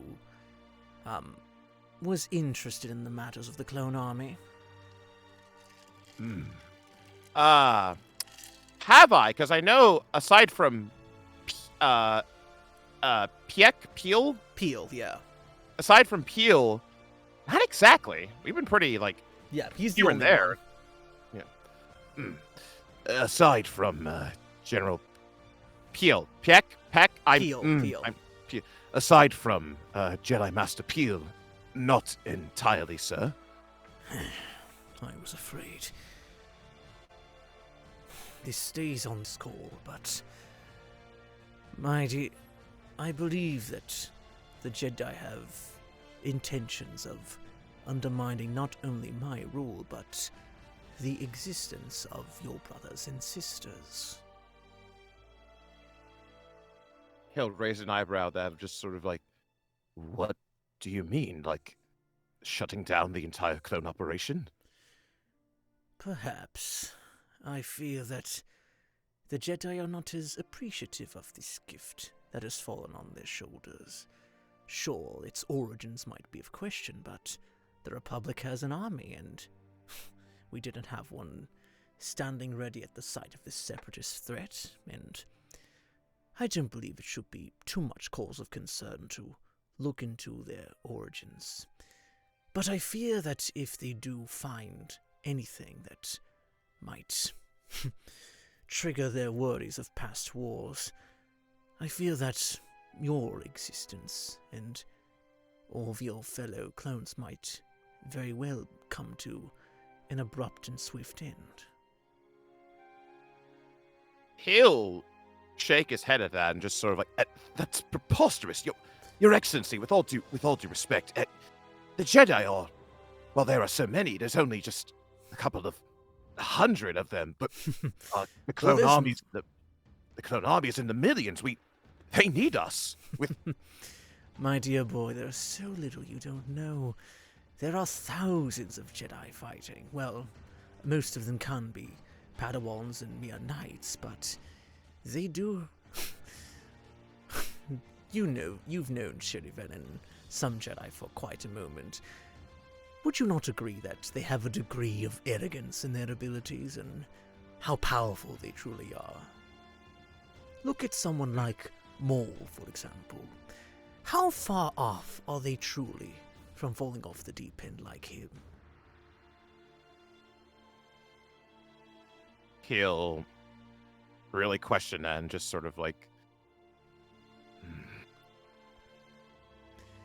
was interested in the matters of the clone army? Have I? Because I know aside from Peel, Peel, yeah. aside from Peel, not exactly. We've been pretty like Yeah, he's the here and only there. one. Aside from General Peel, Peel. aside from Jedi Master Peel, not entirely, sir. I was afraid. This stays on this call, but my dear, I believe that the Jedi have intentions of undermining not only my rule, but the existence of your brothers and sisters. He'll raise an eyebrow that just sort of like, What do you mean? Like, shutting down the entire clone operation? Perhaps. I fear that the Jedi are not as appreciative of this gift that has fallen on their shoulders. Sure, its origins might be of question, but the Republic has an army, and we didn't have one standing ready at the sight of this separatist threat, and I don't believe it should be too much cause of concern to look into their origins. But I fear that if they do find anything that might trigger their worries of past wars, I fear that your existence and all of your fellow clones might very well come to an abrupt and swift end. he'll shake his head at that and just sort of like, That's preposterous. Your Excellency, with all due respect, the Jedi are, well, there are so many. There's only just a couple of 100 of them, but the clone armies, the clone army is in the millions. They need us. With My dear boy, there's so little you don't know. There are thousands of Jedi fighting. Well, most of them can be Padawans and mere knights, but they do... you've known Shir'iven and some Jedi for quite a moment. would you not agree that they have a degree of arrogance in their abilities and how powerful they truly are? Look at someone like Maul, for example. How far off are they truly from falling off the deep end like him? He'll really question that and just sort of like...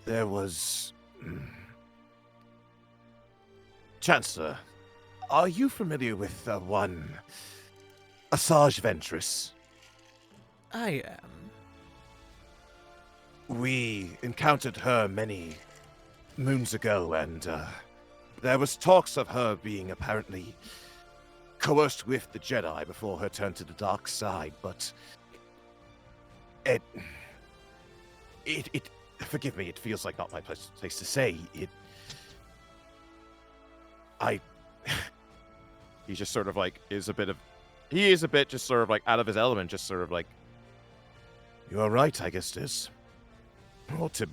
There was... Chancellor, are you familiar with one Asajj Ventress? I am. We encountered her many moons ago, and there was talks of her being apparently coerced with the Jedi before her turn to the dark side, but it forgive me, it feels like not my place to say it. He just sort of like is a bit just sort of like out of his element, just sort of like... You are right, I guess it is. More to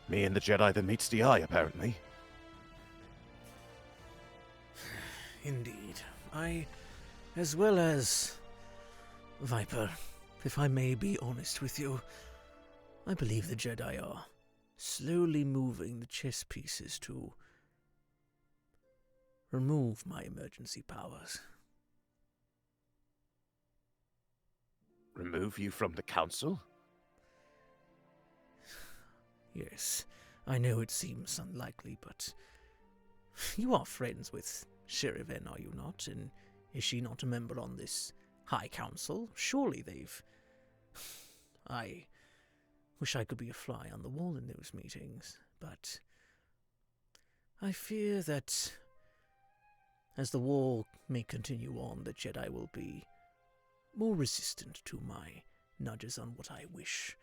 me and the Jedi than meets the eye, apparently. Indeed. As well as Viper, if I may be honest with you, I believe the Jedi are slowly moving the chess pieces to remove my emergency powers. Remove you from the council? Yes, I know it seems unlikely, but you are friends with Shir'iven, are you not? And is she not a member on this High Council? Surely they've... I wish I could be a fly on the wall in those meetings, but I fear that as the war may continue on, the Jedi will be more resistant to my nudges on what I wish.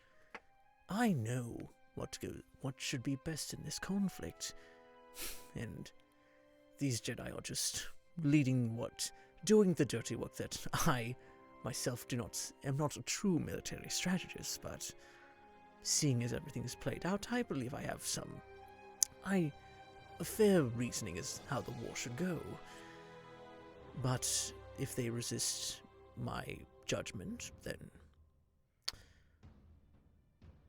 I know what should be best in this conflict, and these Jedi are just doing the dirty work that I myself am not a true military strategist, but seeing as everything is played out, I believe I have a fair reasoning as how the war should go. But if they resist my judgment, then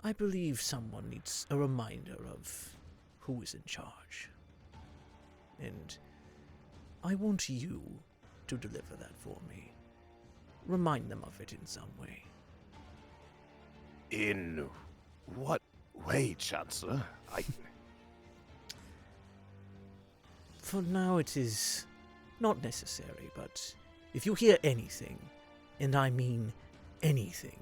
I believe someone needs a reminder of who is in charge. And I want you to deliver that for me. Remind them of it in some way. In what way, Chancellor? For now it is not necessary, but if you hear anything, and I mean anything,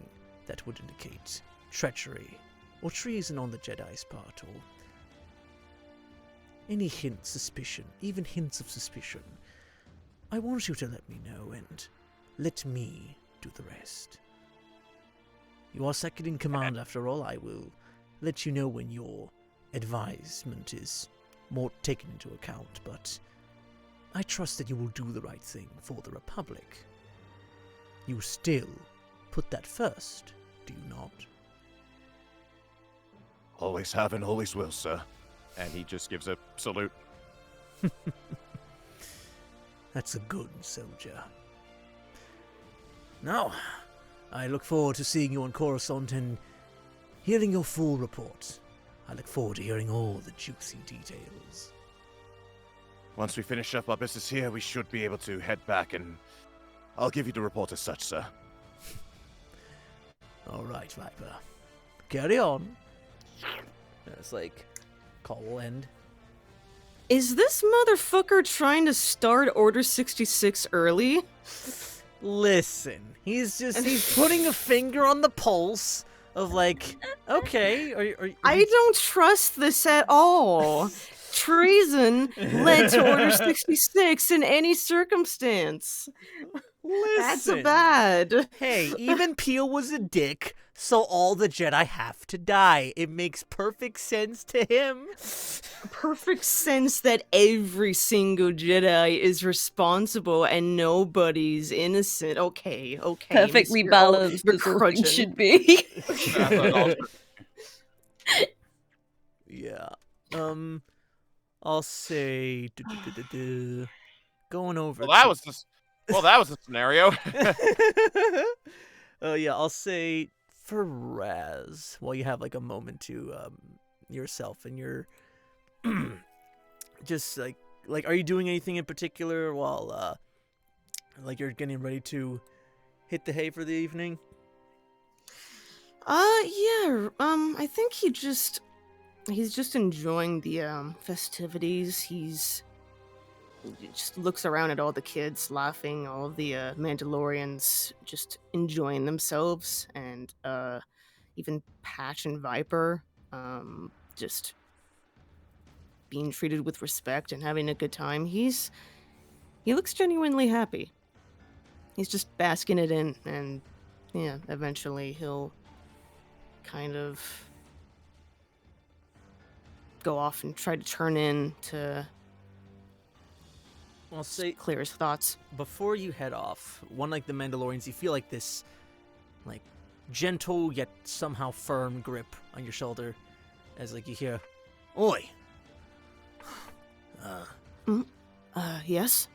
that would indicate treachery or treason on the Jedi's part, or any even hints of suspicion, I want you to let me know and let me do the rest. You are second in command after all. I will let you know when your advisement is more taken into account, but I trust that you will do the right thing for the Republic. You still put that first, do you not? Always have and always will, sir. And he just gives a salute. That's a good soldier. Now, I look forward to seeing you on Coruscant and hearing your full report. I look forward to hearing all the juicy details. Once we finish up our business here, we should be able to head back, and I'll give you the report as such, sir. All right, Viper. Carry on. It's like, call will end. Is this motherfucker trying to start Order 66 early? Listen, he's putting a finger on the pulse of like, okay, are I don't trust this at all. Treason led to Order 66 in any circumstance. That's Listen. bad. Hey, even Peel was a dick, so all the Jedi have to die. It makes perfect sense to him. Perfect sense that every single Jedi is responsible and nobody's innocent. Okay. Perfectly Mr. balanced as all things McCrudgeon. should be. Yeah. I'll say going over. Well, that was just. Well, that was the scenario. Yeah, I'll say for Raz, while you have like a moment to yourself and your just like are you doing anything in particular while like you're getting ready to hit the hay for the evening? Yeah. I think he's just enjoying the festivities. He just looks around at all the kids laughing, all of the Mandalorians just enjoying themselves, and even Patch and Viper just being treated with respect and having a good time. He looks genuinely happy. He's just basking it in, and yeah, eventually he'll kind of go off and try to turn in to I'll say clear his thoughts. before you head off, one like the Mandalorians, you feel like this like gentle yet somehow firm grip on your shoulder as like you hear, "Oi." Yes?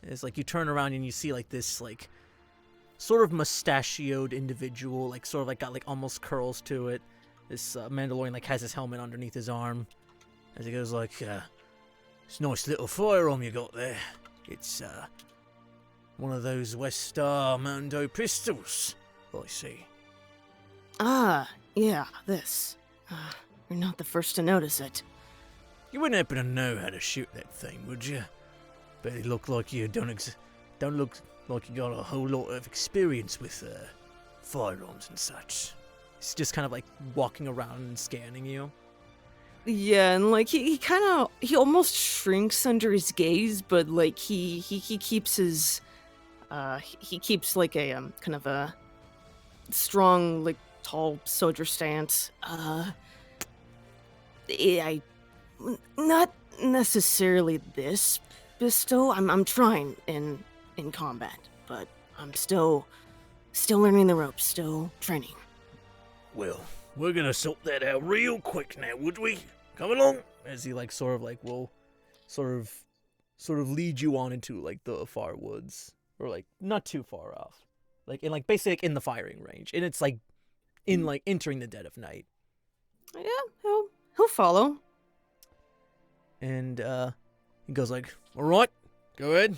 It's like you turn around and you see like this like sort of mustachioed individual, like sort of like got like almost curls to it. This Mandalorian like has his helmet underneath his arm as he goes like, "It's a nice little firearm you got there. It's one of those West Star Mando pistols, I see." Ah, yeah, this. You're not the first to notice it. You wouldn't happen to know how to shoot that thing, would you? But it look like you don't look like you got a whole lot of experience with firearms and such. It's just kind of like walking around and scanning you. Yeah, and like he almost shrinks under his gaze, but like he keeps his he keeps like a kind of a strong, like tall soldier stance. Not necessarily this pistol. I'm trying in combat, but I'm still learning the ropes, still training. Well, we're gonna sort that out real quick now, would we? Come along. As he like sort of like will sort of lead you on into like the far woods, or like not too far off, like in like basically like in the firing range, and it's like in like entering the dead of night. Yeah, he'll follow. And he goes like, "All right, go ahead."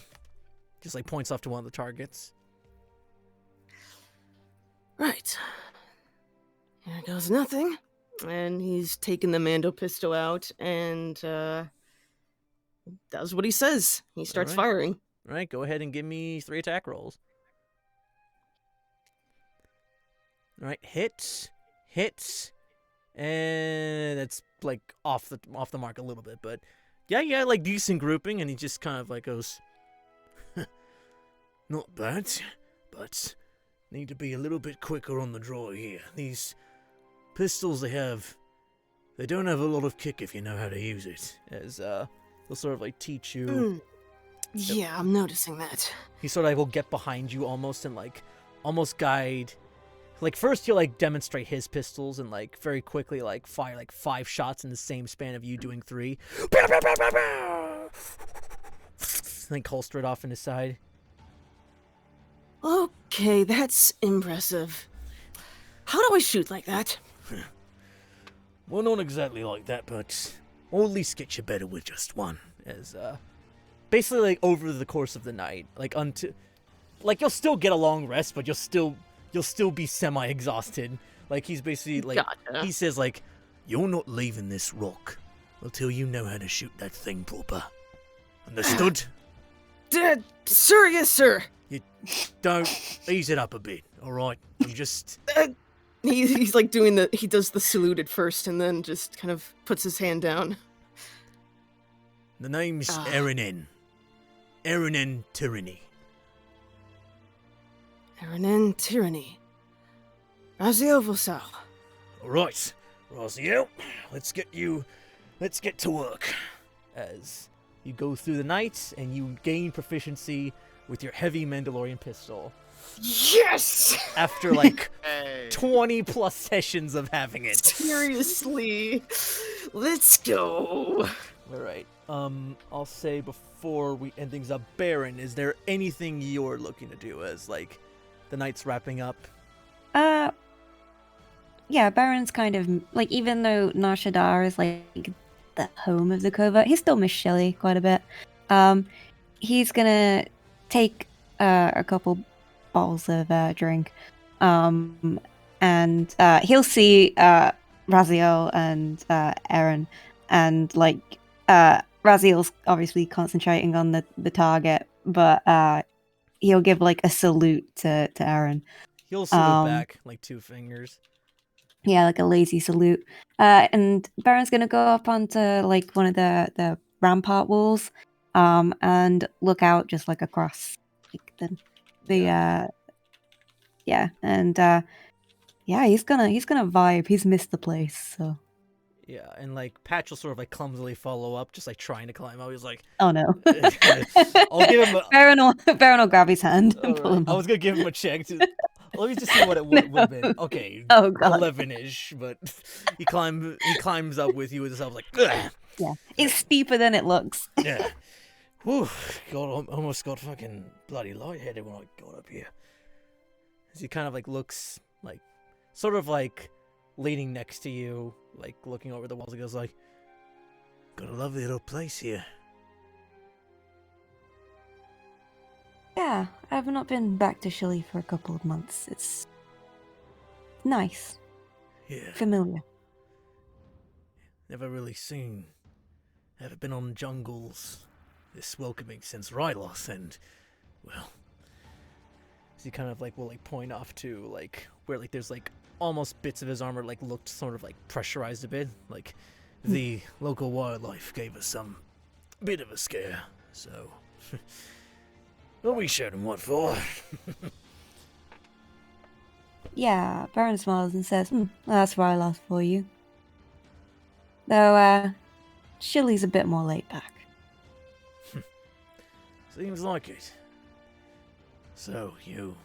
Just like points off to one of the targets. Right. Here goes nothing. And he's taken the Mando pistol out and does what he says. He starts Alright. firing. All right, go ahead and give me 3 attack rolls. All right, hits, and that's like off the mark a little bit, but yeah, like decent grouping, and he just kind of like goes, Not bad, but need to be a little bit quicker on the draw here. These pistols they don't have a lot of kick if you know how to use it. as he'll sort of like teach you. Yeah, I'm noticing that. He sort of like will get behind you almost and like almost guide. Like first he'll like demonstrate his pistols and like very quickly like fire like 5 shots in the same span of you doing 3. Then holster it off in his side. Okay, that's impressive. How do I shoot like that? Well, not exactly like that, but I'll at least get you better with just one. As basically like over the course of the night, like like you'll still get a long rest, but you'll still be semi-exhausted. Like he's basically like Gotcha. he says like, You're not leaving this rock until you know how to shoot that thing proper. Understood? Sir, yes, sir. Don't ease it up a bit, alright? I'm just... He's like he does the salute at first and then just kind of puts his hand down. The name's Erinen. Erinen Tyranny. Erinen Tyranny. Raziel Vosal. Alright, Raziel, let's get to work. as you go through the night and you gain proficiency with your heavy Mandalorian pistol. Yes! After like Hey. 20 plus sessions of having it. Seriously. Let's go. All right. I'll say before we end things up, Beren, is there anything you're looking to do as like the night's wrapping up? Yeah, Baron's kind of like, even though Nar Shaddaa is like the home of the covert, he still miss Shelly quite a bit. He's gonna take a couple bottles of drink, and he'll see Raziel and Eren, and like Raziel's obviously concentrating on the target, but he'll give like a salute to Eren. He'll salute back like 2 fingers. Yeah, like a lazy salute. And Baron's gonna go up onto like one of the rampart walls, and look out just like across like yeah, and he's gonna vibe. He's missed the place, so. Yeah, and like Patch will sort of like clumsily follow up, just like trying to climb out. He's like, Oh no. I'll give him a. Baron will grab his hand and pull him I was up. gonna give him a check. Let me just see what it would have been. Okay, Oh god. 11-ish, but he climbs up with you with himself like, ugh. Yeah, it's steeper than it looks. Yeah. Whew, God, almost got fucking bloody lightheaded when I got up here. As he kind of like looks like, sort of like leaning next to you, like looking over the walls. He goes like, got a lovely little place here. Yeah, I've not been back to Chile for a couple of months. It's nice, Yeah. familiar. Never really seen. Haven't been on jungles this welcoming since Rylos, and well, So he kind of like will like point off to like where like there's like almost bits of his armor like looked sort of like pressurized a bit. Like the local wildlife gave us some bit of a scare, so well, we showed him what for. Yeah, Baron smiles and says, well, that's where I lost for you. Though, Chili's a bit more laid back. Seems like it. So, you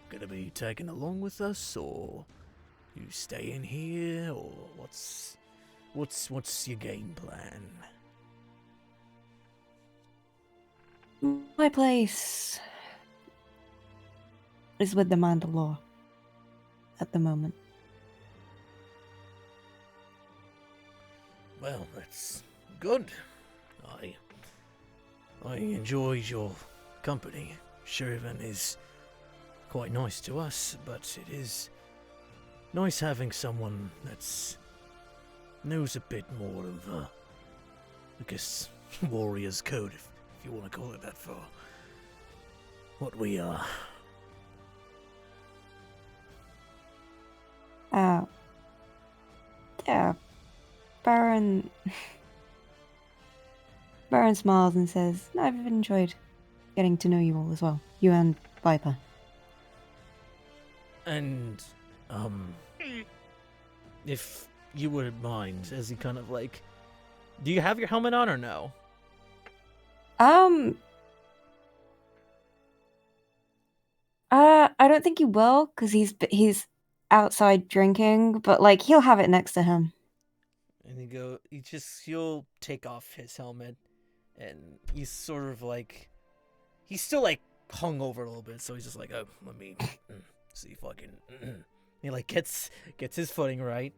gonna be tagging along with us, or you staying here, or what's your game plan? My place is with the Mandalore at the moment. Well, that's good. I enjoyed your company. Shir'iven is quite nice to us, but it is nice having someone that's knows a bit more of, I guess, warrior's code, if you want to call it that, for what we are. Yeah, Baron smiles and says, I've enjoyed getting to know you all as well. You and Viper. And if you wouldn't mind, as he kind of like, do you have your helmet on or no? I don't think he will, because he's outside drinking, but like he'll have it next to him. And he'll take off his helmet, and he's sort of like, he's still like hung over a little bit, so he's just like, oh, let me see if I can. He like gets his footing right,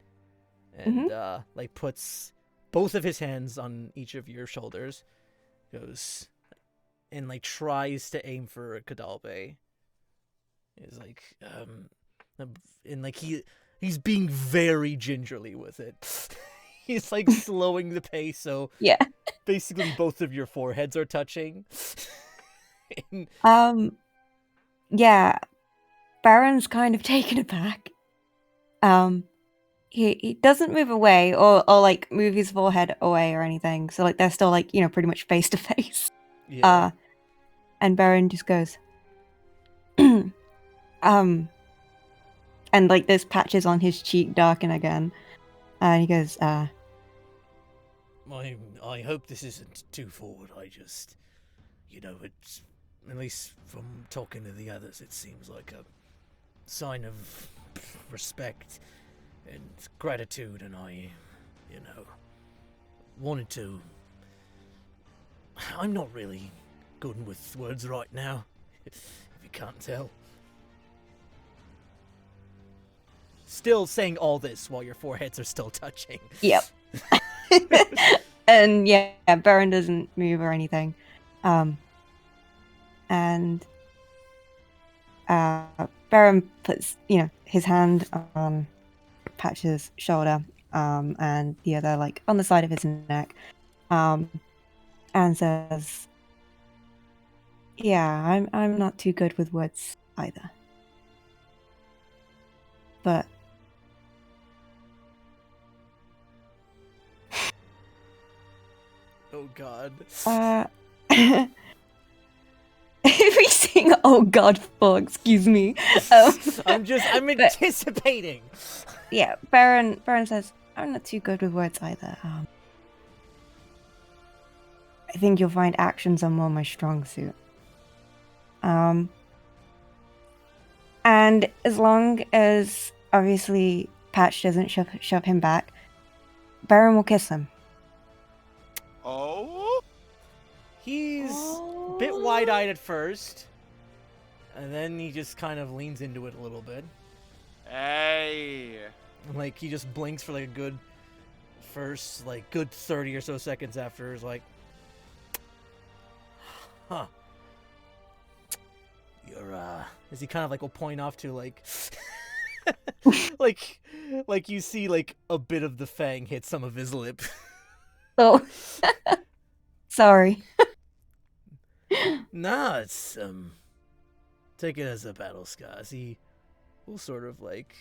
and like puts both of his hands on each of your shoulders, goes, and like tries to aim for Kadalbe. He's like, and like he's being very gingerly with it. He's like slowing the pace, so Yeah. basically both of your foreheads are touching. Yeah. Baron's kind of taken aback. He doesn't move away or like move his forehead away or anything. So like they're still like, pretty much face to face. Yeah. And Beren just goes, and like there's patches on his cheek darken again. And he goes, I hope this isn't too forward. I just, it's at least from talking to the others, it seems like a sign of respect and gratitude, and I, wanted to... I'm not really good with words right now, if you can't tell. Still saying all this while your foreheads are still touching. Yep. And yeah, Beren doesn't move or anything. And Beren puts, his hand on Patch's shoulder, and the other like on the side of his neck, and says, "Yeah, I'm not too good with words either, but." Oh God. Everything. Oh God, for excuse me. I'm anticipating. Yeah, Beren says, "I'm not too good with words either. I think you'll find actions are more my strong suit. And as long as obviously Patch doesn't shove him back, Beren will kiss him." Oh? He's a bit wide-eyed at first, and then he just kind of leans into it a little bit. Hey. Like, he just blinks for like a good 30 or so seconds after. Is like, huh. You're, Is he kind of like will point off to like, like you see like a bit of the fang hit some of his lip. Oh. Sorry. Nah, it's, take it as a battle scars. He will sort of like,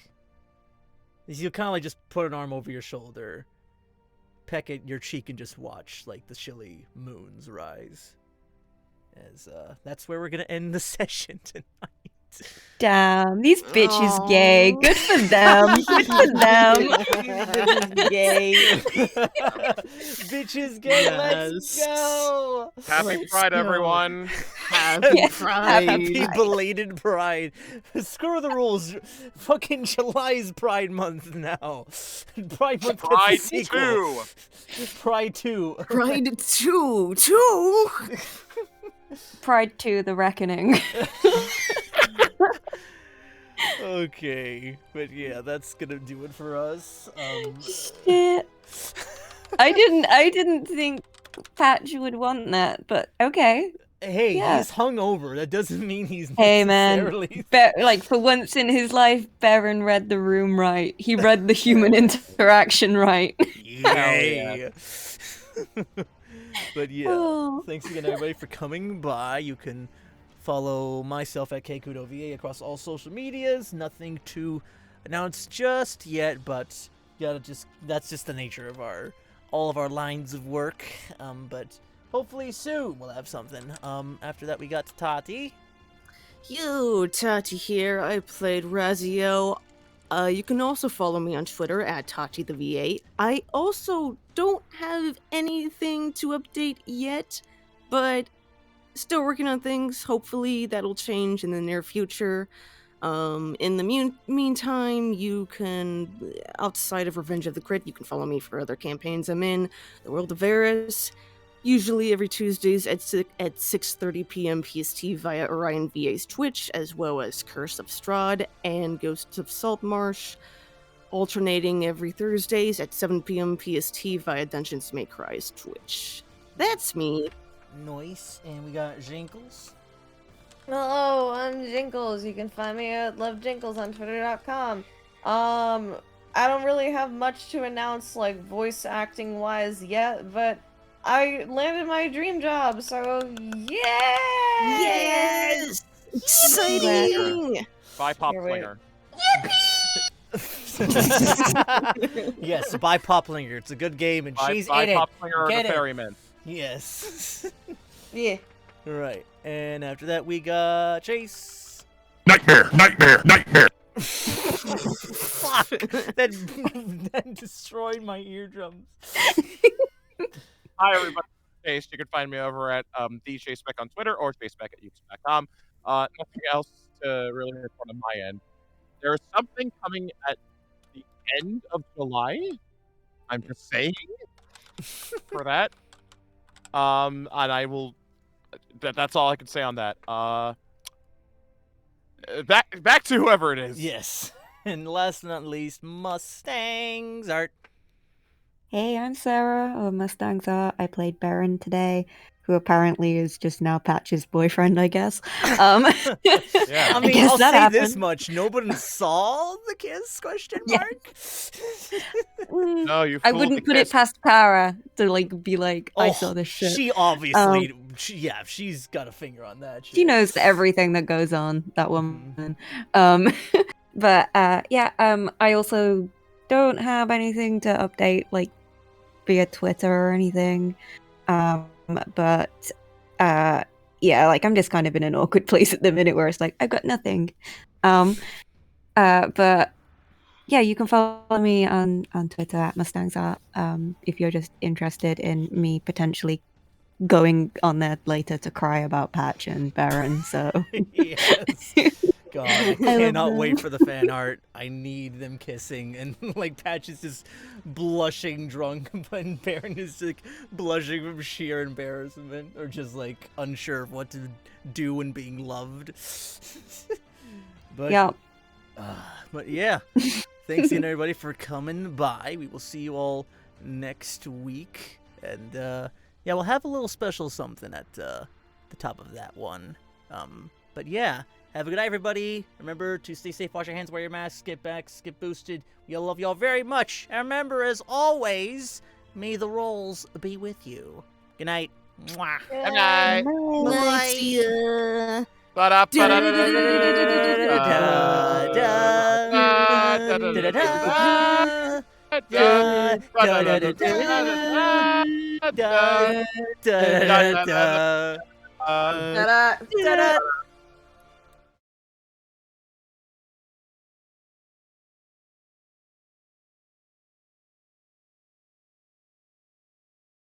he'll kind of like just put an arm over your shoulder, peck at your cheek, and just watch like the chilly moons rise. As, that's where we're gonna end the session tonight. Damn, these bitches gay. Good for them. Good for them. Gay. Bitches gay. Let's go. Happy Pride, everyone. Happy Pride. Happy belated Pride. Screw the rules. Fucking July's Pride Month now. Pride Month Pride gets a sequel. 2. Pride 2. Pride 2. Pride 2, The Reckoning. Okay, but yeah, that's gonna do it for us. Shit. I didn't think Patch would want that, but okay. Hey, Yeah. he's hungover. That doesn't mean he's Hey man, necessarily... like for once in his life, Beren read the room right. He read the human interaction right. Yay! But yeah, Oh. thanks again everybody for coming by. You can follow myself at Couto across all social medias. Nothing to announce just yet, but that's just the nature of all of our lines of work. But hopefully soon we'll have something. After that we got Tati. Yo, Tati here. I played Raziel. You can also follow me on Twitter at Tati the V8. I also don't have anything to update yet, but still working on things. Hopefully that'll change in the near future. In the meantime, you can, outside of Revenge of the Crit, you can follow me for other campaigns I'm in. The World of Varys, usually every Tuesdays at 6:30 p.m. PST via Ryyn VA's Twitch, as well as Curse of Strahd and Ghosts of Saltmarsh, alternating every Thursdays at 7 p.m. PST via Dungeons May Cry's Twitch. That's me. Nice. And we got Jinkles. Hello, I'm Jinkles. You can find me at lovejinkles on twitter.com. I don't really have much to announce, like, voice acting wise yet, but I landed my dream job, so yeah! Yes! Exciting! Bye, Pop Here, wait. Flinger. Yes, by Poplinger. It's a good game, and she's Bye, in it. Pop Flinger, Get the it. ferryman. Yes. Yeah. Right. And after that, we got Chase. Nightmare, nightmare, nightmare. Fuck! That destroyed my eardrums. Hi, everybody. Chase. You can find me over at the Chase Beck on Twitter or chasebeck@youtube.com. Nothing else to really report on my end. There's something coming at the end of July. I'm just saying for that. And I will. That's all I can say on that. Back to whoever it is. Yes. And last but not least, Mustangsart. Hey, I'm Sara of Mustangsart. I played Beren today, who apparently is just now Patch's boyfriend, I guess. Yeah. I mean, guess I'll that say this happened. much: nobody saw the kiss? Question mark. No, you. I fooled wouldn't the put it kiss. past Kara to like be like, I saw this shit. She obviously, she's got a finger on that. She knows everything that goes on, that woman. But I also don't have anything to update like via Twitter or anything. But like I'm just kind of in an awkward place at the minute where it's like I've got nothing. But yeah, you can follow me on Twitter at Mustangsart if you're just interested in me potentially going on there later to cry about Patch and Beren. So Yes. God, I love cannot them. wait for the fan art. I need them kissing, and like Patch is just blushing drunk, and Beren is like blushing from sheer embarrassment, or just like unsure of what to do when being loved. But yeah. But yeah, thanks again everybody for coming by. We will see you all next week, and we'll have a little special something at the top of that one. But yeah, have a good night, everybody. Remember to stay safe, wash your hands, wear your masks, get back, get boosted. We all love y'all very much. And remember, as always, may the rolls be with you. Good night. Mwah. Good night. Bye. Da-da.